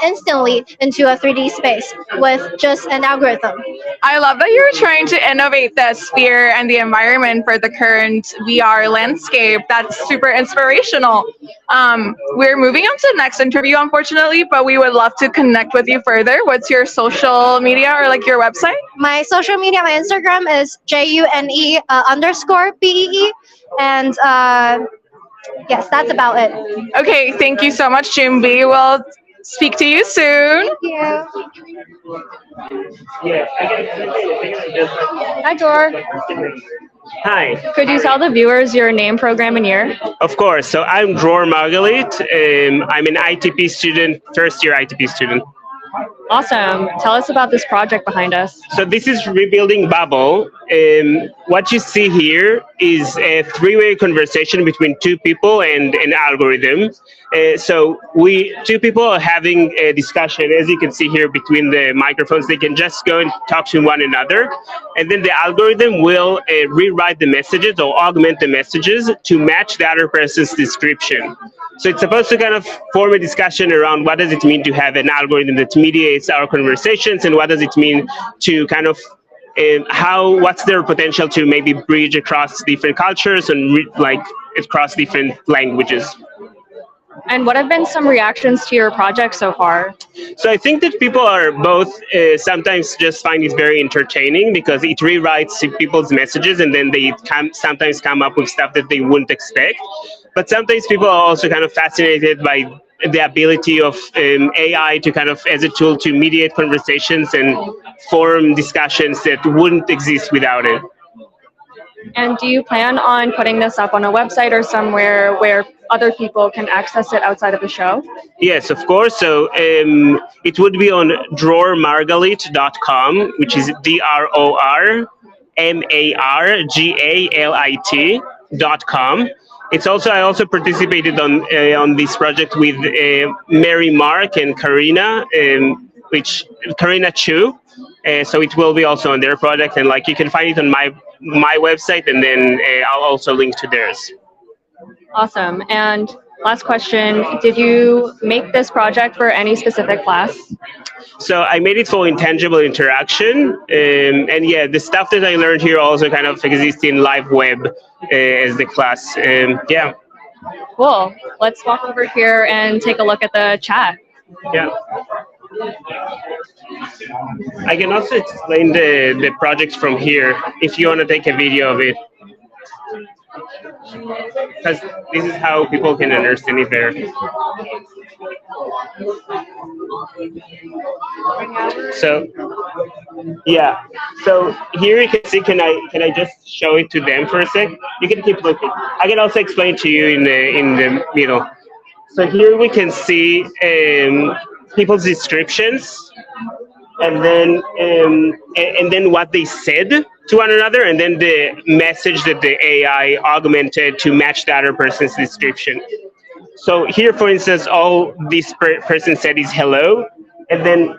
instantly into a 3D space with just an algorithm. I love that you're trying to innovate the sphere and the environment for the current VR landscape. That's super inspirational. We're moving on to the next interview, unfortunately, but we would love to connect with you further. What's your social media or like your website? My social media, my Instagram is JUNE_BEE, and yes, that's about it. Okay, thank you so much, Junbi. We'll speak to you soon. Thank you. Hi, Jor. Hi. Could you tell the viewers your name, program, and year? Of course. So I'm Dror Margalit. I'm an ITP student, first year ITP student. Awesome. Tell us about this project behind us. So this is Rebuilding Bubble. What you see here is a three-way conversation between two people and an algorithm. So two people are having a discussion, as you can see here, between the microphones. They can just go and talk to one another. And then the algorithm will rewrite the messages or augment the messages to match the other person's description. So it's supposed to kind of form a discussion around what does it mean to have an algorithm that mediates our conversations, and what does it mean to kind of what's their potential to maybe bridge across different cultures and across different languages. And what have been some reactions to your project so far? So I think that people are both sometimes just find it very entertaining because it rewrites people's messages and then they sometimes come up with stuff that they wouldn't expect. But sometimes people are also kind of fascinated by the ability of AI to kind of as a tool to mediate conversations and form discussions that wouldn't exist without it. And do you plan on putting this up on a website or somewhere where other people can access it outside of the show? Yes, of course. So it would be on drormargalit.com, which is drormargalit.com. It's also I also participated on this project with Mary Mark and Karina, Karina Chu. So it will be also on their project, and like you can find it on my website, and then I'll also link to theirs. Awesome. And last question, did you make this project for any specific class? So I made it for intangible interaction, and yeah, the stuff that I learned here also kind of exists in live web as the class. Yeah. Cool. Let's walk over here and take a look at the chat. Yeah. I can also explain the project from here if you want to take a video of it, because this is how people can understand it better. So yeah, so here you can see. Can I just show it to them for a sec? You can keep looking. I can also explain to you in the middle. So here we can see people's descriptions, and then what they said to one another, and then the message that the AI augmented to match the other person's description. So here, for instance, all this person said is hello, and then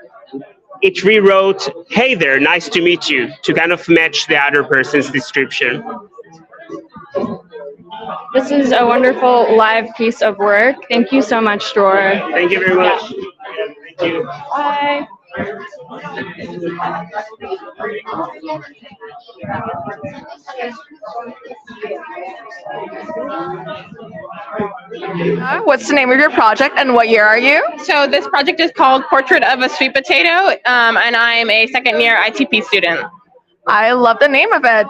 it rewrote, "Hey there, nice to meet you," to kind of match the other person's description. This is a wonderful live piece of work. Thank you so much, Dror. Thank you very much. Yeah. Thank you. Bye. What's the name of your project and what year are you? So this project is called Portrait of a Sweet Potato, and I'm a second-year ITP student. I love the name of it.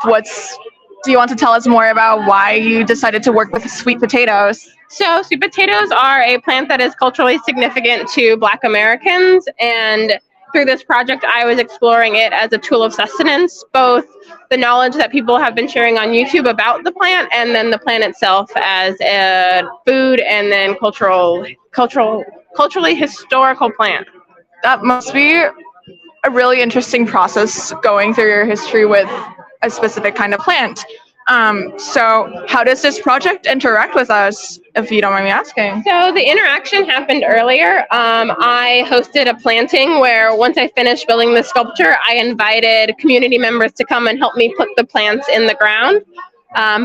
Do you want to tell us more about why you decided to work with sweet potatoes? So sweet potatoes are a plant that is culturally significant to Black Americans, and through this project I was exploring it as a tool of sustenance, both the knowledge that people have been sharing on YouTube about the plant, and then the plant itself as a food and then culturally historical plant. That must be a really interesting process, going through your history with a specific kind of plant. So how does this project interact with us, if you don't mind me asking? So the interaction happened earlier. I hosted a planting where once I finished building the sculpture, I invited community members to come and help me put the plants in the ground.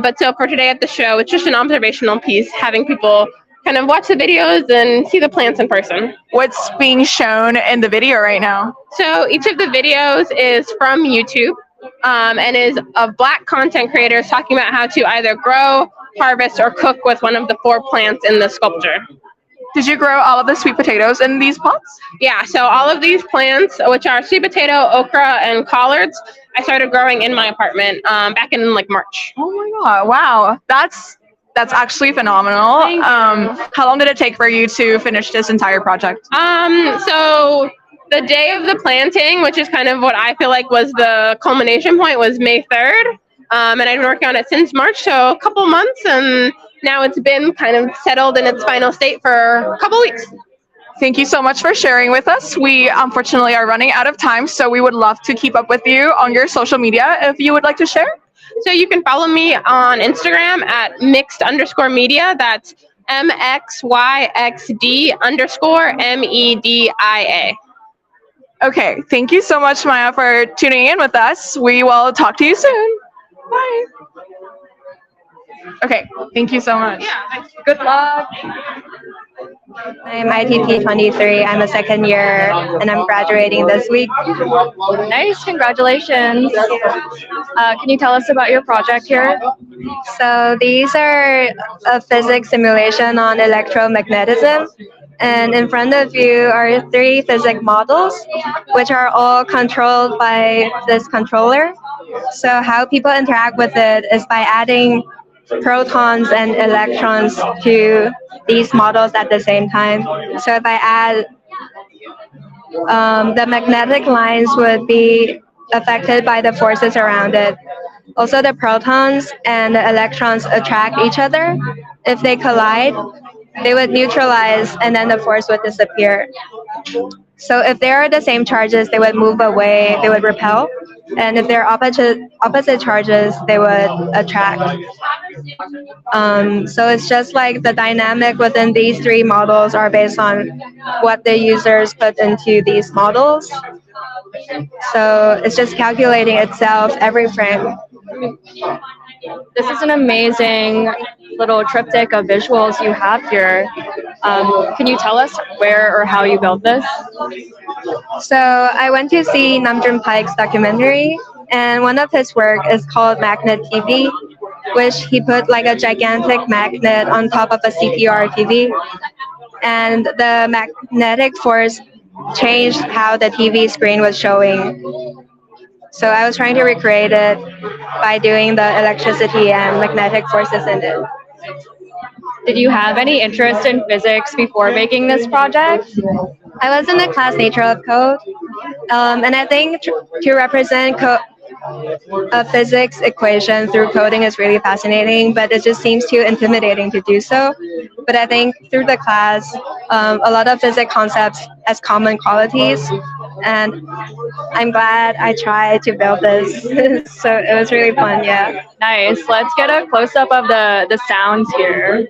But so for today at the show, it's just an observational piece, having people kind of watch the videos and see the plants in person. What's being shown in the video right now? So each of the videos is from YouTube. And is of Black content creators talking about how to either grow, harvest, or cook with one of the 4 plants in the sculpture. Did you grow all of the sweet potatoes in these pots? Yeah, so all of these plants, which are sweet potato, okra, and collards, I started growing in my apartment back in like March. Oh my God, wow. That's actually phenomenal. How long did it take for you to finish this entire project? So the day of the planting, which is kind of what I feel like was the culmination point, was May 3rd. And I've been working on it since March, so a couple months, and now it's been kind of settled in its final state for a couple weeks. Thank you so much for sharing with us. We unfortunately are running out of time, so we would love to keep up with you on your social media if you would like to share. So you can follow me on Instagram at mixed_media. That's MXYXD_MEDIA. Okay, thank you so much, Maya, for tuning in with us. We will talk to you soon. Bye. Okay, thank you so much. Yeah, thanks. Good luck. I'm ITP 23. I'm a second year, and I'm graduating this week. Nice, congratulations. Can you tell us about your project here? So these are a physics simulation on electromagnetism. And in front of you are 3 physics models, which are all controlled by this controller. So how people interact with it is by adding protons and electrons to these models at the same time. So if I add, the magnetic lines would be affected by the forces around it. Also, the protons and the electrons attract each other. If they collide, they would neutralize and then the force would disappear. So if they are the same charges, they would move away, they would repel. And if they're opposite charges, they would attract. So it's just like the dynamic within these 3 models are based on what the users put into these models. So it's just calculating itself every frame. This is an amazing little triptych of visuals you have here. Can you tell us where or how you built this? So I went to see Namjoon Paik's documentary, and one of his work is called Magnet TV, which he put like a gigantic magnet on top of a CPR TV. And the magnetic force changed how the TV screen was showing. So I was trying to recreate it by doing the electricity and magnetic forces in it. Did you have any interest in physics before making this project? I was in the class Nature of Code, and I think to represent a physics equation through coding is really fascinating, but it just seems too intimidating to do so. But I think through the class, a lot of physics concepts as common qualities, and I'm glad I tried to build this. So it was really fun, yeah. Nice. Let's get a close-up of the sounds here.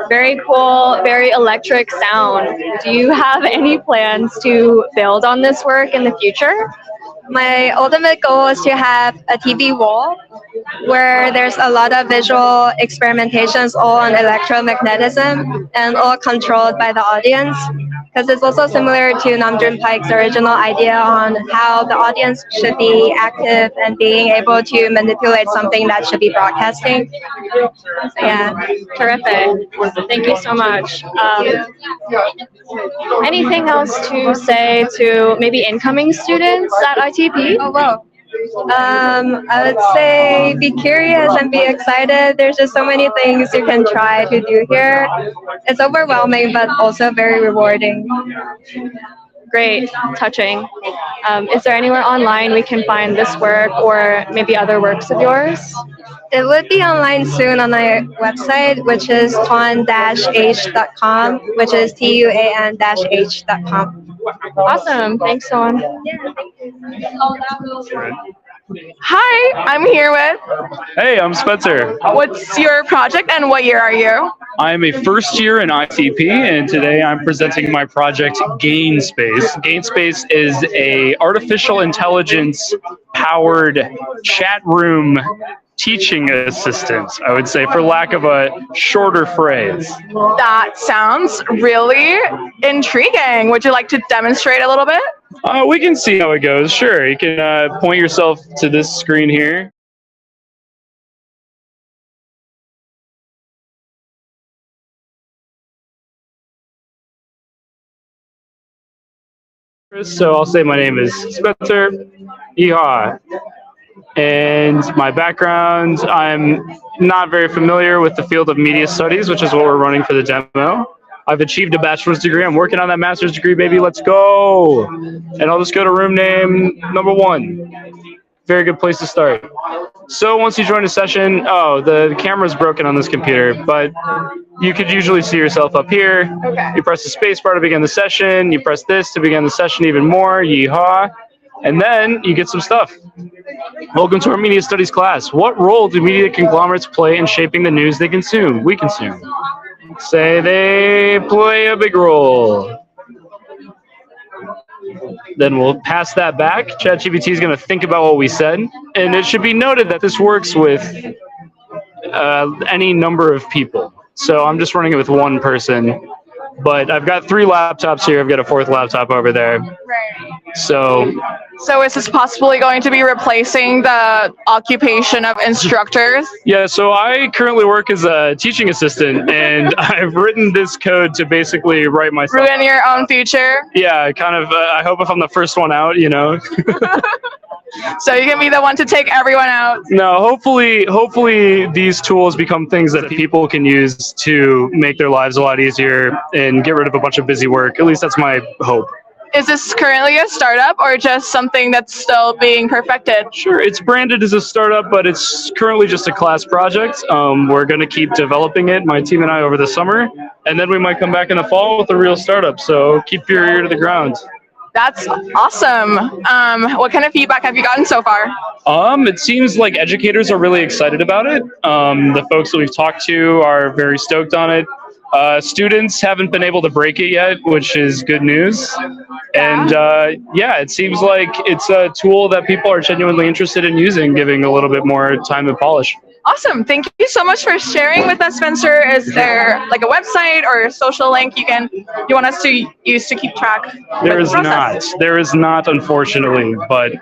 Very cool, very electric sound. Do you have any plans to build on this work in the future? My ultimate goal is to have a TV wall where there's a lot of visual experimentations all on electromagnetism and all controlled by the audience. Because it's also similar to Namjoon Paik's original idea on how the audience should be active and being able to manipulate something that should be broadcasting. Yeah. Terrific. Thank you so much. Anything else to say to maybe incoming students at ITP? Oh, wow. I would say be curious and be excited. There's just so many things you can try to do here. It's overwhelming, but also very rewarding. Great, touching. Is there anywhere online we can find this work or maybe other works of yours? It would be online soon on my website, which is tuan-h.com, which is tuan-h.com. Awesome. Thanks, Soan. Hi, I'm here with. Hey, I'm Spencer. What's your project and what year are you? I'm a first year in ITP, and today I'm presenting my project GainSpace. GainSpace is a artificial intelligence powered chat room teaching assistant, I would say, for lack of a shorter phrase. That sounds really intriguing. Would you like to demonstrate a little bit? We can see how it goes. Sure, you can point yourself to this screen here. So I'll say my name is Spencer. Yeehaw. And my background, I'm not very familiar with the field of media studies, which is what we're running for the demo. I've achieved a bachelor's degree. I'm working on that master's degree, baby. Let's go. And I'll just go to room name number 1. Very good place to start. So once you join a session, the camera's broken on this computer, but you could usually see yourself up here. Okay. You press the space bar to begin the session. You press this to begin the session even more. Yeehaw. And then you get some stuff. Welcome to our media studies class. What role do media conglomerates play in shaping the news they consume? We consume. Say they play a big role. Then we'll pass that back. ChatGPT is going to think about what we said. And it should be noted that this works with any number of people. So I'm just running it with one person. But I've got 3 laptops here. I've got a 4th laptop over there. Right. So is this possibly going to be replacing the occupation of instructors? yeah, so I currently work as a teaching assistant, and I've written this code to basically write myself. Ruin your own future? Yeah, kind of. I hope if I'm the first one out, you know. So you can be the one to take everyone out? No, hopefully these tools become things that people can use to make their lives a lot easier and get rid of a bunch of busy work. At least that's my hope. Is this currently a startup or just something that's still being perfected? Sure, it's branded as a startup, but it's currently just a class project. We're going to keep developing it, my team and I, over the summer, and then we might come back in the fall with a real startup. So keep your ear to the ground. That's awesome. What kind of feedback have you gotten so far? It seems like educators are really excited about it. The folks that we've talked to are very stoked on it. Students haven't been able to break it yet, which is good news. And yeah, it seems like it's a tool that people are genuinely interested in using, giving a little bit more time and polish. Awesome. Thank you so much for sharing with us, Spencer. Is there like a website or a social link you want us to use to keep track? There is not, unfortunately, but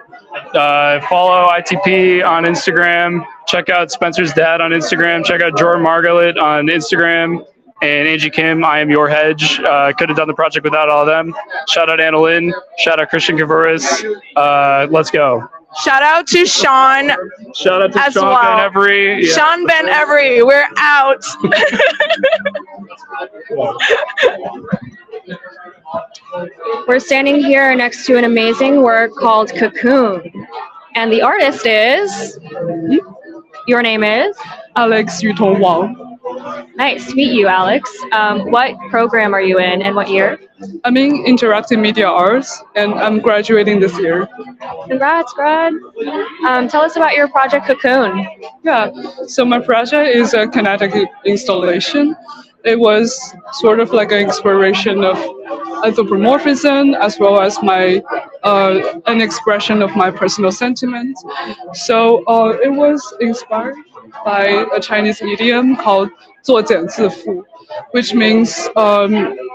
follow ITP on Instagram, check out Spencer's dad on Instagram, check out Jordan Margalit on Instagram, and Angie Kim, I Am Your Hedge. Could have done the project without all of them. Shout out Anna Lynn, shout out Christian Kavuris. Let's go. Shout out to Sean. Shout out to as Sean well. Ben Every. Yeah. Sean Ben Every, we're out. We're standing here next to an amazing work called Cocoon. And the artist is, your name is? Alex Yutong Wang. Nice to meet you, Alex. What program are you in and what year? I'm in interactive media arts and I'm graduating this year. Congrats, grad. Tell us about your project Cocoon. Yeah, so my project is a kinetic installation. It was sort of like an exploration of anthropomorphism as well as an expression of my personal sentiment. So it was inspired by a Chinese idiom called 作茧自缚, which means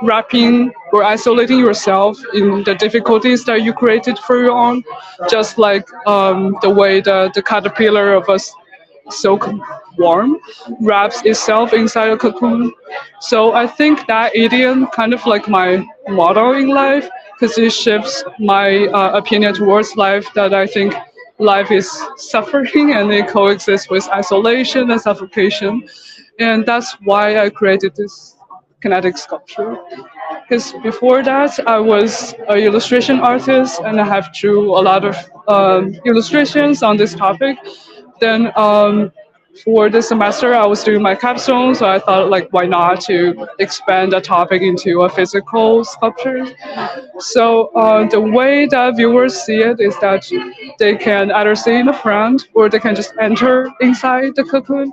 wrapping or isolating yourself in the difficulties that you created for your own, just like the way the caterpillar of a silk worm wraps itself inside a cocoon. So I think that idiom kind of like my motto in life, because it shifts my opinion towards life, that I think life is suffering and it coexists with isolation and suffocation. And that's why I created this kinetic sculpture. Because before that, I was an illustration artist and I have drew a lot of illustrations on this topic. Then for this semester, I was doing my capstone, so I thought, like, why not to expand the topic into a physical sculpture? So the way that viewers see it is that they can either see in the front or they can just enter inside the cocoon.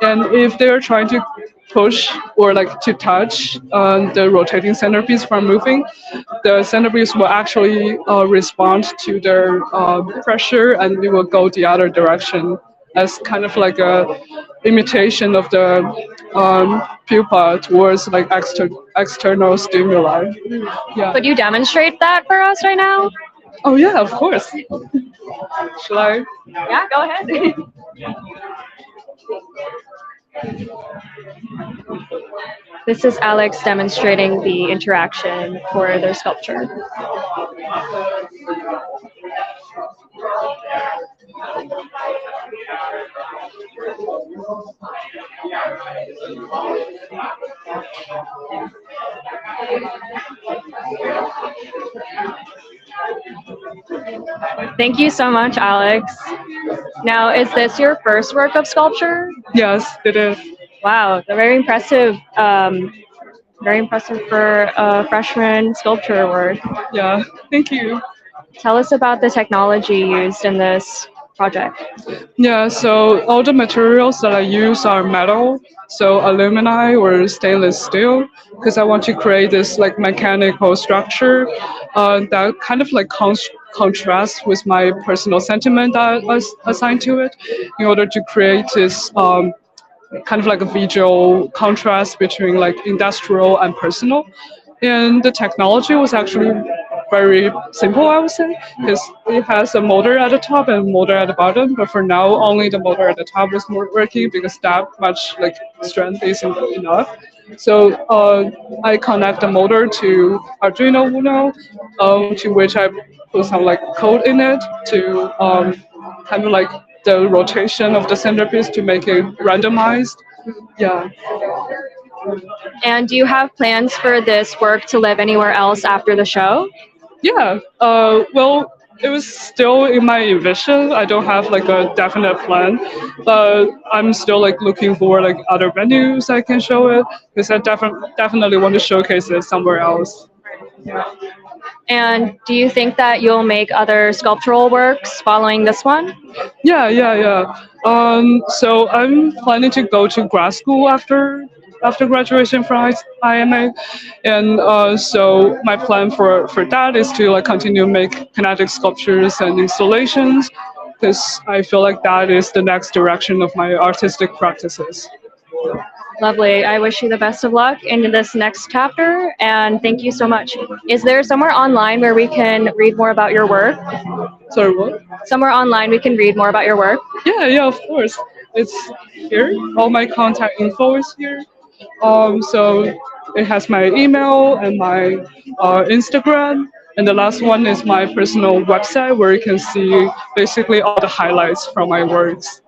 And if they're trying to push or like to touch the rotating centerpiece from moving, the centerpiece will actually respond to their pressure and it will go the other direction as kind of like a imitation of the pupa towards like external stimuli. Yeah. Could you demonstrate that for us right now? Oh yeah, of course. Should I? Yeah, go ahead. This is Alex demonstrating the interaction for their sculpture. Thank you so much, Alex. Now, is this your first work of sculpture? Yes, it is. Wow, very impressive. Very impressive for freshman sculpture work. Yeah, thank you. Tell us about the technology used in this project. Yeah, so all the materials that I use are metal, so alumini or stainless steel, because I want to create this like mechanical structure. that kind of like contrasts with my personal sentiment that I assigned to it, in order to create this kind of like a visual contrast between like industrial and personal. And the technology was actually very simple, I would say, because it has a motor at the top and a motor at the bottom. But for now, only the motor at the top was more working because that much like strength isn't enough. So I connect the motor to Arduino Uno, to which I put some like code in it to kind of like the rotation of the centerpiece to make it randomized. Yeah. And do you have plans for this work to live anywhere else after the show? Yeah. Well, it was still in my vision. I don't have like a definite plan, but I'm still like looking for like other venues I can show it, because I definitely want to showcase it somewhere else. Yeah. And do you think that you'll make other sculptural works following this one? Yeah. So I'm planning to go to grad school after graduation from IMA, and so my plan for that is to like continue make kinetic sculptures and installations, because I feel like that is the next direction of my artistic practices. Lovely. I wish you the best of luck in this next chapter, and thank you so much. Is there somewhere online where we can read more about your work? Sorry, what? Somewhere online we can read more about your work? Yeah, of course. It's here. All my contact info is here. So it has my email and my Instagram, and the last one is my personal website where you can see basically all the highlights from my works.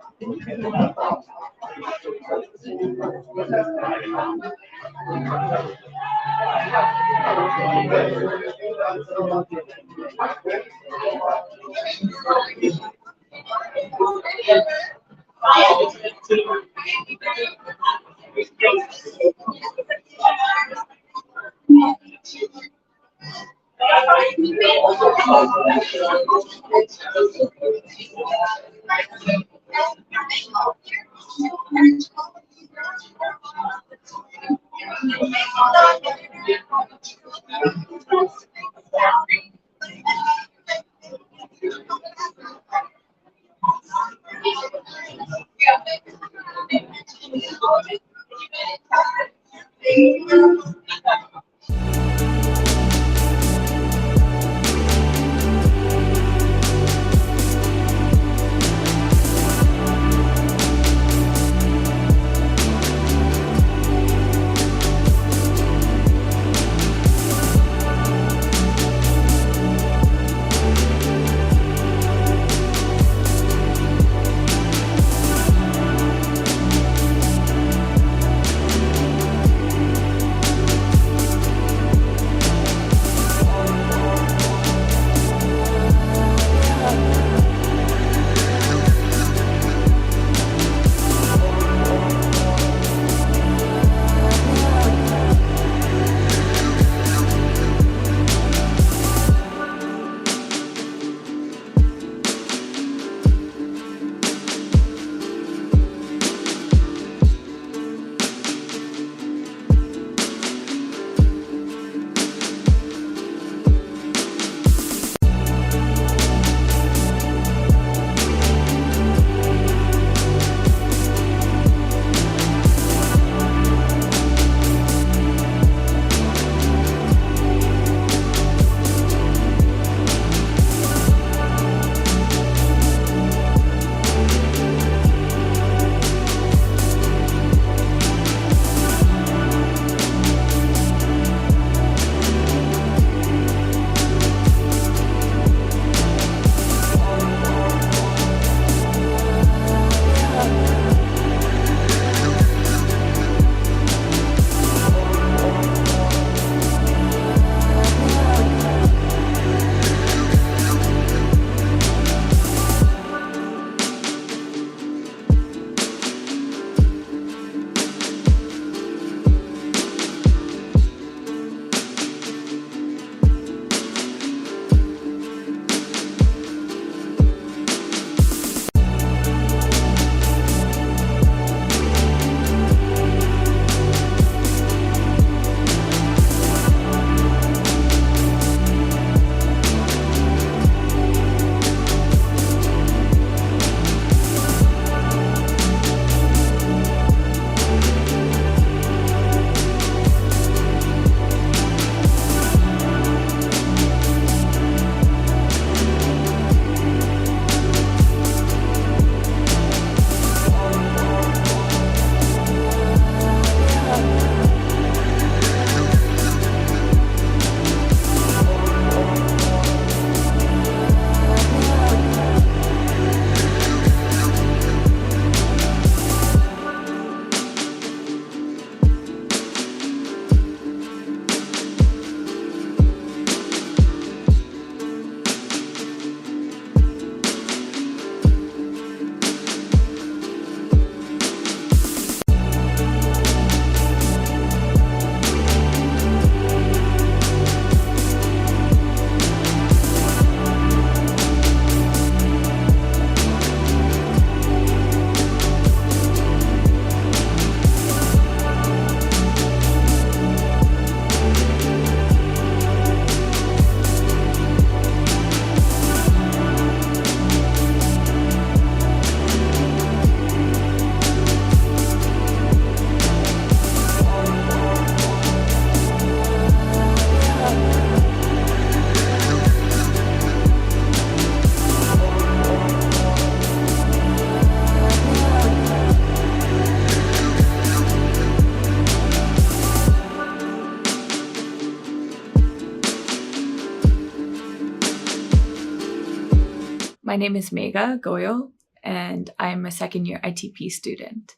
My name is Mega Goyo, and I'm a second-year ITP student.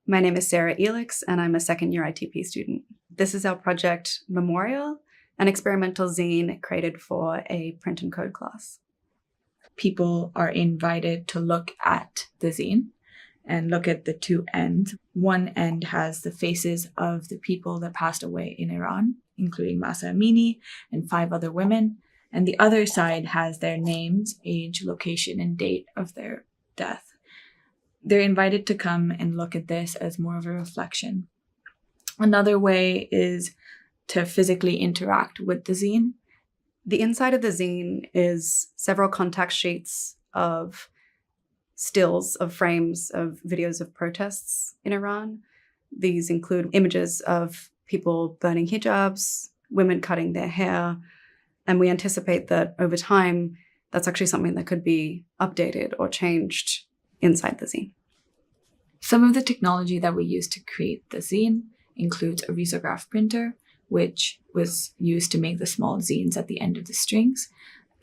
My name is Sarah Elix, and I'm a second-year ITP student. This is our project Memorial, an experimental zine created for a print and code class. People are invited to look at the zine and look at the two ends. One end has the faces of the people that passed away in Iran, including Mahsa Amini and 5 other women. And the other side has their names, age, location, and date of their death. They're invited to come and look at this as more of a reflection. Another way is to physically interact with the zine. The inside of the zine is several contact sheets of stills, of frames of videos of protests in Iran. These include images of people burning hijabs, women cutting their hair, and we anticipate that over time, that's actually something that could be updated or changed inside the zine. Some of the technology that we use to create the zine includes a risograph printer, which was used to make the small zines at the end of the strings.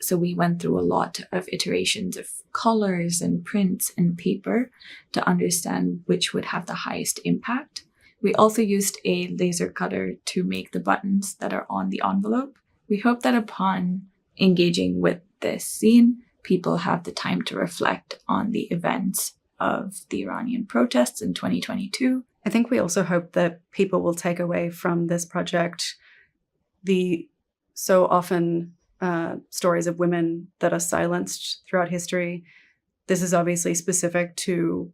So we went through a lot of iterations of colors and prints and paper to understand which would have the highest impact. We also used a laser cutter to make the buttons that are on the envelope. We hope that upon engaging with this zine, people have the time to reflect on the events of the Iranian protests in 2022. I think we also hope that people will take away from this project the so often stories of women that are silenced throughout history. This is obviously specific to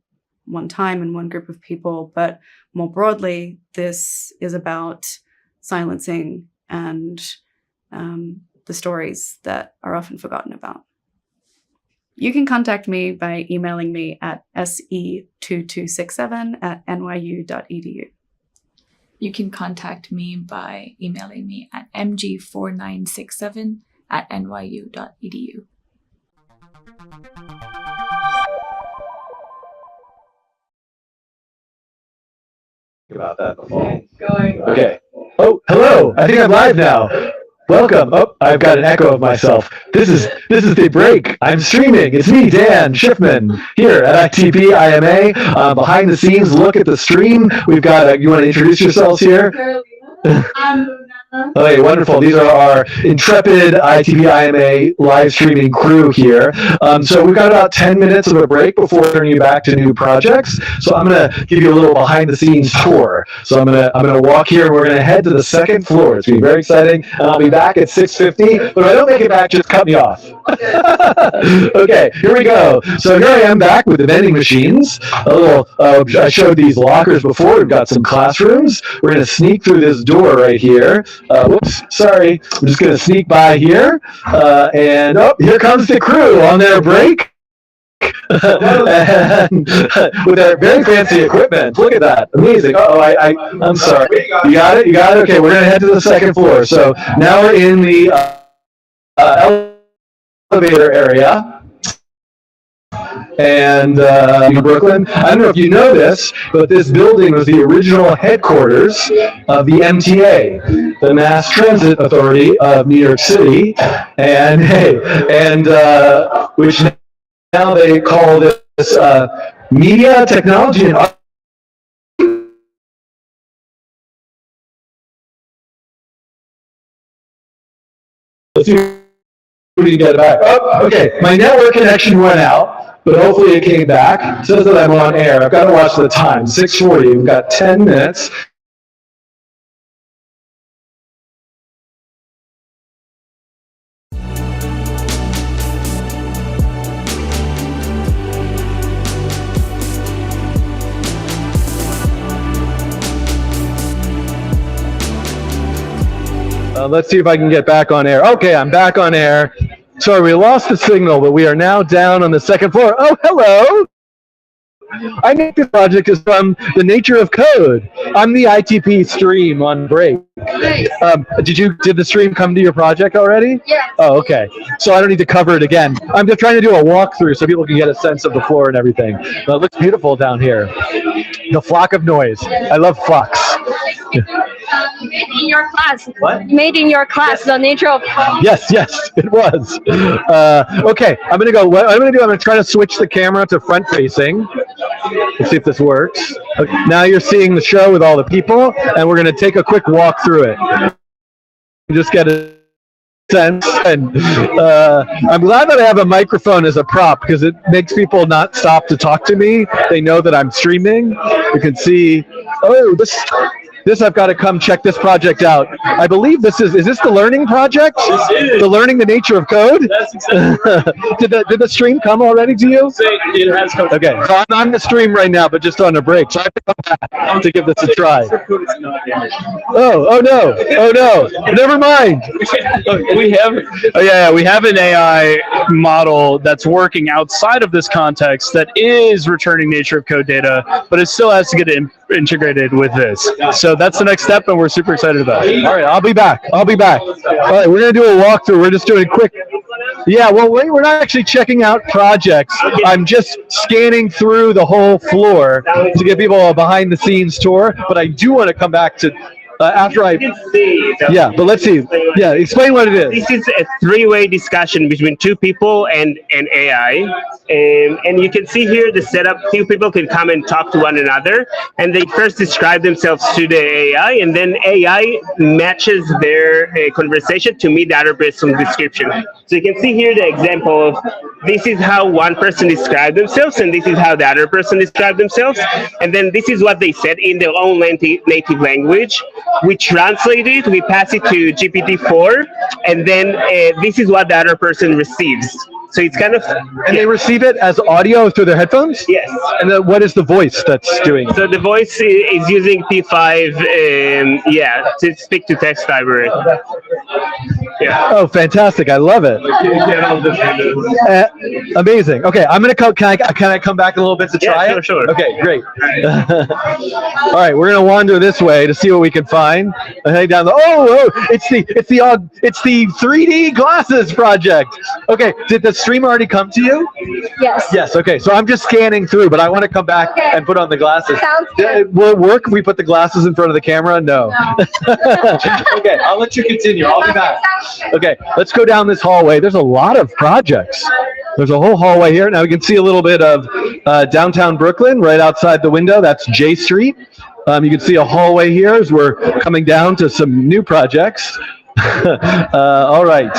one time and one group of people, but more broadly, this is about silencing and the stories that are often forgotten about. You can contact me by emailing me at se2267@nyu.edu. You can contact me by emailing me at mg4967@nyu.edu. About that before. Okay. Oh, hello. I think I'm live now. Welcome. Oh, I've got an echo of myself. This is the break. I'm streaming. It's me, Dan Schiffman, here at ITP IMA. Behind the scenes, look at the stream. We've got. You want to introduce yourselves here? Okay, wonderful. These are our intrepid ITP IMA live streaming crew here. So we've got about 10 minutes of a break before turning you back to new projects. So I'm going to give you a little behind the scenes tour. So I'm going to walk here and we're going to head to the second floor. It's going to be very exciting. And I'll be back at 6:50. But if I don't make it back, just cut me off. Okay, here we go. So here I am back with the vending machines. I showed these lockers before. We've got some classrooms. We're going to sneak through this door right here. Whoops, sorry. I'm just going to sneak by here. And here comes the crew on their break. And with their very fancy equipment. Look at that. Amazing. I'm sorry. You got it? You got it? Okay, we're going to head to the second floor. So now we're in the elevator area. And in Brooklyn, I don't know if you know this, but this building was the original headquarters of the MTA, the Mass Transit Authority of New York City, and which now they call this Media, Technology, and Art. Let's see if we can get it back. Oh, okay, my network connection went out. But hopefully it came back. It says that I'm on air. I've got to watch the time. 6:40. We've got 10 minutes. Let's see if I can get back on air. Okay, I'm back on air. Sorry, we lost the signal, but we are now down on the second floor. Oh, hello! I think this project is from the nature of code. I'm the ITP stream on break. Nice. Did the stream come to your project already? Yeah. Oh, okay. So I don't need to cover it again. I'm just trying to do a walkthrough so people can get a sense of the floor and everything. But it looks beautiful down here. The flock of noise. I love flocks. Made in your class. What? Made in your class, the nature of code. Yes, it was. Okay, I'm gonna go. What I'm gonna do? I'm gonna try to switch the camera to front facing. Let's see if this works. Okay, now you're seeing the show with all the people, and we're gonna take a quick walk through it. Just get a sense, and I'm glad that I have a microphone as a prop because it makes people not stop to talk to me. They know that I'm streaming. You can see, oh, this I've got to come check this project out. I believe this is this the learning project? The learning the nature of code? That's exactly. Did the stream come already to you? It has come. Okay, so I'm on the stream right now, but just on a break, so I have to come back to give this a try. Oh no, never mind. We have an AI model that's working outside of this context that is returning nature of code data, but it still has to get integrated with this. So that's the next step, and we're super excited about it. All right, I'll be back. All right, we're gonna do a walkthrough. We're just doing a quick. Yeah, well, we're not actually checking out projects. I'm just scanning through the whole floor to give people a behind-the-scenes tour. But I do want to come back to after I. Yeah, but let's see. Yeah, explain what it is. This is a three-way discussion between two people and an AI. And you can see here the setup. Two people can come and talk to one another, and they first describe themselves to the AI, and then AI matches their conversation to meet the other person's description. So you can see here the example of this is how one person described themselves, and this is how the other person described themselves, and then this is what they said in their own native language. We translate it, we pass it to GPT-4, and then this is what the other person receives. So it's kind of... And they receive it as audio through their headphones? Yes. And then what is the voice that's doing it? So the voice is using P5, to speak-to-text library. Yeah. Oh, fantastic! I love it. Amazing. Okay, I'm gonna come. Can I come back a little bit to try it? Sure. Okay, great. All right, we're gonna wander this way to see what we can find. And head down the. Oh, it's the 3D glasses project. Okay, did the stream already come to you? Yes. Yes. Okay, so I'm just scanning through, but I want to come back and put on the glasses. Sounds good. Will it work if we put the glasses in front of the camera? No. Okay, I'll let you continue. I'll be back. Okay, let's go down this hallway. There's a lot of projects. There's a whole hallway here. Now we can see a little bit of downtown Brooklyn right outside the window. That's J Street. You can see a hallway here as we're coming down to some new projects. All right.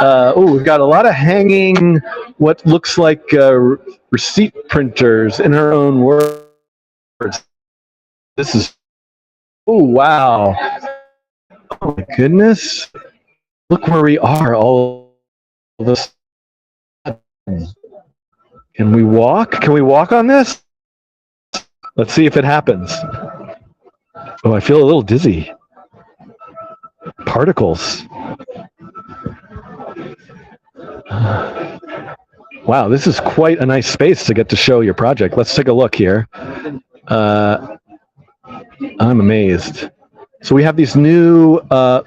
Oh, we've got a lot of hanging, what looks like receipt printers in her own words. This is, oh, wow. Oh, my goodness. Look where we are all of a sudden. Can we walk? Can we walk on this? Let's see if it happens. Oh, I feel a little dizzy. Particles. Wow, this is quite a nice space to get to show your project. Let's take a look here. I'm amazed. So we have these new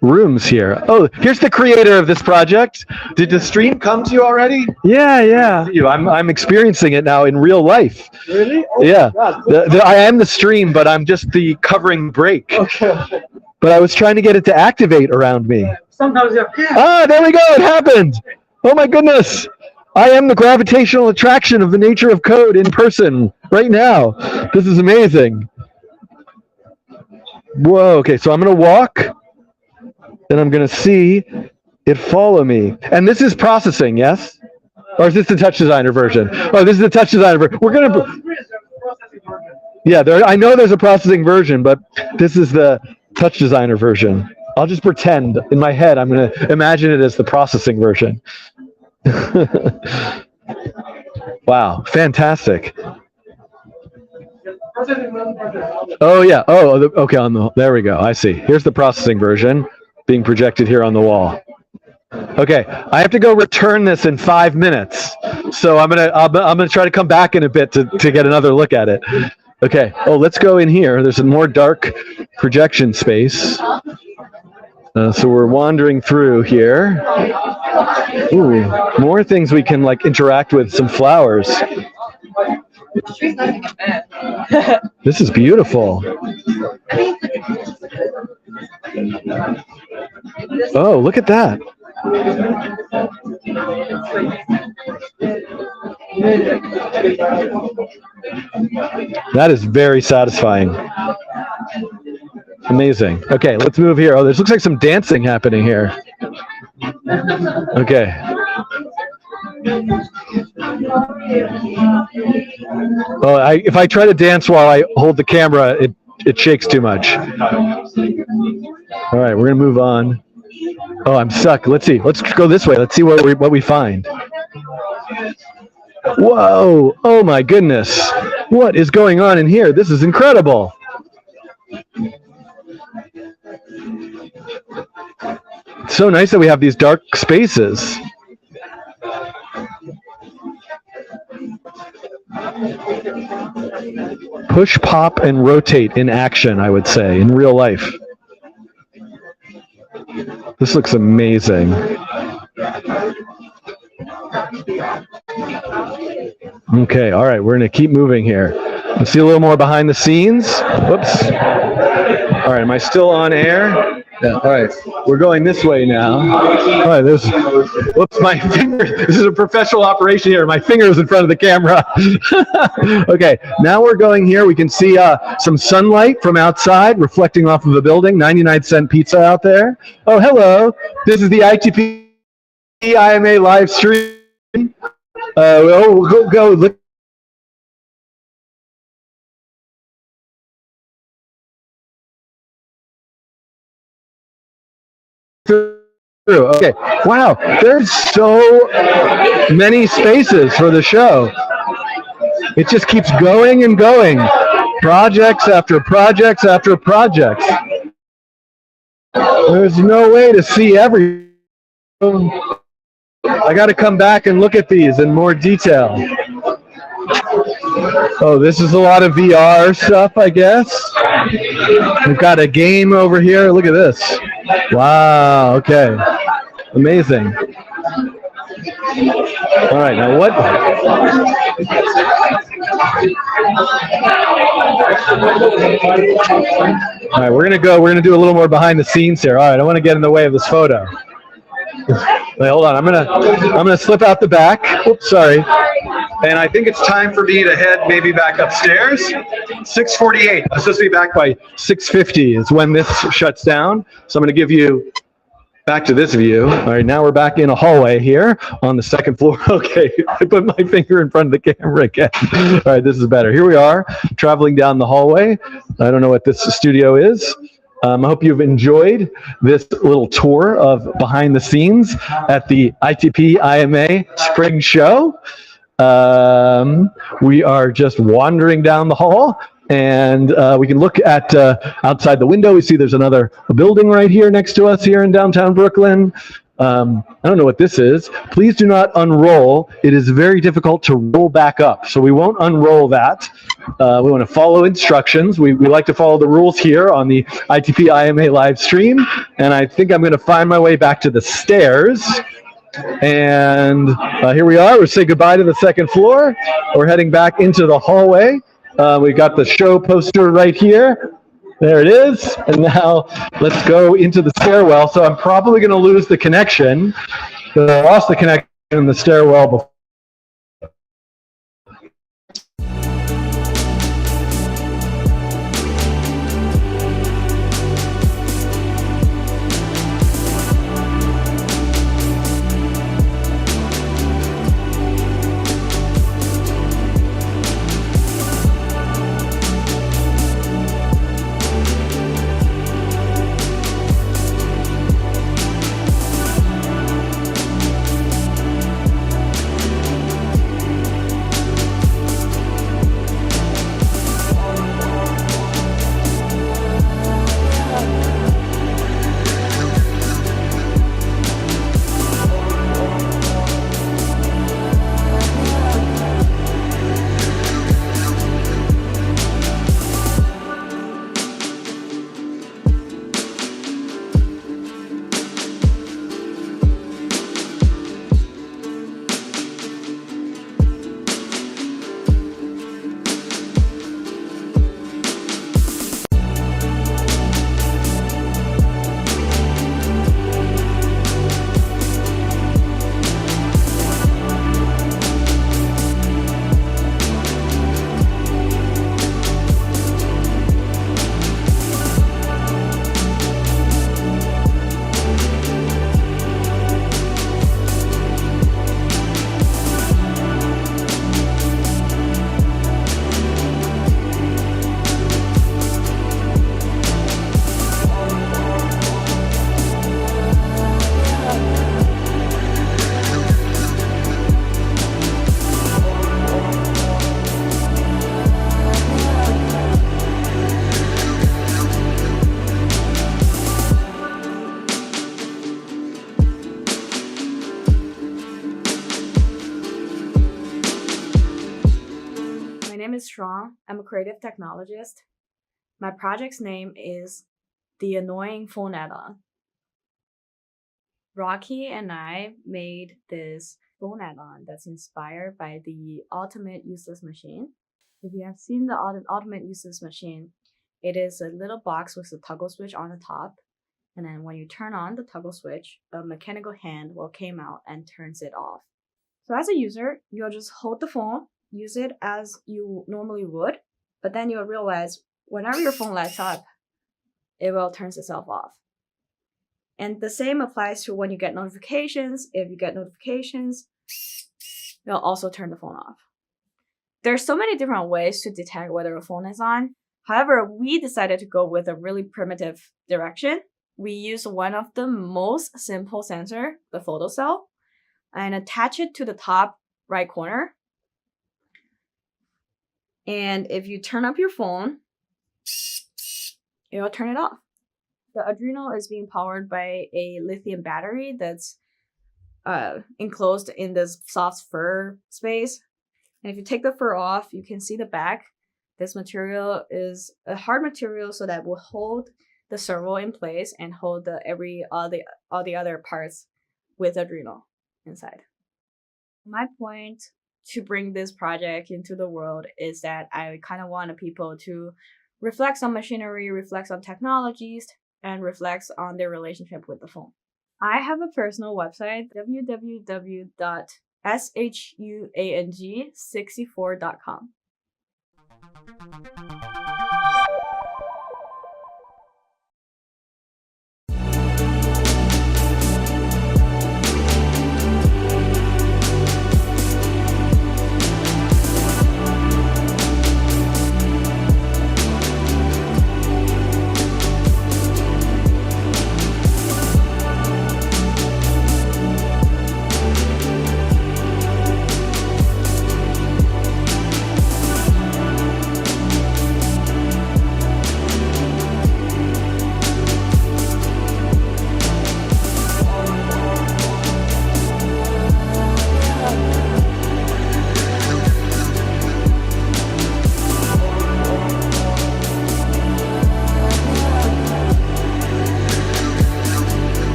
rooms here. Oh, here's the creator of this project. Did the stream come to you already? Yeah. I'm experiencing it now in real life. Really? Oh, yeah. God. I am the stream, but I'm just the covering break. Okay. But I was trying to get it to activate around me. Sometimes you have. Ah, there we go. It happened. Oh my goodness. I am the gravitational attraction of the nature of code in person right now. This is amazing. Whoa, okay, so I'm going to walk, and I'm going to see it follow me. And this is processing, yes? Or is this the Touch Designer version? Oh, this is the Touch Designer version. We're going to... Yeah, I know there's a processing version, but this is the Touch Designer version. I'll just pretend in my head I'm going to imagine it as the processing version. Wow, fantastic. Oh yeah. Oh, okay. There we go. I see. Here's the processing version being projected here on the wall. Okay, I have to go return this in 5 minutes, so I'm gonna try to come back in a bit to get another look at it. Okay. Oh, let's go in here. There's a more dark projection space. So we're wandering through here. Ooh, more things we can like interact with. Some flowers. This is beautiful. Oh, look at that. That is very satisfying. Amazing. Okay, let's move here. Oh, this looks like some dancing happening here. Okay. Oh, if I try to dance while I hold the camera, it shakes too much. All right, we're gonna move on. Oh, I'm stuck. Let's see. Let's go this way. Let's see what we find. Whoa! Oh my goodness! What is going on in here? This is incredible. It's so nice that we have these dark spaces. Push, pop, and rotate in action, I would say, in real life. This looks amazing. Okay, all right, we're going to keep moving here. Let's see a little more behind the scenes. Whoops. All right, am I still on air? Yeah, all right, we're going this way now. All right, whoops, my finger. This is a professional operation here. My finger is in front of the camera. Okay, now we're going here. We can see some sunlight from outside reflecting off of the building. 99-cent pizza out there. Oh, hello. This is the ITP IMA live stream. Go look. Okay, wow, there's so many spaces for the show. It just keeps going and going. Projects after projects after projects. There's no way to see every. I got to come back and look at these in more detail. Oh, this is a lot of VR stuff, I guess. We've got a game over here. Look at this. Wow, okay. Amazing. All right, now what? All right, we're gonna do a little more behind the scenes here. All right, I want to get in the way of this photo. Wait, hold on, I'm gonna slip out the back. Oops, sorry. And I think it's time for me to head maybe back upstairs. 6:48. I'm supposed to be back by 6:50 is when this shuts down. So I'm going to give you back to this view. All right, now we're back in a hallway here on the second floor. Okay, I put my finger in front of the camera again. All right, this is better. Here we are, traveling down the hallway. I don't know what this studio is. I hope you've enjoyed this little tour of behind the scenes at the ITP IMA Spring Show. We are just wandering down the hall, and we can look at outside the window. We see there's another building right here next to us here in downtown Brooklyn. I don't know what this is. Please do not unroll. It is very difficult to roll back up, so we won't unroll that. We want to follow instructions. We like to follow the rules here on the ITP IMA live stream, and I think I'm going to find my way back to the stairs. And here we are. We'll say goodbye to the second floor. We're heading back into the hallway. We've got the show poster right here. There it is. And now let's go into the stairwell. So I'm probably going to lose the connection. I lost the connection in the stairwell before. is Strong. I'm a creative technologist. My project's name is The Annoying Phone Add-on. Rocky and I made this phone add-on that's inspired by the Ultimate Useless Machine. If you have seen the Ultimate Useless Machine, it is a little box with a toggle switch on the top. And then when you turn on the toggle switch, a mechanical hand will come out and turns it off. So as a user, you'll just hold the phone, use it as you normally would, but then you'll realize whenever your phone lights up, it will turn itself off. And the same applies to when you get notifications. If you get notifications, you'll also turn the phone off. There's so many different ways to detect whether a phone is on. However, we decided to go with a really primitive direction. We used one of the most simple sensor, the photocell, and attach it to the top right corner. And if you turn up your phone, it'll turn it off. The Adreno is being powered by a lithium battery that's enclosed in this soft fur space. And if you take the fur off, you can see the back. This material is a hard material so that will hold the servo in place and hold all the other parts with Adreno inside. My point to bring this project into the world is that I kind of wanted people to reflect on machinery, reflect on technologies, and reflects on their relationship with the phone. I have a personal website, www.shuang64.com.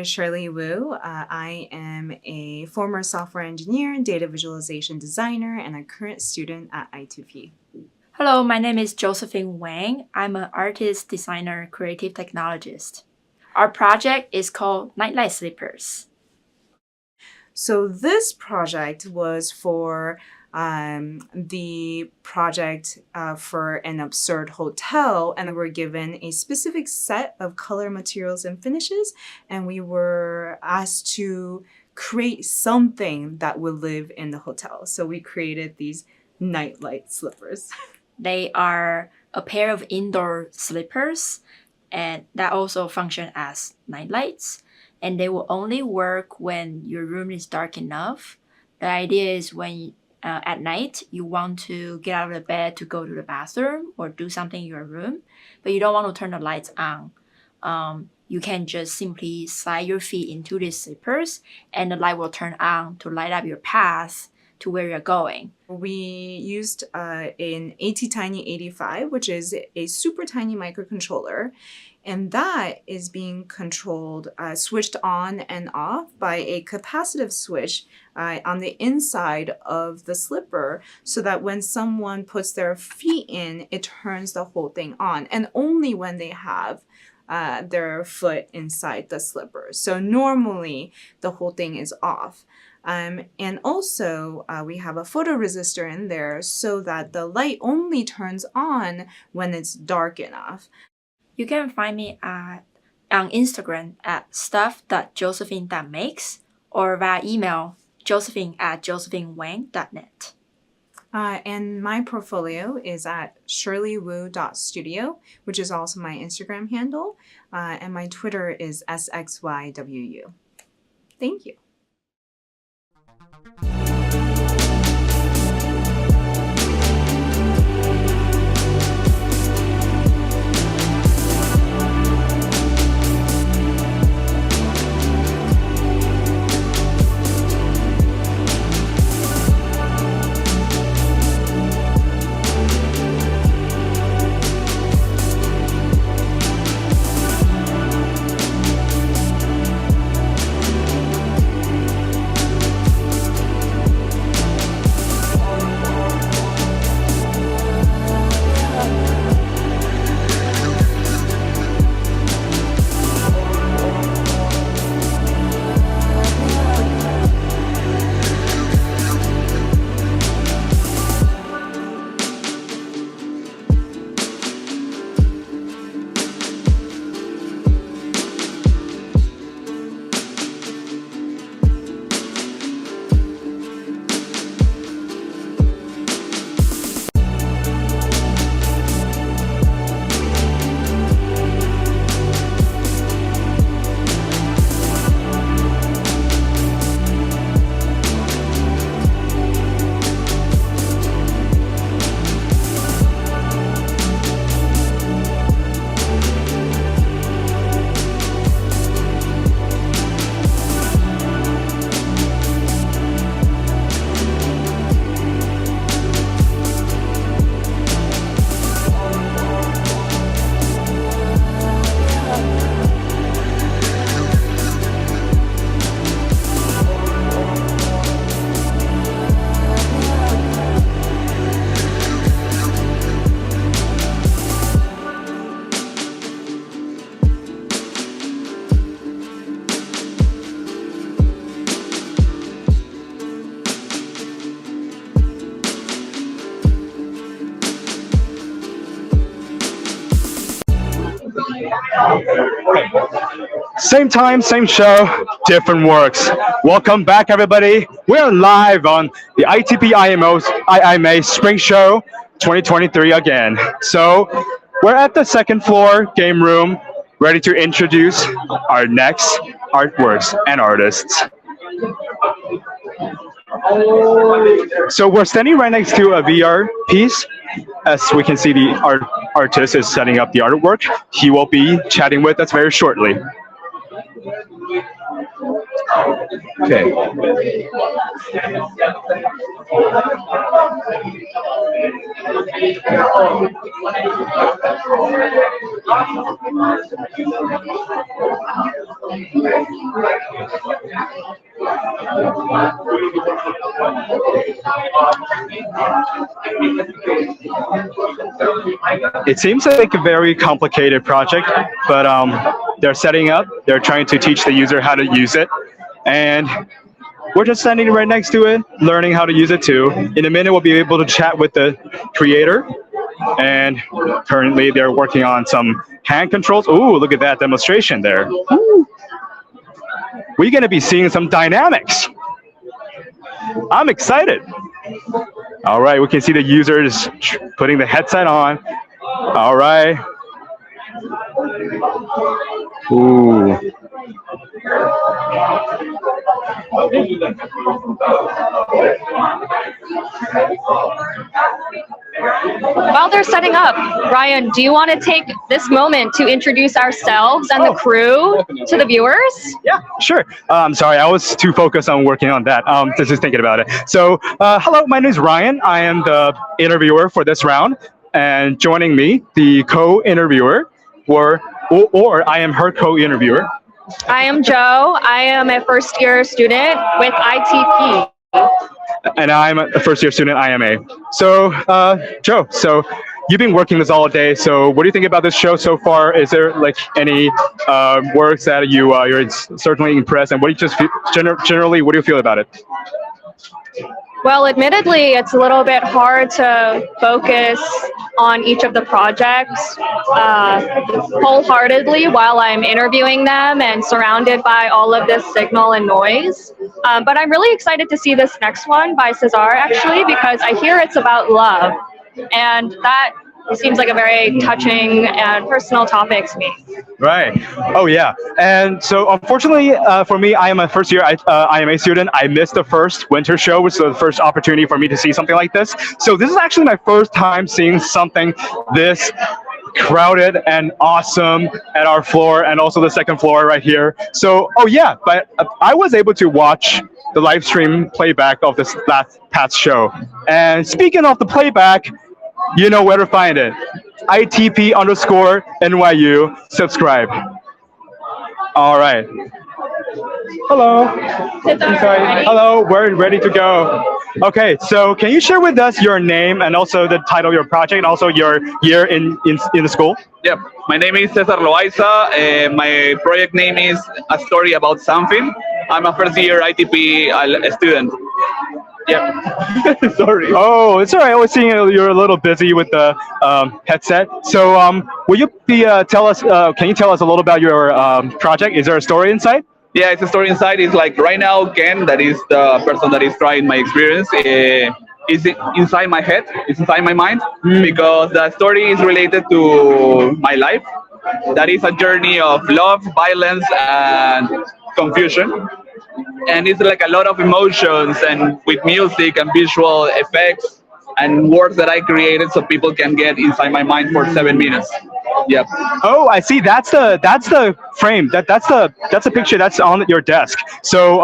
Shirley Wu. I am a former software engineer, data visualization designer, and a current student at ITP. Hello, my name is Josephine Wang. I'm an artist, designer, creative technologist. Our project is called Nightlight Slippers. So this project was for the project for an absurd hotel, and we were given a specific set of color, materials, and finishes, and we were asked to create something that would live in the hotel. So we created these nightlight slippers. They are a pair of indoor slippers, and that also function as nightlights, and they will only work when your room is dark enough. The idea is when at night, you want to get out of the bed to go to the bathroom or do something in your room, but you don't want to turn the lights on. You can just simply slide your feet into these slippers and the light will turn on to light up your path to where you're going. We used an ATtiny85, which is a super tiny microcontroller, and that is being controlled, switched on and off by a capacitive switch on the inside of the slipper, so that when someone puts their feet in, it turns the whole thing on, and only when they have their foot inside the slipper. So normally the whole thing is off. And also we have a photoresistor in there so that the light only turns on when it's dark enough. You can find me on Instagram at stuff.josephine.makes or via email josephine@josephinewang.net. And my portfolio is at shirleywu.studio, which is also my Instagram handle. And my Twitter is SXYWU. Thank you. Same time, same show, different works. Welcome back, everybody. We're live on the ITP IMA Spring Show 2023 again. So we're at the second floor game room, ready to introduce our next artworks and artists. So we're standing right next to a VR piece. As we can see, the artist is setting up the artwork. He will be chatting with us very shortly. Okay. It seems like a very complicated project, but they're setting up, they're trying to teach the user how to use it, and we're just standing right next to it, learning how to use it too. In a minute, we'll be able to chat with the creator, and currently they're working on some hand controls. Ooh, look at that demonstration there. Ooh. We're gonna be seeing some dynamics. I'm excited. All right, we can see the users putting the headset on. All right. Ooh. While they're setting up, Ryan, do you want to take this moment to introduce ourselves and the crew to the viewers? Yeah, sure. Sorry, I was too focused on working on that. Just thinking about it. So, hello, my name is Ryan. I am the interviewer for this round, and joining me, the co-interviewer, or I am her co-interviewer. I am Joe. I am a first-year student with ITP. And I'm a first-year student at IMA. So, Joe, so you've been working this all day. So, what do you think about this show so far? Is there like any works that you're certainly impressed? And what do you just generally, what do you feel about it? Well, admittedly, it's a little bit hard to focus on each of the projects wholeheartedly while I'm interviewing them and surrounded by all of this signal and noise. But I'm really excited to see this next one by Cesar, actually, because I hear it's about love. And that seems like a very touching and personal topic to me. Right. Oh, yeah. And so, unfortunately, for me, I am a first-year IMA student. I missed the first winter show, which was the first opportunity for me to see something like this. So this is actually my first time seeing something this crowded and awesome at our floor, and also the second floor right here. So, oh yeah, but I was able to watch the live stream playback of this past show. And speaking of the playback, you know where to find it. ITP_NYU. Subscribe. All right. Hello. Sorry. Hello. We're ready to go. Okay. So can you share with us your name and also the title of your project and also your year in the school? Yep. My name is Cesar Loaiza. My project name is A Story About Something. I'm a first-year ITP student. Yeah. Sorry. Oh, it's all right. I was seeing you're a little busy with the headset. So, will you tell us? Can you tell us a little about your project? Is there a story inside? Yeah, it's a story inside. It's like right now, Ken, that is the person that is trying my experience, is inside my head. It's inside my mind because the story is related to my life. That is a journey of love, violence, and confusion. And it's like a lot of emotions and with music and visual effects and words that I created so people can get inside my mind for 7 minutes. Yep. Oh, I see. That's the frame. That's the picture that's on your desk. So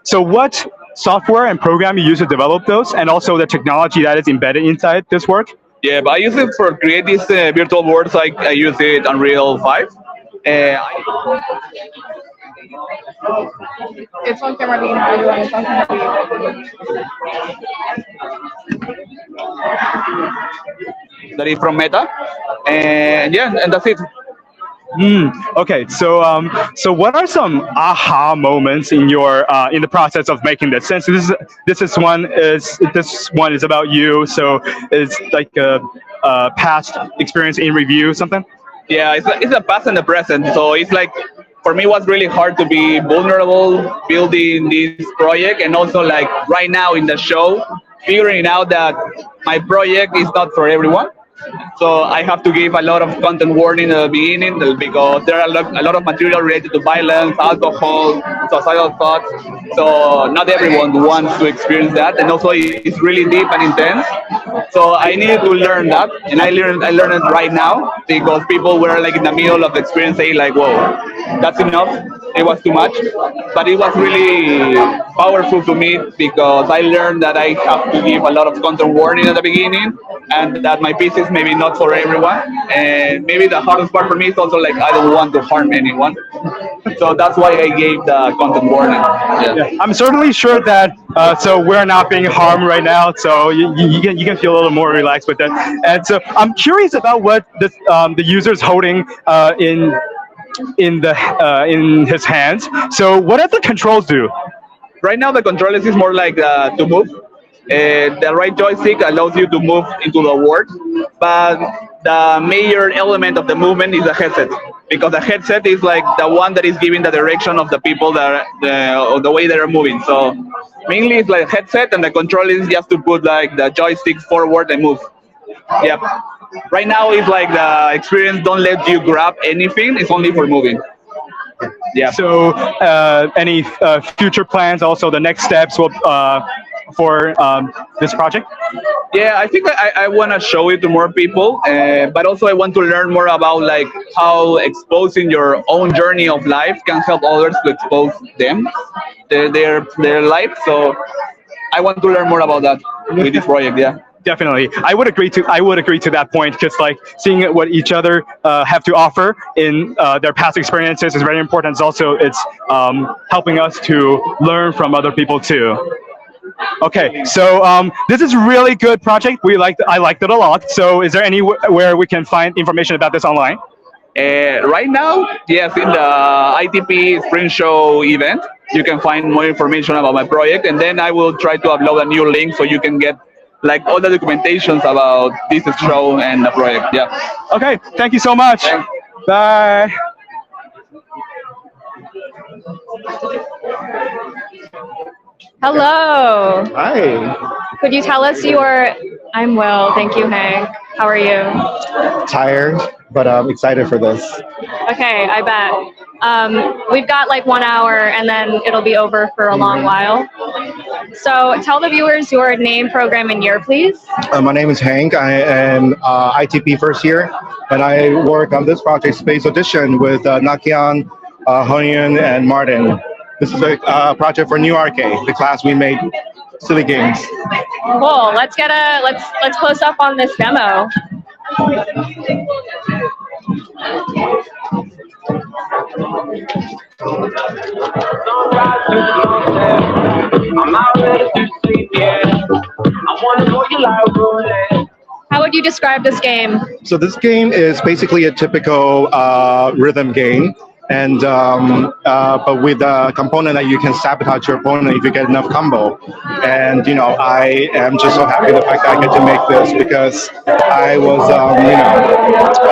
so what software and program you use to develop those, and also the technology that is embedded inside this work? Yeah, but I use it for create these virtual worlds. I use it Unreal 5. It's on camera being video. It's on camera. That is from Meta, and yeah, and that's it. Okay, so so what are some aha moments in your in the process of making this? Since this one is about you, so it's like a past experience in review, something. Yeah, it's a past and a present. So it's like, for me, it was really hard to be vulnerable building this project, and also like right now in the show, figuring out that my project is not for everyone. So I have to give a lot of content warning at the beginning because there are a lot of material related to violence, alcohol, suicidal thoughts. So not everyone wants to experience that, and also it's really deep and intense. So I needed to learn that, and I learned it right now because people were like in the middle of the experience saying like, "Whoa, that's enough." It was too much, but it was really powerful to me because I learned that I have to give a lot of content warning at the beginning, and that my piece is maybe not for everyone. And maybe the hardest part for me is also like I don't want to harm anyone, so that's why I gave the content warning. Yeah. I'm certainly sure that so we're not being harmed right now, so you can feel a little more relaxed with it. And so I'm curious about what the user's holding in his hands. So what do the controls do? Right now the controllers is more like to move. The right joystick allows you to move into the world, but the major element of the movement is the headset, because the headset is like the one that is giving the direction of the people that the way they are moving. So mainly it's like headset, and the control is just to put like the joystick forward and move. Yep. Right now it's like the experience don't let you grab anything. It's only for moving. Yeah. So any future plans? Also, the next steps will for this project? Yeah, I think I want to show it to more people, but also I want to learn more about like how exposing your own journey of life can help others to expose them, their life. So I want to learn more about that with this project. Yeah. Definitely, I would agree to that point, because like seeing what each other have to offer in their past experiences is very important. It's helping us to learn from other people too. Okay, so this is really good project. I liked it a lot. So is there anywhere we can find information about this online? Right now, yes, in the ITP Spring Show event, you can find more information about my project, and then I will try to upload a new link so you can get like all the documentations about this show and the project. Yeah. Okay, thank you so much. Bye. Hello. Hi. Could you tell us your? I'm well, thank you, Hank. How are you? Tired, but I'm excited for this. Okay, I bet. We've got like 1 hour, and then it'll be over for a long while. So tell the viewers your name, program, and year, please. My name is Hank. I am ITP first year, and I work on this project, Space Audition, with Nakian, Honian, and Martin. This is a project for New Arcade, the class we made silly games. Cool. Let's close up on this demo. How would you describe this game? So this game is basically a typical rhythm game. And but with a component that you can sabotage your opponent if you get enough combo. And I am just so happy the fact that I get to make this, because I was a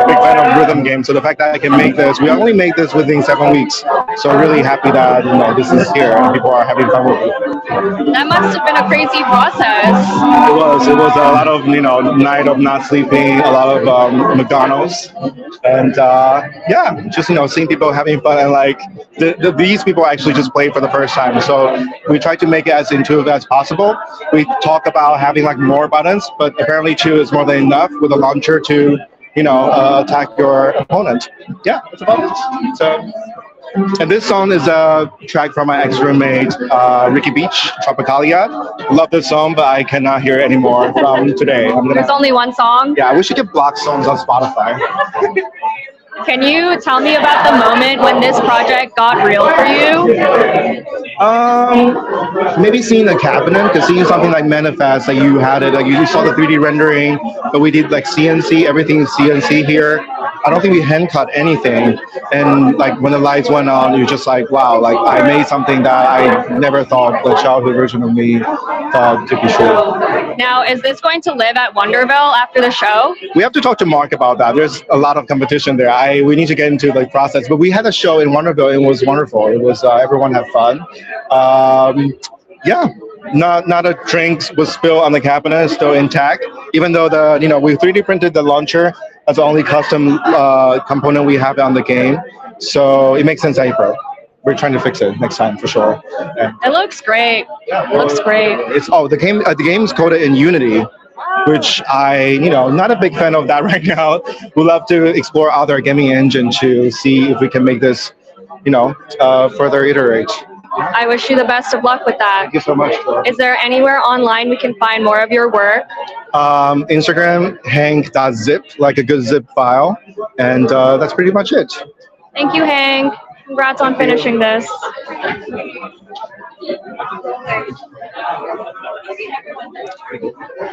big fan of rhythm games. So the fact that I can make this, we only made this within 7 weeks. So I'm really happy that this is here and people are having fun with it. That must have been a crazy process. It was a lot of night of not sleeping, a lot of McDonald's, and just seeing people having fun, and like these people actually just play for the first time. So we try to make it as intuitive as possible. We talk about having like more buttons, but apparently 2 is more than enough with a launcher to attack your opponent. Yeah, that's about it. So. And this song is a track from my ex-roommate, Ricky Beach, Tropicalia. Love this song, but I cannot hear it anymore from today. There's only one song? Yeah, we should get block songs on Spotify. Can you tell me about the moment when this project got real for you? Maybe seeing the cabinet, because seeing something like manifest, like you had it, like you saw the 3D rendering, but we did like CNC, everything is CNC here. I don't think we hand cut anything. And like when the lights went on, you're just like, wow, like I made something that I never thought the childhood version of me thought to be true. Now, is this going to live at Wonderville after the show? We have to talk to Mark about that. There's a lot of competition there. We need to get into the process, but we had a show in Wonderville. It was wonderful. It was everyone had fun. Not a drink was spilled on the cabinet, still intact. Even though we 3D printed the launcher. That's the only custom component we have on the game. So it makes sense that it broke. We're trying to fix it next time for sure. Yeah. It looks great. It looks great. The game's coded in Unity, which not a big fan of that right now. We'd love to explore other gaming engine to see if we can make this, further iterate. I wish you the best of luck with that. Thank you so much. Is there anywhere online we can find more of your work? Instagram, hank.zip, like a good zip file. And that's pretty much it. Thank you, Hank. Congrats on finishing this.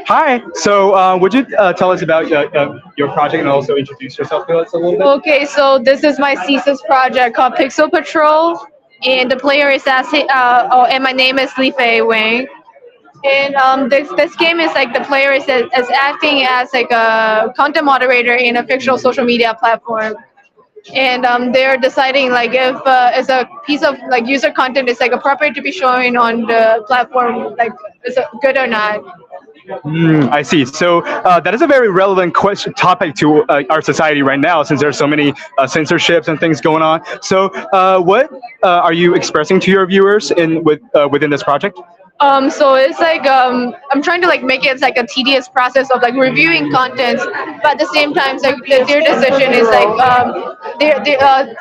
Hi. So would you tell us about your project and also introduce yourself to us a little bit? Okay, so this is my thesis project called Pixel Patrol. And the player is and my name is Li Fei Wang. And this game is like the player is acting as like a content moderator in a fictional social media platform. And they're deciding like if it's a piece of like user content is like appropriate to be shown on the platform, like is it good or not. I see. So that is a very relevant topic to our society right now, since there's so many censorships and things going on. So what are you expressing to your viewers within this project? So it's like I'm trying to like make it like a tedious process of like reviewing content, but at the same time, like their decision is like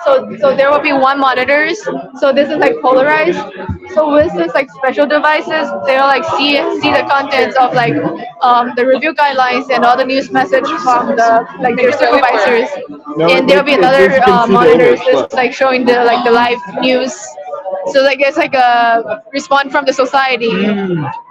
so there will be one monitors. So this is like polarized. So with this like special devices, they'll like see the contents of like the review guidelines and all the news message from their supervisors, and there'll be another monitors just like showing the live news. So like it's like a response from the society.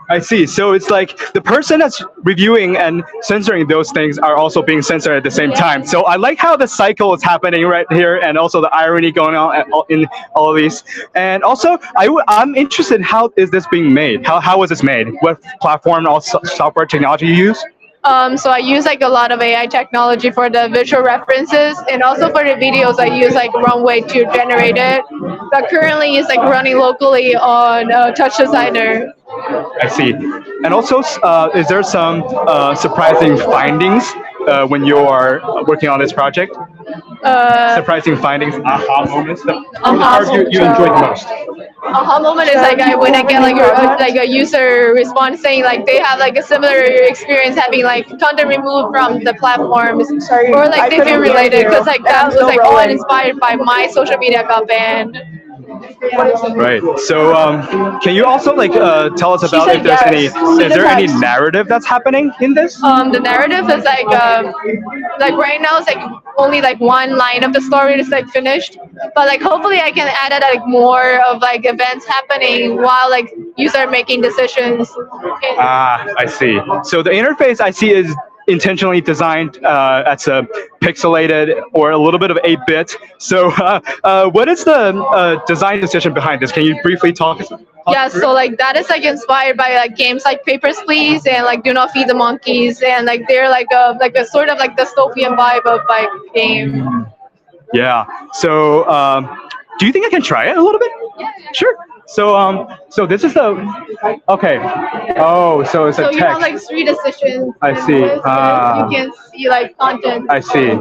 I see. So it's like the person that's reviewing and censoring those things are also being censored at the same time. So I like how the cycle is happening right here, and also the irony going on in all of these. And also, I'm interested in how is this being made? How was this made? What platform or software technology you use? So I use like a lot of AI technology for the visual references, and also for the videos I use like Runway to generate it. But currently it's like running locally on Touch Designer. I see. And also, is there some surprising findings when you are working on this project? Surprising findings, aha moments that you enjoyed the most? Aha moment is like when I get like a user response saying like they have like a similar experience having like content removed from the platforms, or like they feel related because like that was like all inspired by my social media got banned. Right. So, can you also like tell us about if there's any is there any narrative that's happening in this? The narrative is like right now it's like only like one line of the story is like finished, but like hopefully I can add like more of like events happening while like users are making decisions. Ah, I see. So the interface I see is intentionally designed as a pixelated or a little bit of 8-bit. So what is the design decision behind this? Can you briefly talk Yeah, so like that is like inspired by like games like Papers, Please and like Do Not Feed the Monkeys, and like they're like a sort of like dystopian vibe of like game. Yeah. So do you think I can try it a little bit? Sure. So so this is the okay. Oh, so it's a So text. you have like 3 decisions. I see. You can see like content. I see.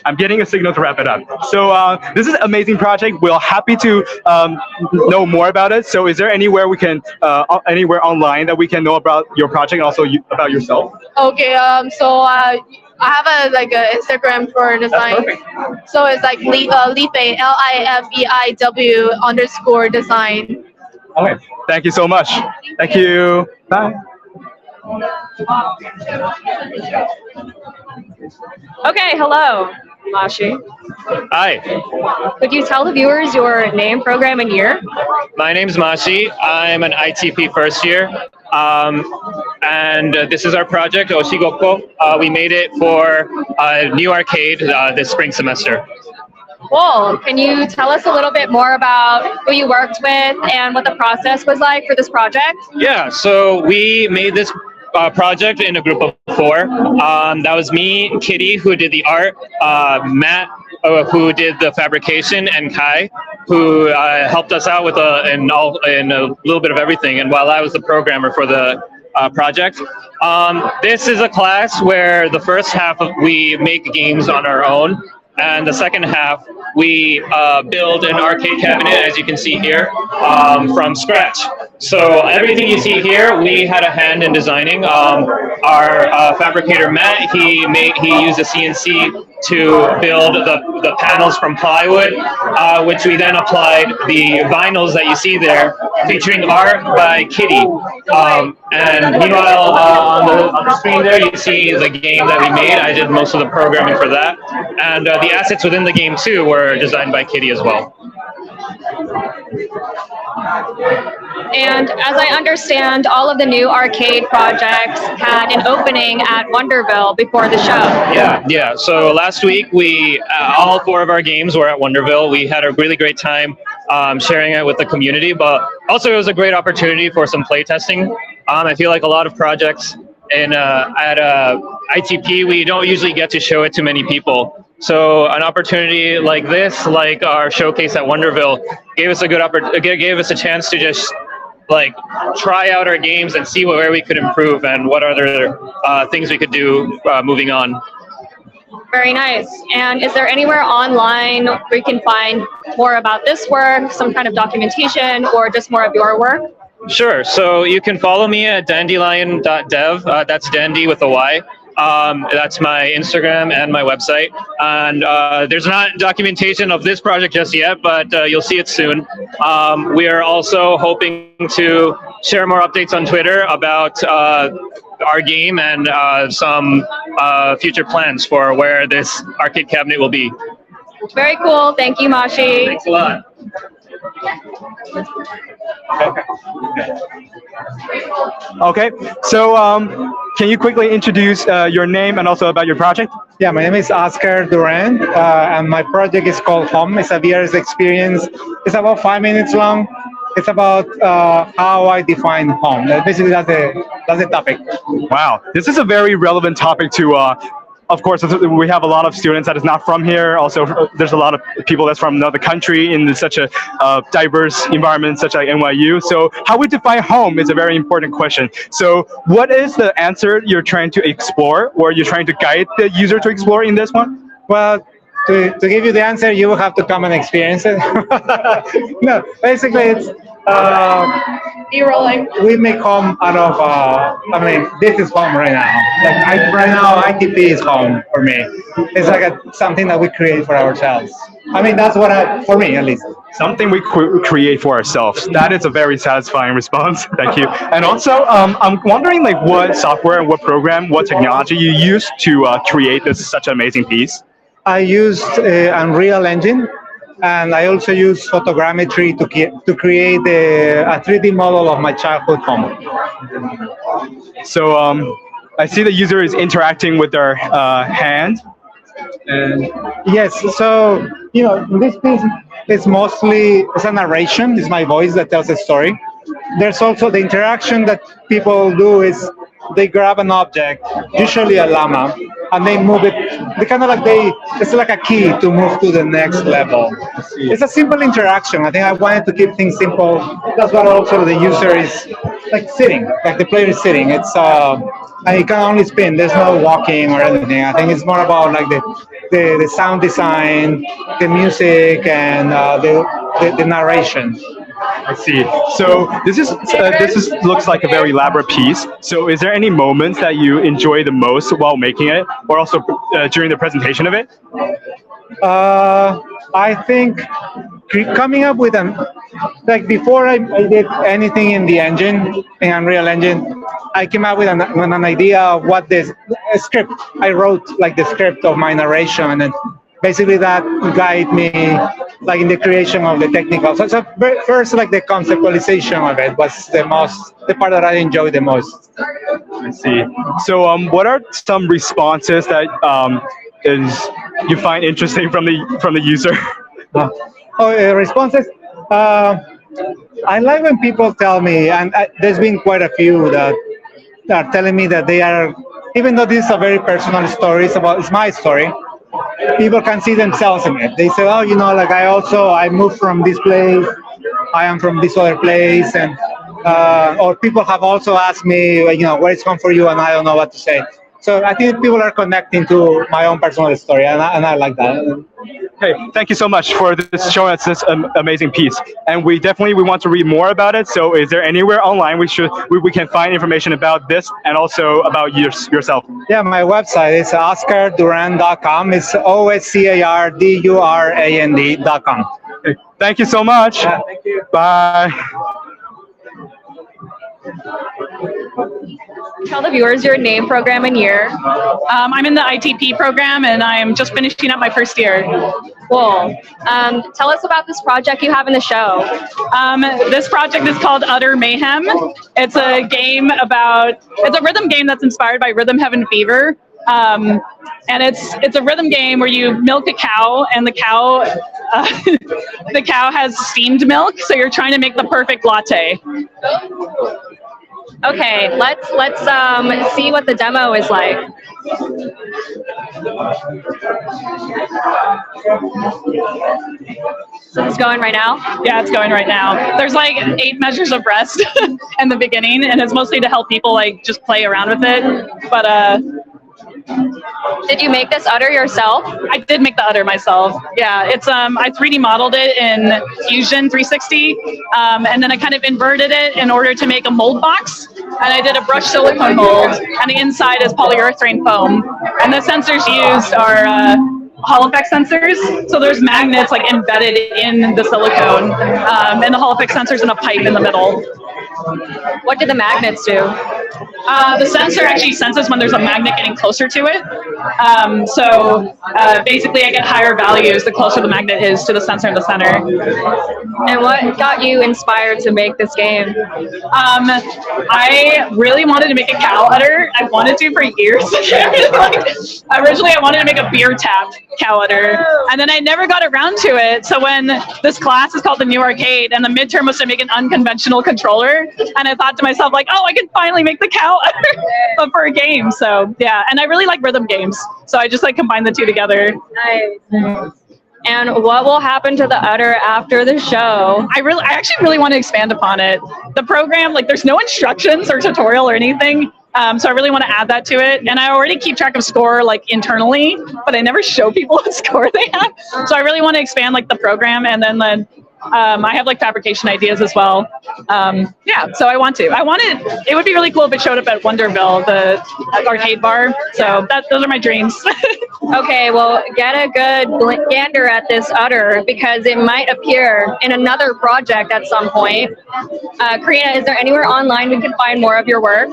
I'm getting a signal to wrap it up. So this is an amazing project. We're happy to know more about it. So is there anywhere we can anywhere online that we can know about your project and also about yourself? Okay. So I have a like a Instagram for design. So it's like Lifei LIFEIW_design. Okay. Thank you so much. Thank you. Bye. Okay, hello, Mashi. Hi, Could you tell the viewers your name, program, and year? my name's Mashi. I'm an ITP first year. And this is our project, Oshigoko. We made it for a new arcade this spring semester. Cool. Can you tell us a little bit more about who you worked with and what the process was like for this project? Yeah, so we made this project in a group of 4. That was me, Kitty, who did the art, Matt, who did the fabrication, and Kai, who helped us out with a little bit of everything. And while I was the programmer for the project, this is a class where the first half we make games on our own, and the second half we build an arcade cabinet, as you can see here, from scratch. So everything you see here, we had a hand in designing. Our fabricator Matt, he used a CNC to build the panels from plywood, which we then applied the vinyls that you see there, featuring art by Kitty. And meanwhile, on the screen there, you see the game that we made. I did most of the programming for that, and the assets within the game too were designed by Kitty as well. And as I understand, all of the new arcade projects had an opening at Wonderville before the show. Yeah. So last week, we all 4 of our games were at Wonderville. We had a really great time sharing it with the community, but also it was a great opportunity for some play testing. I feel like a lot of projects at ITP, we don't usually get to show it to many people. So an opportunity like this, like our showcase at Wonderville, gave us a good gave us a chance to just like try out our games and see where we could improve and what other things we could do moving on. Very nice. And is there anywhere online where you can find more about this work, some kind of documentation, or just more of your work? Sure. So you can follow me at dandelion.dev. That's dandy with a Y. That's my Instagram and my website. And there's not documentation of this project just yet, but you'll see it soon. We are also hoping to share more updates on Twitter about our game and some future plans for where this arcade cabinet will be. Very cool. Thank you, Mashi. Thanks a lot. Okay, so can you quickly introduce your name and also about your project? Yeah, my name is Oscar Duran, and my project is called Home. It's a VR experience. It's about 5 minutes long. It's about how I define home. Basically, that's the topic. Wow, this is a very relevant topic to. Of course, we have a lot of students that is not from here. Also, there's a lot of people that's from another country in such a diverse environment, such like NYU. So, how we define home is a very important question. So, what is the answer you're trying to explore, or you're trying to guide the user to explore in this one? Well, to give you the answer, you will have to come and experience it. No, basically, it's E-rolling. we make home out of. I mean, this is home right now. Like right now, ITP is home for me. It's like something that we create for ourselves. I mean, that's what for me at least. Something we create for ourselves. That is a very satisfying response. Thank you. And also, I'm wondering like what software and what program, what technology you use to create this such an amazing piece. I used Unreal Engine, and I also use photogrammetry to create a 3D model of my childhood home. So I see the user is interacting with their hand. And yes, so this piece is mostly a narration. It's my voice that tells a story. There's also the interaction that people do is they grab an object, usually a llama, and they move it. They kind of like it's like a key to move to the next level. It's a simple interaction. I think I wanted to keep things simple. That's what also the user is like sitting, like the player is sitting. It's and it can only spin. There's no walking or anything. I think it's more about like the sound design, the music, and the narration. I see. So this looks like a very elaborate piece. So is there any moments that you enjoy the most while making it, or also during the presentation of it? I think coming up with like before I did anything in the engine, in Unreal Engine, I came up with an idea of what this script. I wrote like the script of my narration, and basically that guided me like in the creation of the technical. So first, like the conceptualization of it was the part that I enjoyed the most. I see. So what are some responses that you find interesting from the user? Responses. I like when people tell me, and there's been quite a few that are telling me that they are, even though this is a very personal story, it's my story. People can see themselves in it. They say, oh, like I moved from this place, I am from this other place, and or people have also asked me, where is home for you, and I don't know what to say. So I think people are connecting to my own personal story, and I like that. Hey, thank you so much for this showing us this amazing piece, and we want to read more about it. So, is there anywhere online we can find information about this and also about yourself? Yeah, my website is oscarduran.com. It's oscardurand.com. Okay. Thank you so much. Yeah, thank you. Bye. Tell the viewers your name, program, and year. I'm in the ITP program, and I'm just finishing up my first year. Cool. Tell us about this project you have in the show. This project is called Utter Mayhem. It's a rhythm game that's inspired by Rhythm Heaven Fever. And it's a rhythm game where you milk a cow, and the cow has steamed milk, so you're trying to make the perfect latte. Okay, let's see what the demo is like. So it's going right now? Yeah, it's going right now. There's like 8 measures of rest in the beginning, and it's mostly to help people like just play around with it. But did you make this udder yourself? I did make the udder myself. Yeah, it's I 3D modeled it in Fusion 360, and then I kind of inverted it in order to make a mold box. And I did a brushed silicone mold, and the inside is polyurethane foam. And the sensors used are Hall effect sensors. So there's magnets like embedded in the silicone, and the Hall effect sensors in a pipe in the middle. What did the magnets do? The sensor actually senses when there's a magnet getting closer to it. Basically, I get higher values the closer the magnet is to the sensor in the center. And what got you inspired to make this game? I really wanted to make a cow udder. I've wanted to for years. Originally, I wanted to make a beer tap cow udder, and then I never got around to it. So when this class is called the New Arcade, and the midterm was to make an unconventional controller, and I thought to myself, like, oh, I can finally make the cow udder, but for a game. So yeah, and I really like rhythm games, so I just like combine the two together. Nice. And what will happen to the udder after the show? I actually really want to expand upon it. The program, like, there's no instructions or tutorial or anything. So I really want to add that to it. And I already keep track of score like internally, but I never show people what score they have. So I really want to expand like the program, and then I have like fabrication ideas as well. Yeah, so I wanted, it would be really cool if it showed up at Wonderville, the arcade bar. So those are my dreams. Okay, well, get a good gander at this udder because it might appear in another project at some point. Karina, is there anywhere online we can find more of your work?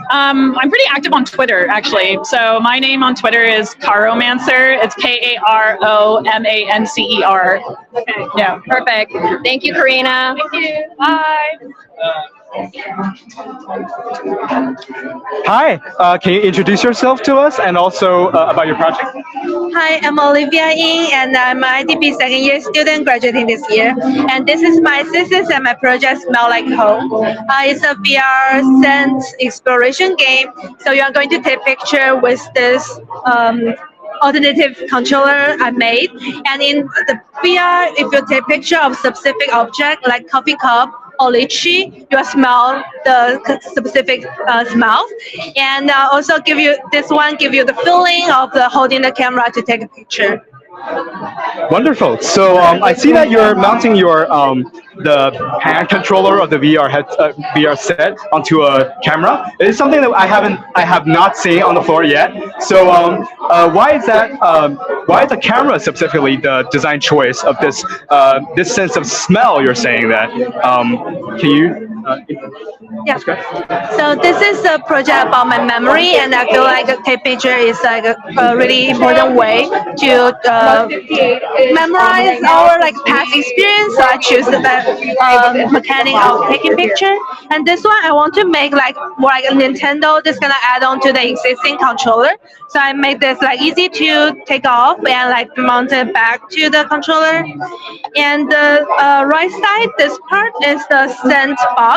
I'm pretty active on Twitter, actually. So my name on Twitter is Karomancer. It's Karomancer. Okay. Yeah. Perfect. Thank you, Karina. Thank you. Bye. Hi, can you introduce yourself to us and also about your project? Hi, I'm Olivia Ying, and I'm an ITP second year student graduating this year. And this is my thesis and my project, Smell Like Home. It's a VR scent exploration game. So you're going to take picture with this alternative controller I made. And in the VR, if you take picture of specific object like coffee cup, or lychee, you smell the specific smell, and also give you the feeling of holding the camera to take a picture. Wonderful. So I see that you're mounting your the hand controller of the VR set onto a camera. It is something that I have not seen on the floor yet. So why is that? Why is the camera specifically the design choice of this this sense of smell? You're saying that. Can you? Yeah. So this is a project about my memory, and I feel like take picture is like a really important way to memorize our like past experience. So I choose the mechanic of taking picture. And this one I want to make like more like a Nintendo. This gonna add on to the existing controller. So I make this like easy to take off and like mount it back to the controller. And the right side, this part is the scent box.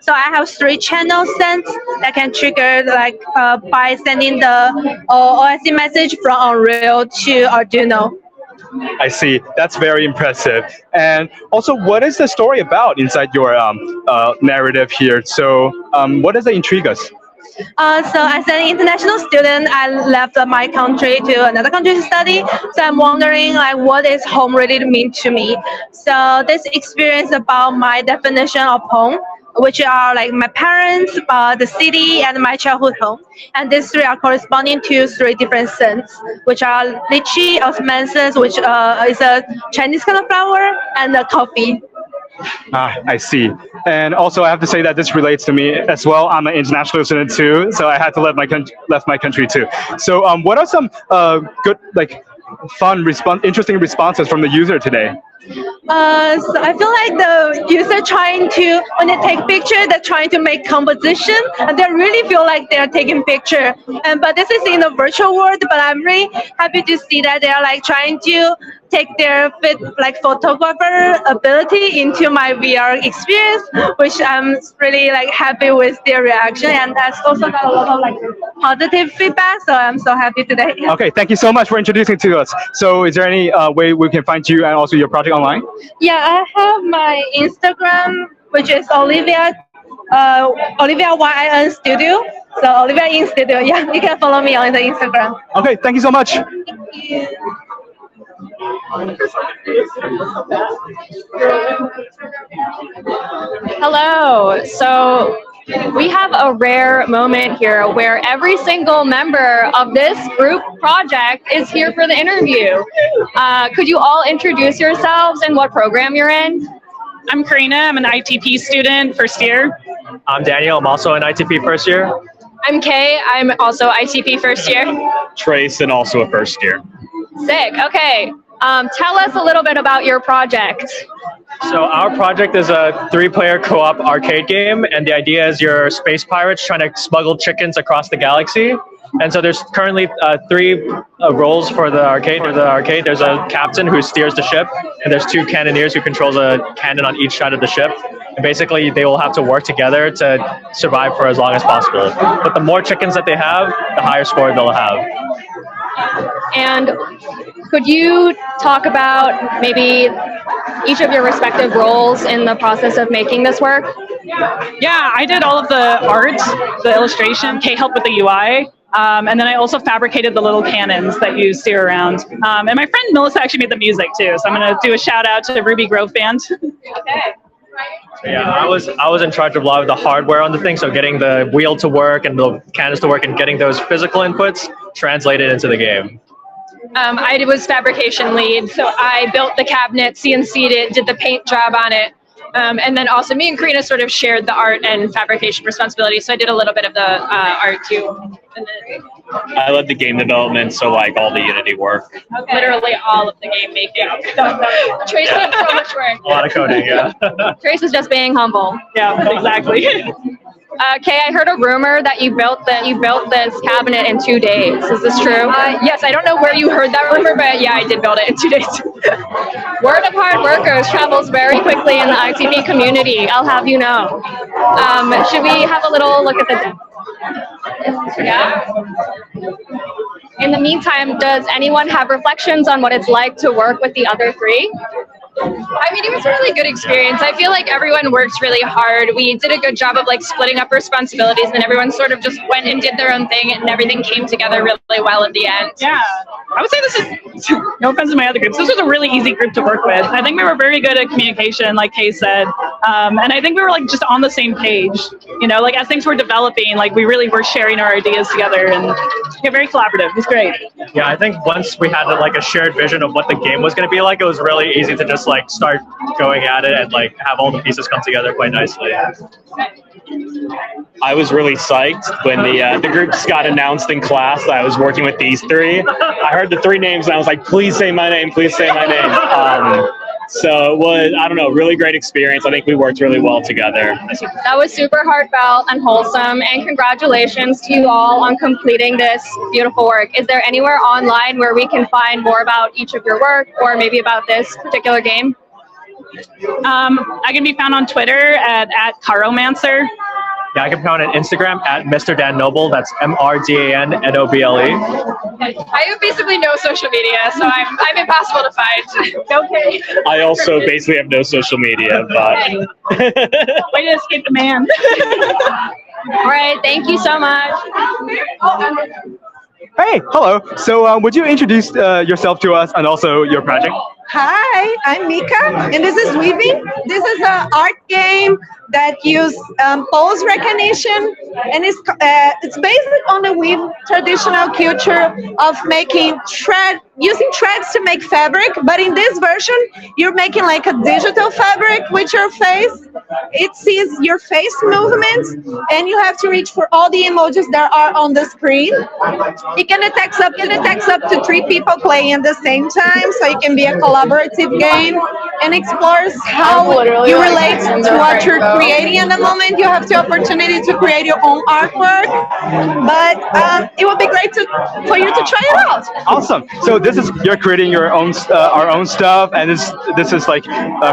So I have 3 channel scents that can trigger like by sending the OSC message from Unreal to Arduino. I see. That's very impressive. And also, what is the story about inside your narrative here? So what does it intrigue us? So as an international student, I left my country to another country to study. So I'm wondering like what is home really mean to me. So this experience about my definition of home, which are like my parents, the city, and my childhood home. And these 3 are corresponding to 3 different scents, which are lychee, osmanthus, which is a Chinese kind of flower, and coffee. I see. And also, I have to say that this relates to me as well. I'm an international student too, so I had to left my country too. So, what are some good, like, fun, interesting responses from the user today? So I feel like the user trying to, when they take picture, they're trying to make composition, and they really feel like they're taking picture. But this is in the virtual world, but I'm really happy to see that they're like trying to take their photographer ability into my VR experience, which I'm really like happy with their reaction, and that's also got a lot of like positive feedback. So I'm so happy today. Okay, thank you so much for introducing to us. So is there any way we can find you and also your project online? Yeah, I have my Instagram, which is Olivia YIN Studio. So Olivia YIN Studio. Yeah, you can follow me on the Instagram. Okay, thank you so much. Thank you. Hello. So we have a rare moment here where every single member of this group project is here for the interview. Could you all introduce yourselves and what program you're in? I'm Karina. I'm an ITP student, first year. I'm Daniel. I'm also in ITP first year. I'm Kay. I'm also ITP first year. Trace, and also a first year. Sick. Okay. Tell us a little bit about your project. So our project is a 3-player co-op arcade game, and the idea is you're space pirates trying to smuggle chickens across the galaxy. And so there's currently 3 roles for the arcade. There's a captain who steers the ship, and there's 2 cannoneers who controls a cannon on each side of the ship. And basically, they will have to work together to survive for as long as possible. But the more chickens that they have, the higher score they'll have. And could you talk about maybe each of your respective roles in the process of making this work? Yeah, I did all of the art, the illustration. Kay helped with the UI. And then I also fabricated the little cannons that you steer around. And my friend Melissa actually made the music too. So I'm going to do a shout out to the Ruby Grove Band. Okay. Yeah, I was in charge of a lot of the hardware on the thing, so getting the wheel to work and the cannons to work and getting those physical inputs translated into the game. I was fabrication lead, so I built the cabinet, CNC'd it, did the paint job on it. And then also me and Karina sort of shared the art and fabrication responsibility, so I did a little bit of the art too. And then, I led the game development, so like all the Unity work. literally all of the game making. Trace did so much work. A lot of coding, yeah. Trace is just being humble. Yeah, exactly. Kay, I heard a rumor that you built this cabinet in 2 days. Is this true? Yes, I don't know where you heard that rumor, but yeah, I did build it in 2 days. Word of hard workers travels very quickly in the ITP community. I'll have you know. Should we have a little look at the? Yeah. In the meantime, does anyone have reflections on what it's like to work with the other 3? I mean, it was a really good experience. I feel like everyone worked really hard. We did a good job of like splitting up responsibilities, and everyone sort of just went and did their own thing, and everything came together really well at the end. Yeah, I would say this is, no offense to my other groups, this was a really easy group to work with. I think we were very good at communication, like Kay said, and I think we were like just on the same page. You know, like as things were developing, like we really were sharing our ideas together, and yeah, very collaborative. It was great. Yeah, I think once we had like a shared vision of what the game was going to be like, it was really easy to just like start going at it and like have all the pieces come together quite nicely. I was really psyched when the groups got announced in class that I was working with these 3. I heard the 3 names and I was like, please say my name, please say my name. So it was, I don't know, really great experience. I think we worked really well together. That was super heartfelt and wholesome, and congratulations to you all on completing this beautiful work. Is there anywhere online where we can find more about each of your work, or maybe about this particular game? I can be found on Twitter at Caromancer. Yeah, I can be found on Instagram at Mr. Dan Noble. That's MrDanNoble. I have basically no social media, so I'm impossible to find. Okay. I also basically have no social media, but way to escape the man. All right, thank you so much. Hey, hello. So would you introduce yourself to us and also your project? Hi, I'm Mika, and this is Weaving. This is an art game that uses pose recognition, and it's based on the weave traditional culture of making using threads to make fabric. But in this version, you're making like a digital fabric with your face. It sees your face movements, and you have to reach for all the emojis that are on the screen. It can detect up to 3 people playing at the same time, so it can be a collaborative game, and explores how you relate to what you're creating at the moment. You have the opportunity to create your own artwork, but it would be great for you to try it out. Awesome. So you're creating your own our own stuff, and this is like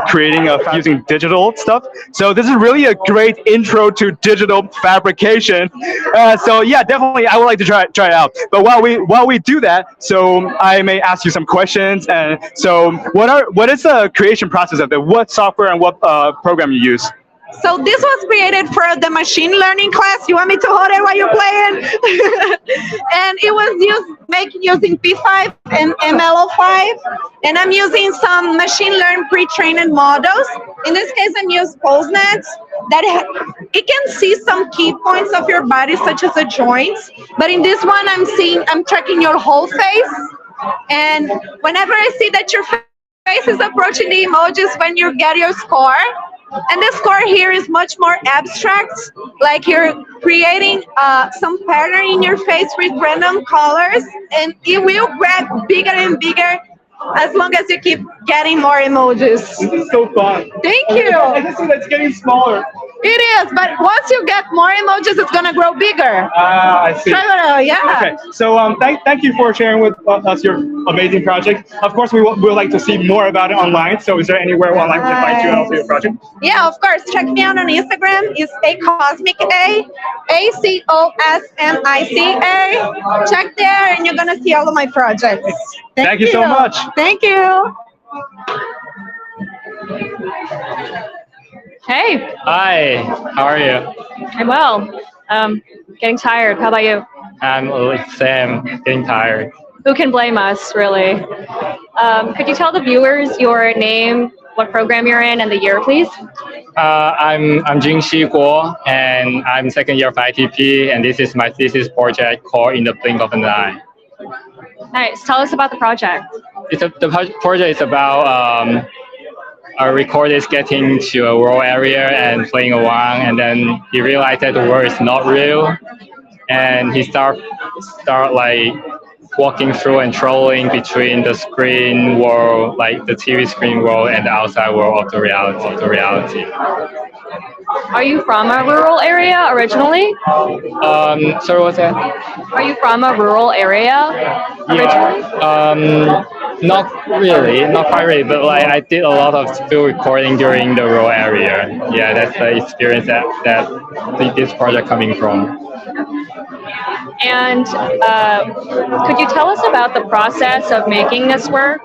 creating using digital stuff. So this is really a great intro to digital fabrication. So yeah, definitely I would like to try it out. But while we do that, so I may ask you some questions. And so what is the creation process of it? What software and what program you use? So this was created for the machine learning class. You want me to hold it while you're playing? And it was using P5 and ML5. And I'm using some machine learned pre-trained models. In this case, I'm using PoseNets that it can see some key points of your body, such as the joints. But in this one, I'm tracking your whole face. And whenever I see that your face is approaching the emojis when you get your score, And the score here is much more abstract, like you're creating some pattern in your face with random colors, and it will get bigger and bigger as long as you keep getting more emojis. This is so fun. Thank you. I just see that it's getting smaller. It is, but once you get more emojis, it's gonna grow bigger. Ah, I see. Yeah. Okay, so thank you for sharing with us your amazing project. Of course, we would like to see more about it online. So is there anywhere online we can find you and also your project? Yeah, of course. Check me out on Instagram. It's ACosmica. Check there, and you're gonna see all of my projects. Thank you so much. Thank you. Hey, Hi, how are you? I'm well. Getting tired. How about you? I'm Sam, getting tired. Who can blame us, really? Could you tell the viewers your name, what program you're in, and the year, please? I'm Jingxi Guo, and I'm second year of ITP, and this is my thesis project called In the Blink of an Eye. Nice. Tell us about the project. The project is about a recorder is getting to a rural area and playing around, and then he realized that the world is not real, and he start like walking through and trolling between the screen world, like the TV screen world, and the outside world of the reality. Are you from a rural area originally? Sorry, what's that? Are you from a rural area originally? Not really, not quite really, but like I did a lot of field recording during the rural area. Yeah, that's the experience that this project coming from. And could you tell us about the process of making this work?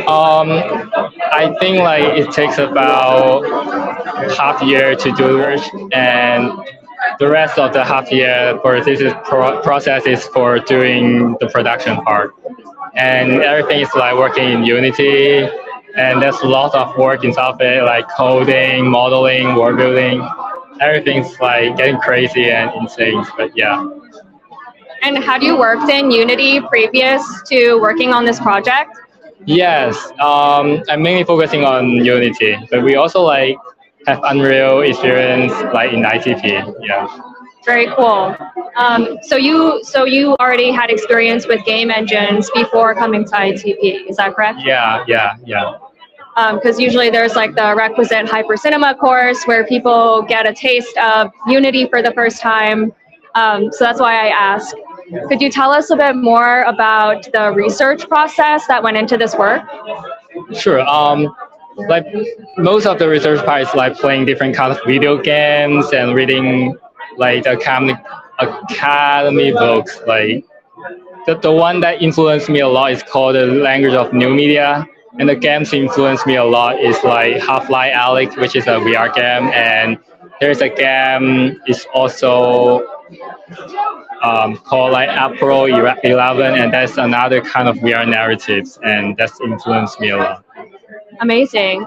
I think like it takes about half year to do it, and the rest of the half year for this process is for doing the production part. And everything is like working in Unity, and there's a lot of work inside of it, like coding, modeling, world building. Everything's like getting crazy and insane, but yeah. And had you worked in Unity previous to working on this project? Yes, I'm mainly focusing on Unity, but we also like have Unreal experience like in ITP. Yeah. Very cool. So you already had experience with game engines before coming to ITP, is that correct? Yeah. Because usually there's like the requisite Hyper Cinema course where people get a taste of Unity for the first time. So that's why I ask. Could you tell us a bit more about the research process that went into this work? Sure. Like most of the research part is like playing different kinds of video games and reading like the academy books. Like the one that influenced me a lot is called The Language of New Media, and the games influenced me a lot is like Half-Life Alyx, which is a VR game, and there's a game is also called like April 11, and that's another kind of VR narratives, and that's influenced me a lot. Amazing.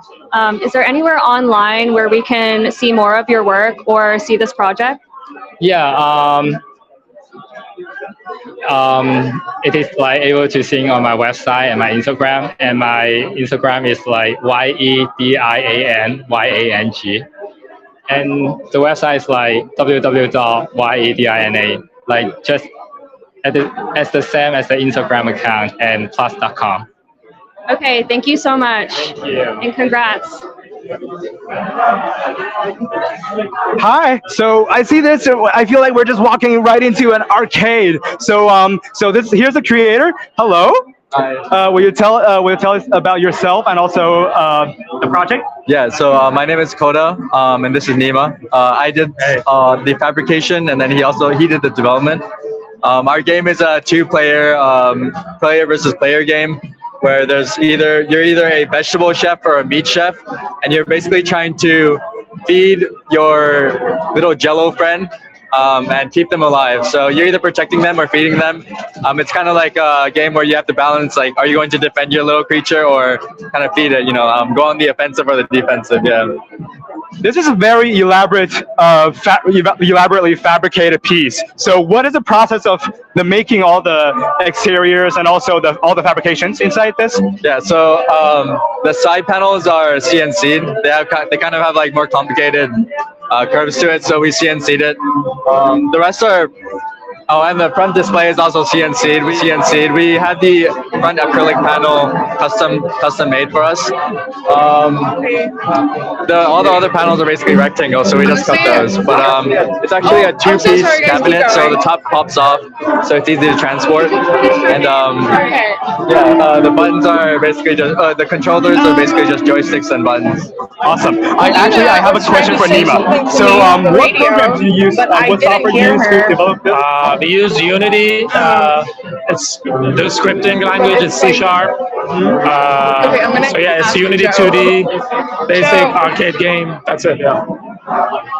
Is there anywhere online where we can see more of your work or see this project? Yeah, it is like able to see on my website and my Instagram, and my Instagram is like YEDIANYANG, and the website is like www.yedina, like just as the same as the Instagram account, and plus.com. Okay, thank you so much. Thank you. And congrats. Hi. So I see this. I feel like we're just walking right into an arcade. So here's the creator. Hello. Hi. Will you tell us about yourself and also the project? Yeah, so my name is Koda, and this is Nima. I did the fabrication, and then he did the development. Our game is a two-player player versus player game, where you're either a vegetable chef or a meat chef, and you're basically trying to feed your little Jello friend and keep them alive. So you're either protecting them or feeding them. It's kind of like a game where you have to balance, like, are you going to defend your little creature or kind of feed it, go on the offensive or the defensive, yeah. This is a very elaborately fabricated piece. So what is the process of the making all the exteriors and also all the fabrications inside this? Yeah, so the side panels are CNC'd. They kind of have like more complicated curves to it, so we CNC'd it. The rest are. Oh, and the front display is also CNC'd. We had the front acrylic panel custom made for us. All the other panels are basically rectangles, so we just cut those. But it's actually a two-piece cabinet, so the top pops off, so it's easy to transport. And the buttons are basically just the controllers are basically just joysticks and buttons. Awesome. I have a question for Nima. So, what program do you use? What software do you use to develop this? We use Unity. It's the scripting language is C#. So yeah, it's Unity 2D, basic arcade game. That's it. Yeah.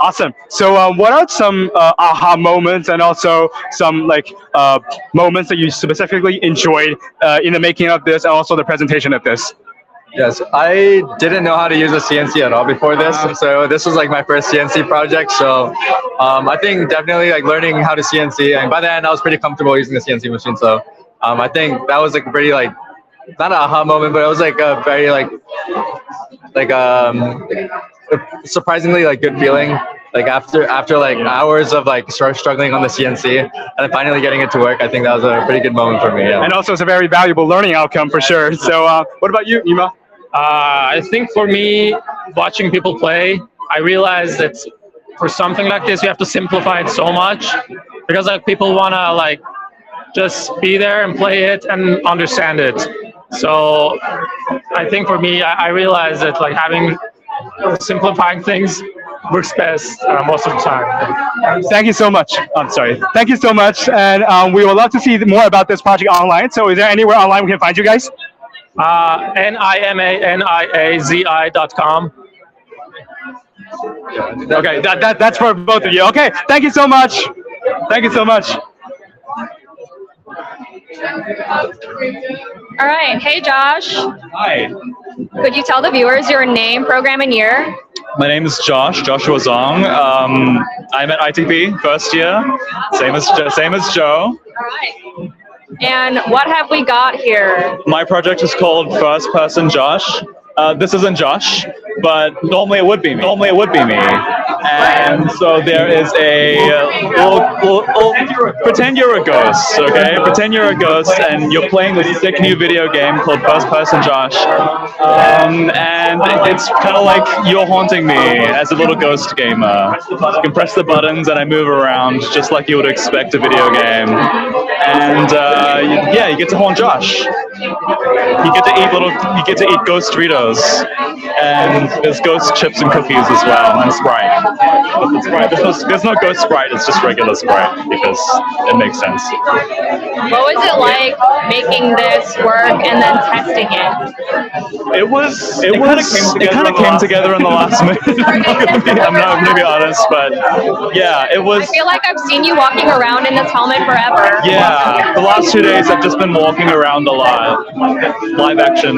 Awesome. So, what are some aha moments and also some moments that you specifically enjoyed in the making of this and also the presentation of this? Yes, I didn't know how to use a CNC at all before this, so this was like my first CNC project. So I think definitely like learning how to CNC, and by then I was pretty comfortable using the CNC machine. So I think that was like a pretty not an aha moment, but it was like a very surprisingly good feeling. Like after like hours of struggling on the CNC and then finally getting it to work, I think that was a pretty good moment for me. Yeah. And also, it's a very valuable learning outcome for sure. So, what about you, Nima? I think for me, watching people play, I realized that for something like this, you have to simplify it so much because people wanna just be there and play it and understand it. So I think for me, I realized that simplifying things works best most of the time. Thank you so much. I'm sorry. Thank you so much, and we would love to see more about this project online. So, is there anywhere online we can find you guys? NIMANIAZI.com. Okay, that's for both of you. Okay, thank you so much. Thank you so much. All right. Hey, Josh. Hi. Could you tell the viewers your name, program, and year? My name is Joshua Zong. I'm at ITP first year, same as Joe. All right. And what have we got here? My project is called First Person Josh. This isn't Josh, but normally it would be me. And so there is pretend you're a ghost, okay? Pretend you're a ghost and you're playing this sick new video game called First Person Josh. And it's kind of like you're haunting me as a little ghost gamer. You can press the buttons and I move around just like you would expect a video game. And you get to haunt Josh. You get to eat ghost Doritos, and there's ghost chips and cookies as well, and Sprite. But there's no ghost Sprite. It's just regular Sprite because it makes sense. What was it like making this work and then testing it? It kind of came together in the last minute. I'm not gonna be honest, but yeah, it was. I feel like I've seen you walking around in this helmet forever. Yeah, the last 2 days I've just been walking around a lot. Live action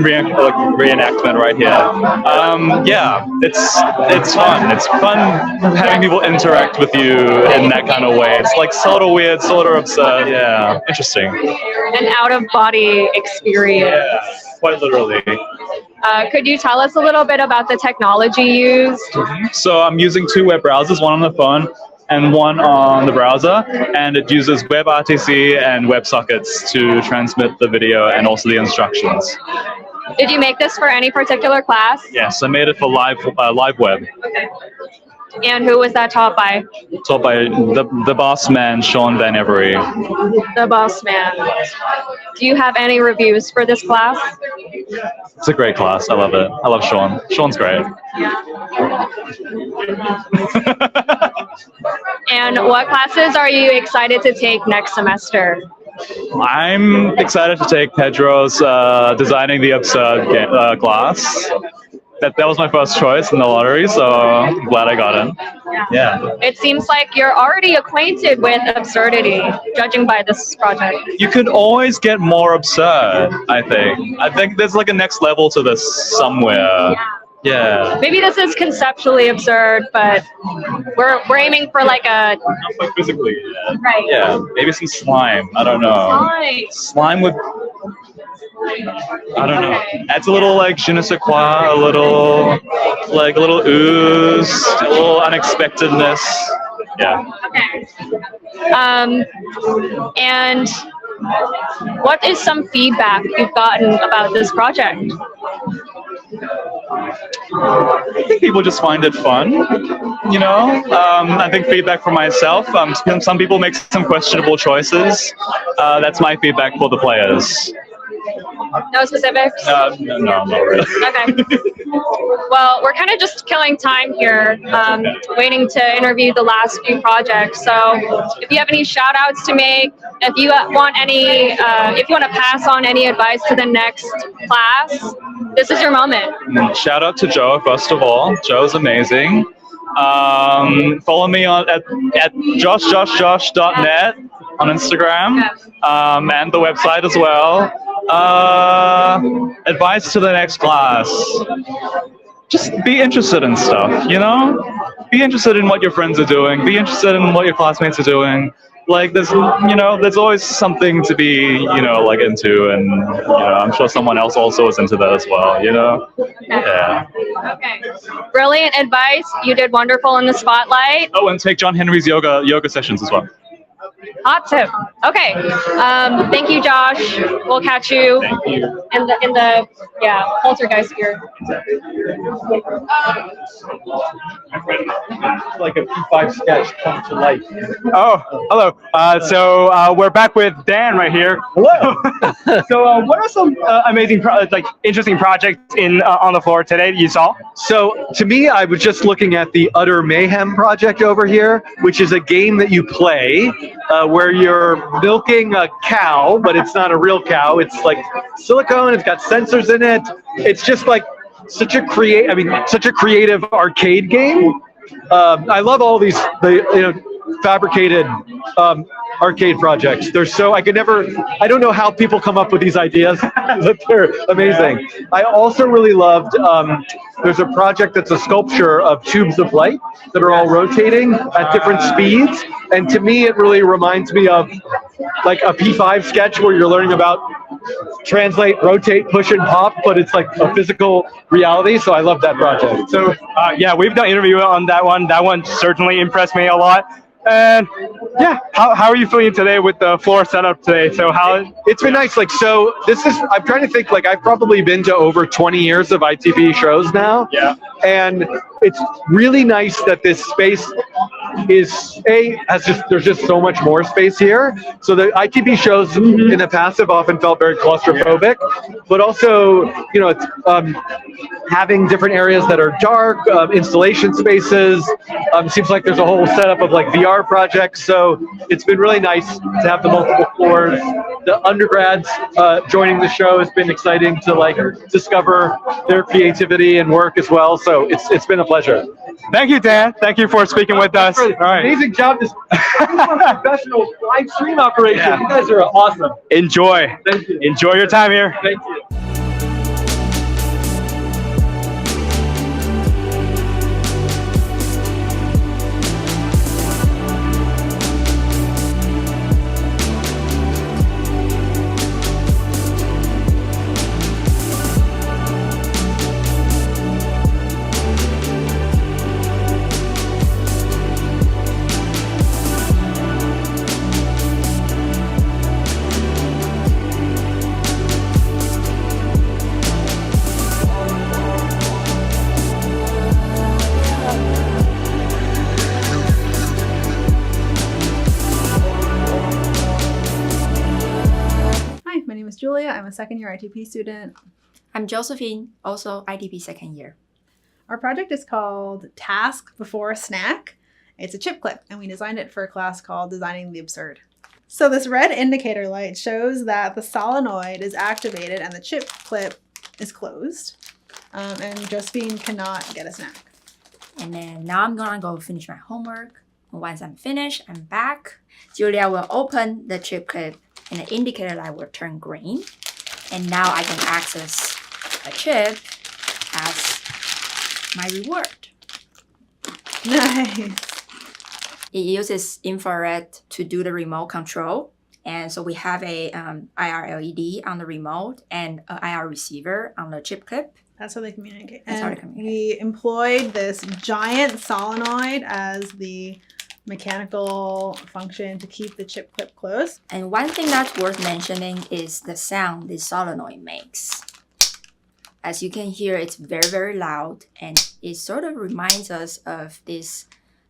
reenactment right here. Yeah, it's fun. It's fun having people interact with you in that kind of way. It's sort of weird, sort of absurd. Yeah, interesting. An out-of-body experience. Yeah, quite literally. Could you tell us a little bit about the technology used? So I'm using 2 web browsers, one on the phone and one on the browser, and it uses WebRTC and WebSockets to transmit the video and also the instructions. Did you make this for any particular class? Yes, I made it for live web. Okay. And who was that taught by? Taught by the boss man, Sean Van Every. The boss man. Do you have any reviews for this class? It's a great class. I love it. I love Sean. Sean's great. And what classes are you excited to take next semester? I'm excited to take Pedro's Designing the Absurd class. That was my first choice in the lottery, so I'm glad I got in. Yeah. It seems like you're already acquainted with absurdity, judging by this project. You could always get more absurd, I think. I think there's a next level to this somewhere. Yeah. Maybe this is conceptually absurd, but we're aiming for like a Not like physically. Yeah. right. Yeah. Maybe some slime. I don't know. Slime would. I don't know. Adds a little like je ne sais quoi, a little ooze, a little unexpectedness. Yeah. And what is some feedback you've gotten about this project? I think people just find it fun, you know. I think feedback for myself. Some people make some questionable choices. That's my feedback for the players. No specifics? No, not really. Okay. Well, we're kind of just killing time here, waiting to interview the last few projects. So if you have any shout outs to make, if you want to pass on any advice to the next class, this is your moment. Shout out to Joe, first of all. Joe's amazing. Follow me at joshjoshjosh.net on Instagram, and the website as well. Advice to the next class. Just be interested in stuff, you know? Be interested in what your friends are doing. Be interested in what your classmates are doing. Like there's always something to be, like into, and I'm sure someone else also is into that as well, Yeah. Okay. Brilliant advice. You did wonderful in the spotlight. Oh, and take John Henry's yoga sessions as well. Hot tip. Okay. Thank you, Josh. We'll catch you in the poltergeist here. Like a P5 sketch come to life. Oh, hello. So we're back with Dan right here. Hello. So what are some amazing, interesting projects on the floor today that you saw? So to me, I was just looking at the Utter Mayhem project over here, which is a game that you play where you're milking a cow, but it's not a real cow. It's like silicone. It's got sensors in it. It's just like such a creative arcade game. I love all these fabricated arcade projects. They're so I don't know how people come up with these ideas, but they're amazing. I also really loved there's a project that's a sculpture of tubes of light that are all rotating at different speeds, and to me it really reminds me of like a P5 sketch where you're learning about translate, rotate, push, and pop, but it's like a physical reality. So I love that project. So yeah, we've done an interview on that one. That one certainly impressed me a lot. And yeah, how are you feeling today with the floor setup today? So it's been nice. I'm trying to think, I've probably been to over 20 years of ITP shows now. Yeah. And it's really nice that this space there's just so much more space here. So the ITP shows in the past have often felt very claustrophobic, but also, it's, having different areas that are dark, installation spaces. Seems like there's a whole setup of VR projects. So it's been really nice to have the multiple floors. The undergrads joining the show has been exciting to discover their creativity and work as well. So it's been a pleasure. Thank you, Dan. Thank you for speaking with us. All right. Amazing job. This professional live stream operation. Yeah. You guys are awesome. Enjoy. Thank you. Enjoy your time here. Thank you. Julia. I'm a second year ITP student. I'm Josephine, also ITP second year. Our project is called Task Before Snack. It's a chip clip, and we designed it for a class called Designing the Absurd. So this red indicator light shows that the solenoid is activated and the chip clip is closed, and Josephine cannot get a snack. And then now I'm gonna go finish my homework. Once I'm finished, I'm back. Julia will open the chip clip and the indicator light will turn green. And now I can access a chip as my reward. Nice. It uses infrared to do the remote control. And so we have a IR LED on the remote and an IR receiver on the chip clip. That's how they communicate. That's how they And communicate. we employed this giant solenoid as the mechanical function to keep the chip clip closed. And one thing that's worth mentioning is the sound this solenoid makes. As you can hear, it's very, very loud, and it sort of reminds us of this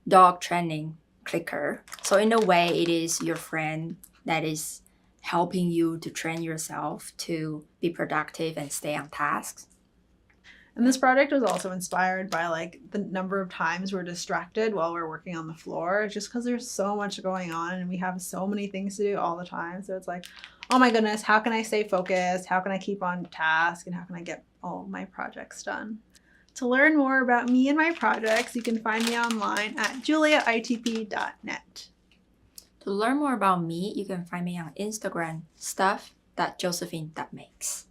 dog training clicker. So in a way, it is your friend that is helping you to train yourself to be productive and stay on task. And this project was also inspired by like the number of times we're distracted while we're working on the floor, just because there's so much going on and we have so many things to do all the time. So it's like, oh my goodness, how can I stay focused? How can I keep on task? And how can I get all my projects done? To learn more about me and my projects, you can find me online at juliaitp.net. To learn more about me, you can find me on Instagram, stuff.josephine.makes.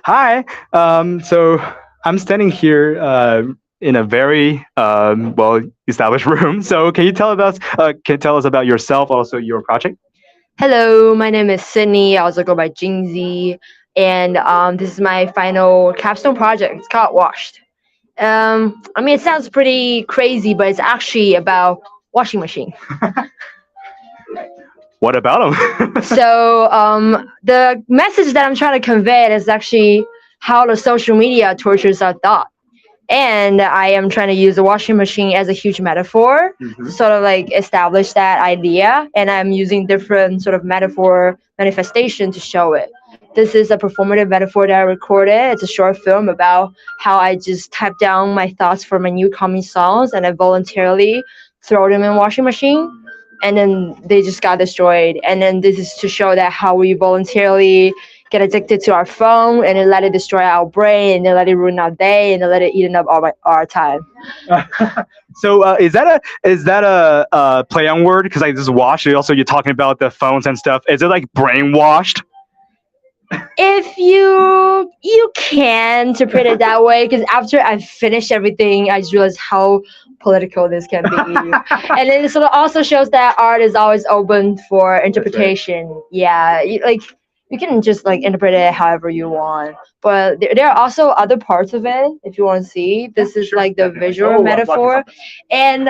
Hi. So I'm standing here in a very well-established room. So can you tell us about yourself, also your project? Hello, my name is Sydney. I also go by Jingzi, and this is my final capstone project. It's called Washed. I mean, it sounds pretty crazy, but it's actually about washing machine. What about them? So the message that I'm trying to convey is actually how the social media tortures our thought. And I am trying to use the washing machine as a huge metaphor to sort of like establish that idea. And I'm using different sort of metaphor manifestation to show it. This is a performative metaphor that I recorded. It's a short film about how I just type down my thoughts for my new coming songs and I voluntarily throw them in washing machine. And then they just got destroyed. And then this is to show that how we voluntarily get addicted to our phone and then let it destroy our brain and then let it ruin our day and then let it eat up our time. So is that a play on word? Because I just watched it. Also, you're talking about the phones and stuff. Is it like brainwashed? If you can interpret it that way, because after I finished everything, I just realized how political this can be. And then it sort of also shows that art is always open for interpretation. Yeah, you can just like interpret it however you want. But there are also other parts of it if you want to see. This is like the visual metaphor. And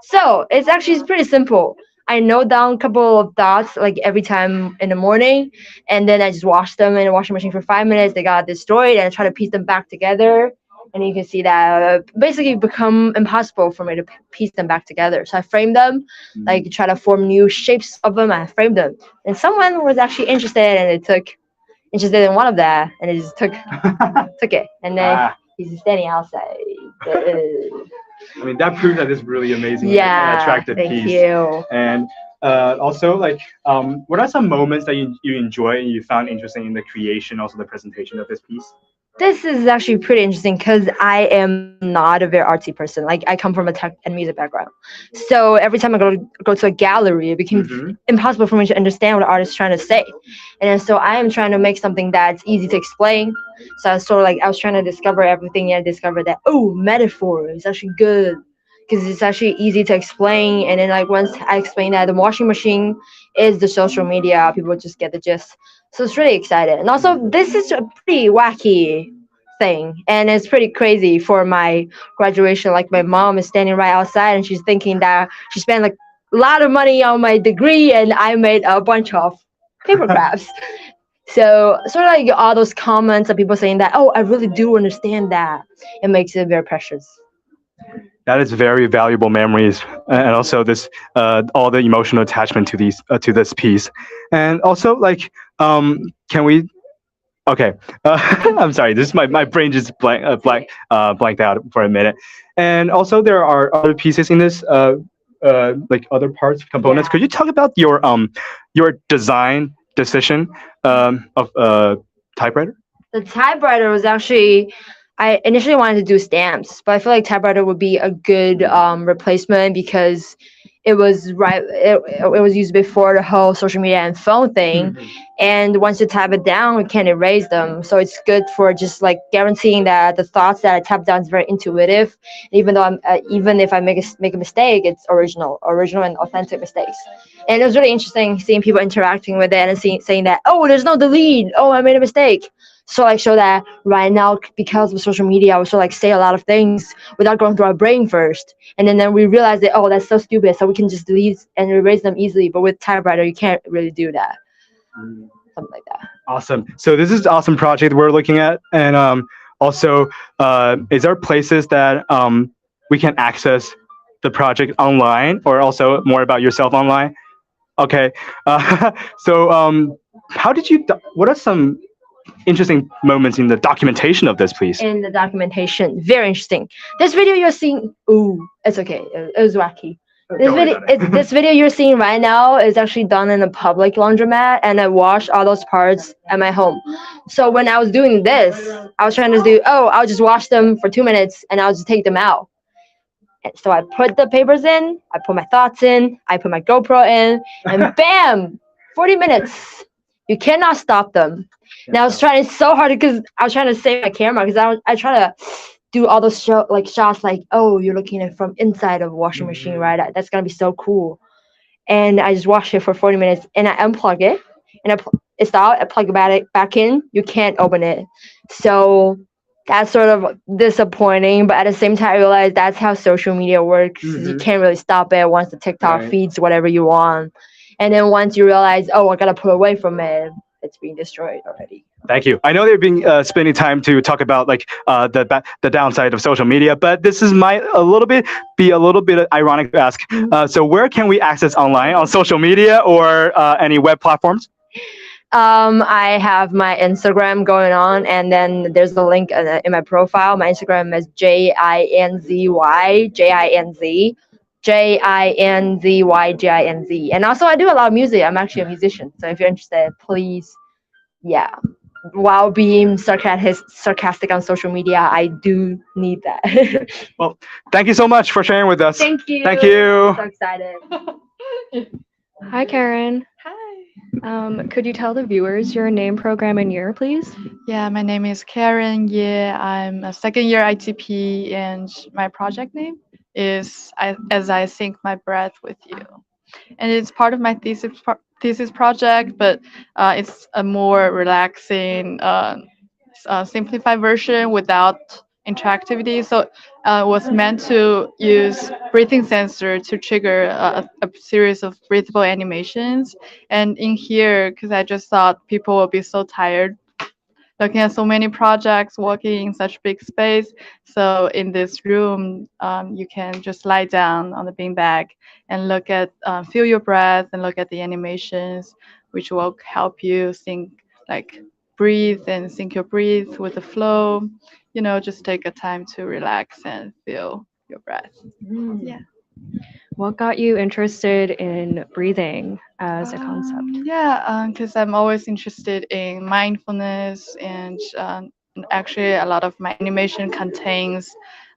so it's pretty simple. I note down a couple of thoughts like every time in the morning, and then I just wash them in the washing machine for 5 minutes. They got destroyed, and I try to piece them back together. and you can see that basically become impossible for me to piece them back together. So I framed them, like try to form new shapes of them. I framed them, and someone was actually interested, and it took interested in one of that, and it just took it, and then he's standing outside. I mean, that proves that it's really amazing, Yeah, and attractive thank piece. you. And also, like, what are some moments that you enjoy and you found interesting in the creation, also the presentation of this piece? This is actually pretty interesting because I am not a very artsy person. Like, I come from a tech and music background, so every time I go to a gallery, it became impossible for me to understand what the artist is trying to say. And then, so I am trying to make something that's easy to explain. So I was sort of like, I was trying to discover everything, and I discovered that metaphor is actually good because it's actually easy to explain. And then, like, once I explained that the washing machine is the social media, people just get the gist. So it's really excited. And also, this is a pretty wacky thing, and it's pretty crazy for my graduation. Like, my mom is standing right outside, and she's thinking that she spent like a lot of money on my degree, and I made a bunch of paper crafts. So sort of like all those comments of people saying that, I really do understand that. It makes it very precious. That is very valuable memories, and also this all the emotional attachment to these to this piece. And also, like, can we? Okay, I'm sorry. This is my brain just blanked out for a minute. And also, there are other pieces in this, like other parts, components. Could you talk about your design decision of typewriter? The typewriter was actually, I initially wanted to do stamps, but I feel like typewriter would be a good replacement because it was it was used before the whole social media and phone thing. And once you type it down, you can't erase them. So it's good for just like guaranteeing that the thoughts that I type down is very intuitive. Even though even if I make a mistake, it's original and authentic mistakes. And it was really interesting seeing people interacting with it and saying that, there's no delete. I made a mistake. So like show that right now, because of social media, we should like say a lot of things without going through our brain first. And then we realize that, that's so stupid. So we can just delete and erase them easily. But with typewriter, you can't really do that. Something like that. Awesome. So this is an awesome project we're looking at. And also, is there places that we can access the project online, or also more about yourself online? Okay. So how did you, what are some interesting moments in the documentation of this, please? In the documentation, very interesting. This video you're seeing, it's okay. It was wacky. This video you're seeing right now is actually done in a public laundromat, and I washed all those parts at my home. So when I was doing this, I was trying to do, I'll just wash them for 2 minutes and I'll just take them out. And so I put the papers in, I put my thoughts in, I put my GoPro in, and bam, 40 minutes. You cannot stop them. And I was trying so hard because I was trying to save my camera, because I try to do all those shots like, you're looking at from inside of a washing machine, right? That's gonna be so cool. And I just wash it for 40 minutes, and I unplug it, and it's out. I plug it back in. You can't open it. So that's sort of disappointing, but at the same time, I realized that's how social media works. You can't really stop it once the TikTok feeds whatever you want. And then once you realize, I gotta put away from it, it's being destroyed already. Thank you. I know they've been spending time to talk about like the downside of social media, but this is a little bit ironic to ask. So where can we access online on social media or any web platforms? I have my Instagram going on, and then there's a link in my profile. My Instagram is JINZY. And also I do a lot of music. I'm actually a musician. So if you're interested, please, while being sarcastic on social media, I do need that. Well, thank you so much for sharing with us. Thank you. Thank you. So excited. Hi, Karen. Hi. Could you tell the viewers your name, program, and year, please? Yeah, my name is Karen Ye. I'm a second-year ITP, and my project name is As I Sink My Breath With You. And it's part of my thesis project, but it's a more relaxing, simplified version without interactivity. So it was meant to use breathing sensor to trigger a series of breathable animations. And in here, because I just thought people will be so tired looking at so many projects, working in such big space. So in this room, you can just lie down on the beanbag and look at, feel your breath and look at the animations, which will help you think, like breathe and sync your breathe with the flow. You know, just take a time to relax and feel your breath. Yeah. What got you interested in breathing as a concept? Yeah, because I'm always interested in mindfulness, and actually, a lot of my animation contains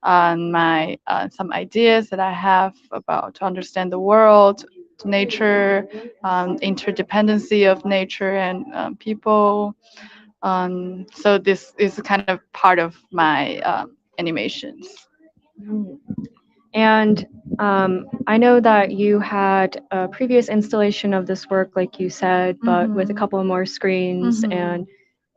my some ideas that I have about to understand the world, nature, interdependency of nature and people. So this is kind of part of my animations. And I know that you had a previous installation of this work, like you said, but with a couple more screens and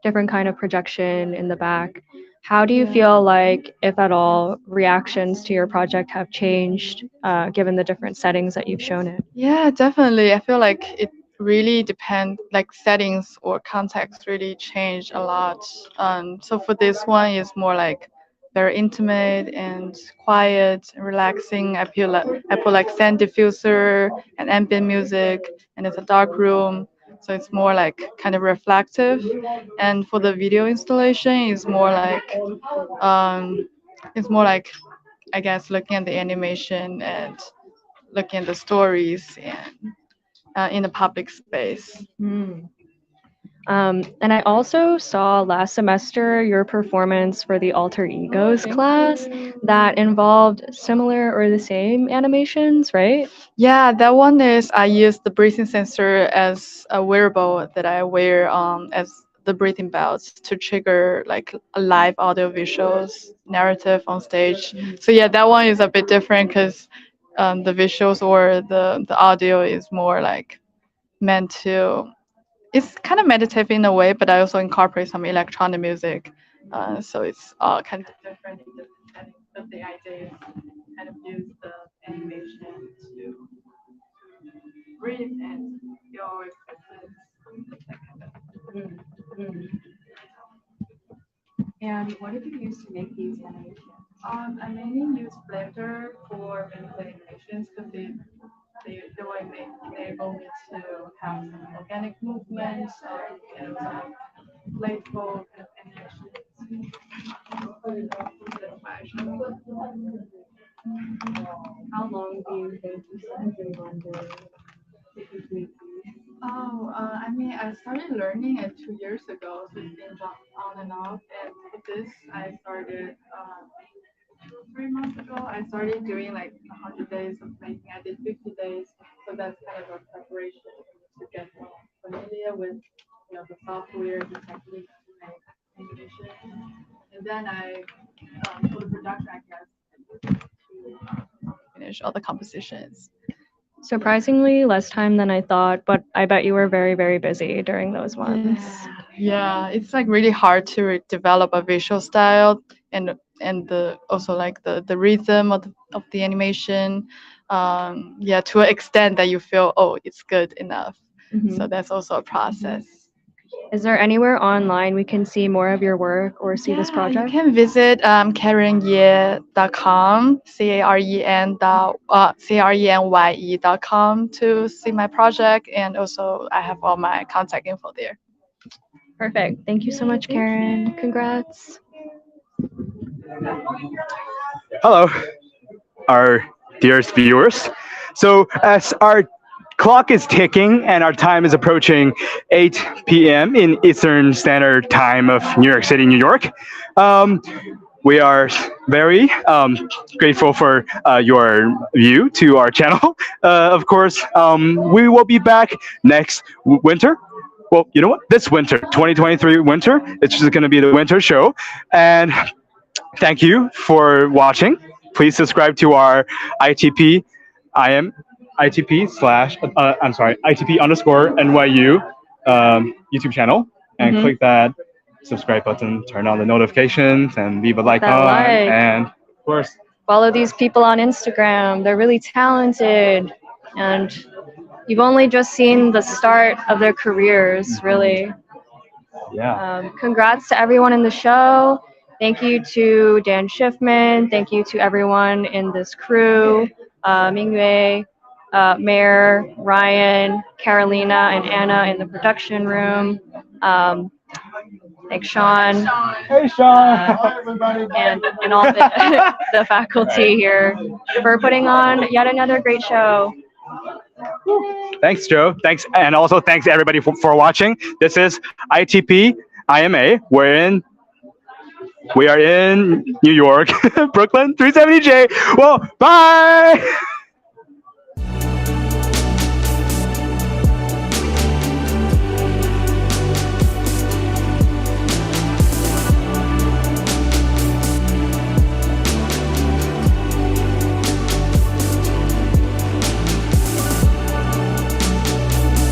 different kind of projection in the back. How do you feel like, if at all, reactions to your project have changed given the different settings that you've shown it? Yeah, definitely. I feel like it really depends, like settings or context really change a lot. So for this one, it's more like very intimate and quiet and relaxing. I put like sand diffuser and ambient music, and it's a dark room, so it's more like kind of reflective. And for the video installation, it's more like I guess looking at the animation and looking at the stories and in a public space. And I also saw last semester your performance for the Alter Egos class that involved similar or the same animations, right? Yeah, that one is I use the breathing sensor as a wearable that I wear as the breathing belts to trigger like a live audio visuals narrative on stage. So yeah, that one is a bit different because the visuals or the audio is more like meant to, it's kind of meditative in a way, but I also incorporate some electronic music. So it's all kind of different in different settings, but the idea is kind of use the animation to breathe and your existence. And what did you use to make these animations? I mainly use Blender for making the animations because they will enable me to have some organic movements and playful kind of animations. How long do you think you spent in Blender? Oh, I mean, I started learning it 2 years ago, so it's been on and off. And for this, I started 3 months ago. I started doing like 100 days of making. I did 50 days, so that's kind of a preparation to get more familiar with, the software, the techniques to make animation. And then for the production, I guess, to finish all the compositions. Surprisingly, less time than I thought, but I bet you were very, very busy during those months. Yeah, it's like really hard to develop a visual style and the also like the rhythm of the animation. Yeah, to an extent that you feel, oh, it's good enough. So that's also a process. Is there anywhere online we can see more of your work or see this project? You can visit KarenYe.com, CarenYe.com to see my project, and also I have all my contact info there. Perfect. Thank you so much, Karen. Congrats. Hello, our dearest viewers. So as our clock is ticking and our time is approaching 8 p.m. in Eastern Standard Time of New York City, New York, we are very grateful for your view to our channel. Of course, we will be back next winter. Well, you know what? This winter, 2023 winter, it's just going to be the winter show. And thank you for watching. Please subscribe to our ITP ITP_NYU YouTube channel and click that subscribe button, turn on the notifications, and leave a like on. And of course, follow these people on Instagram. They're really talented, and you've only just seen the start of their careers, really. Yeah. Congrats to everyone in the show. Thank you to Dan Schiffman. Thank you to everyone in this crew. Mingyue, Mayor, Ryan, Carolina, and Anna in the production room. Thanks, Sean. Hey, Sean. And all the faculty here for putting on yet another great show. Thanks, Joe. Thanks, and also thanks everybody for watching. This is ITP IMA. We are in New York, Brooklyn, 370J. Well, bye.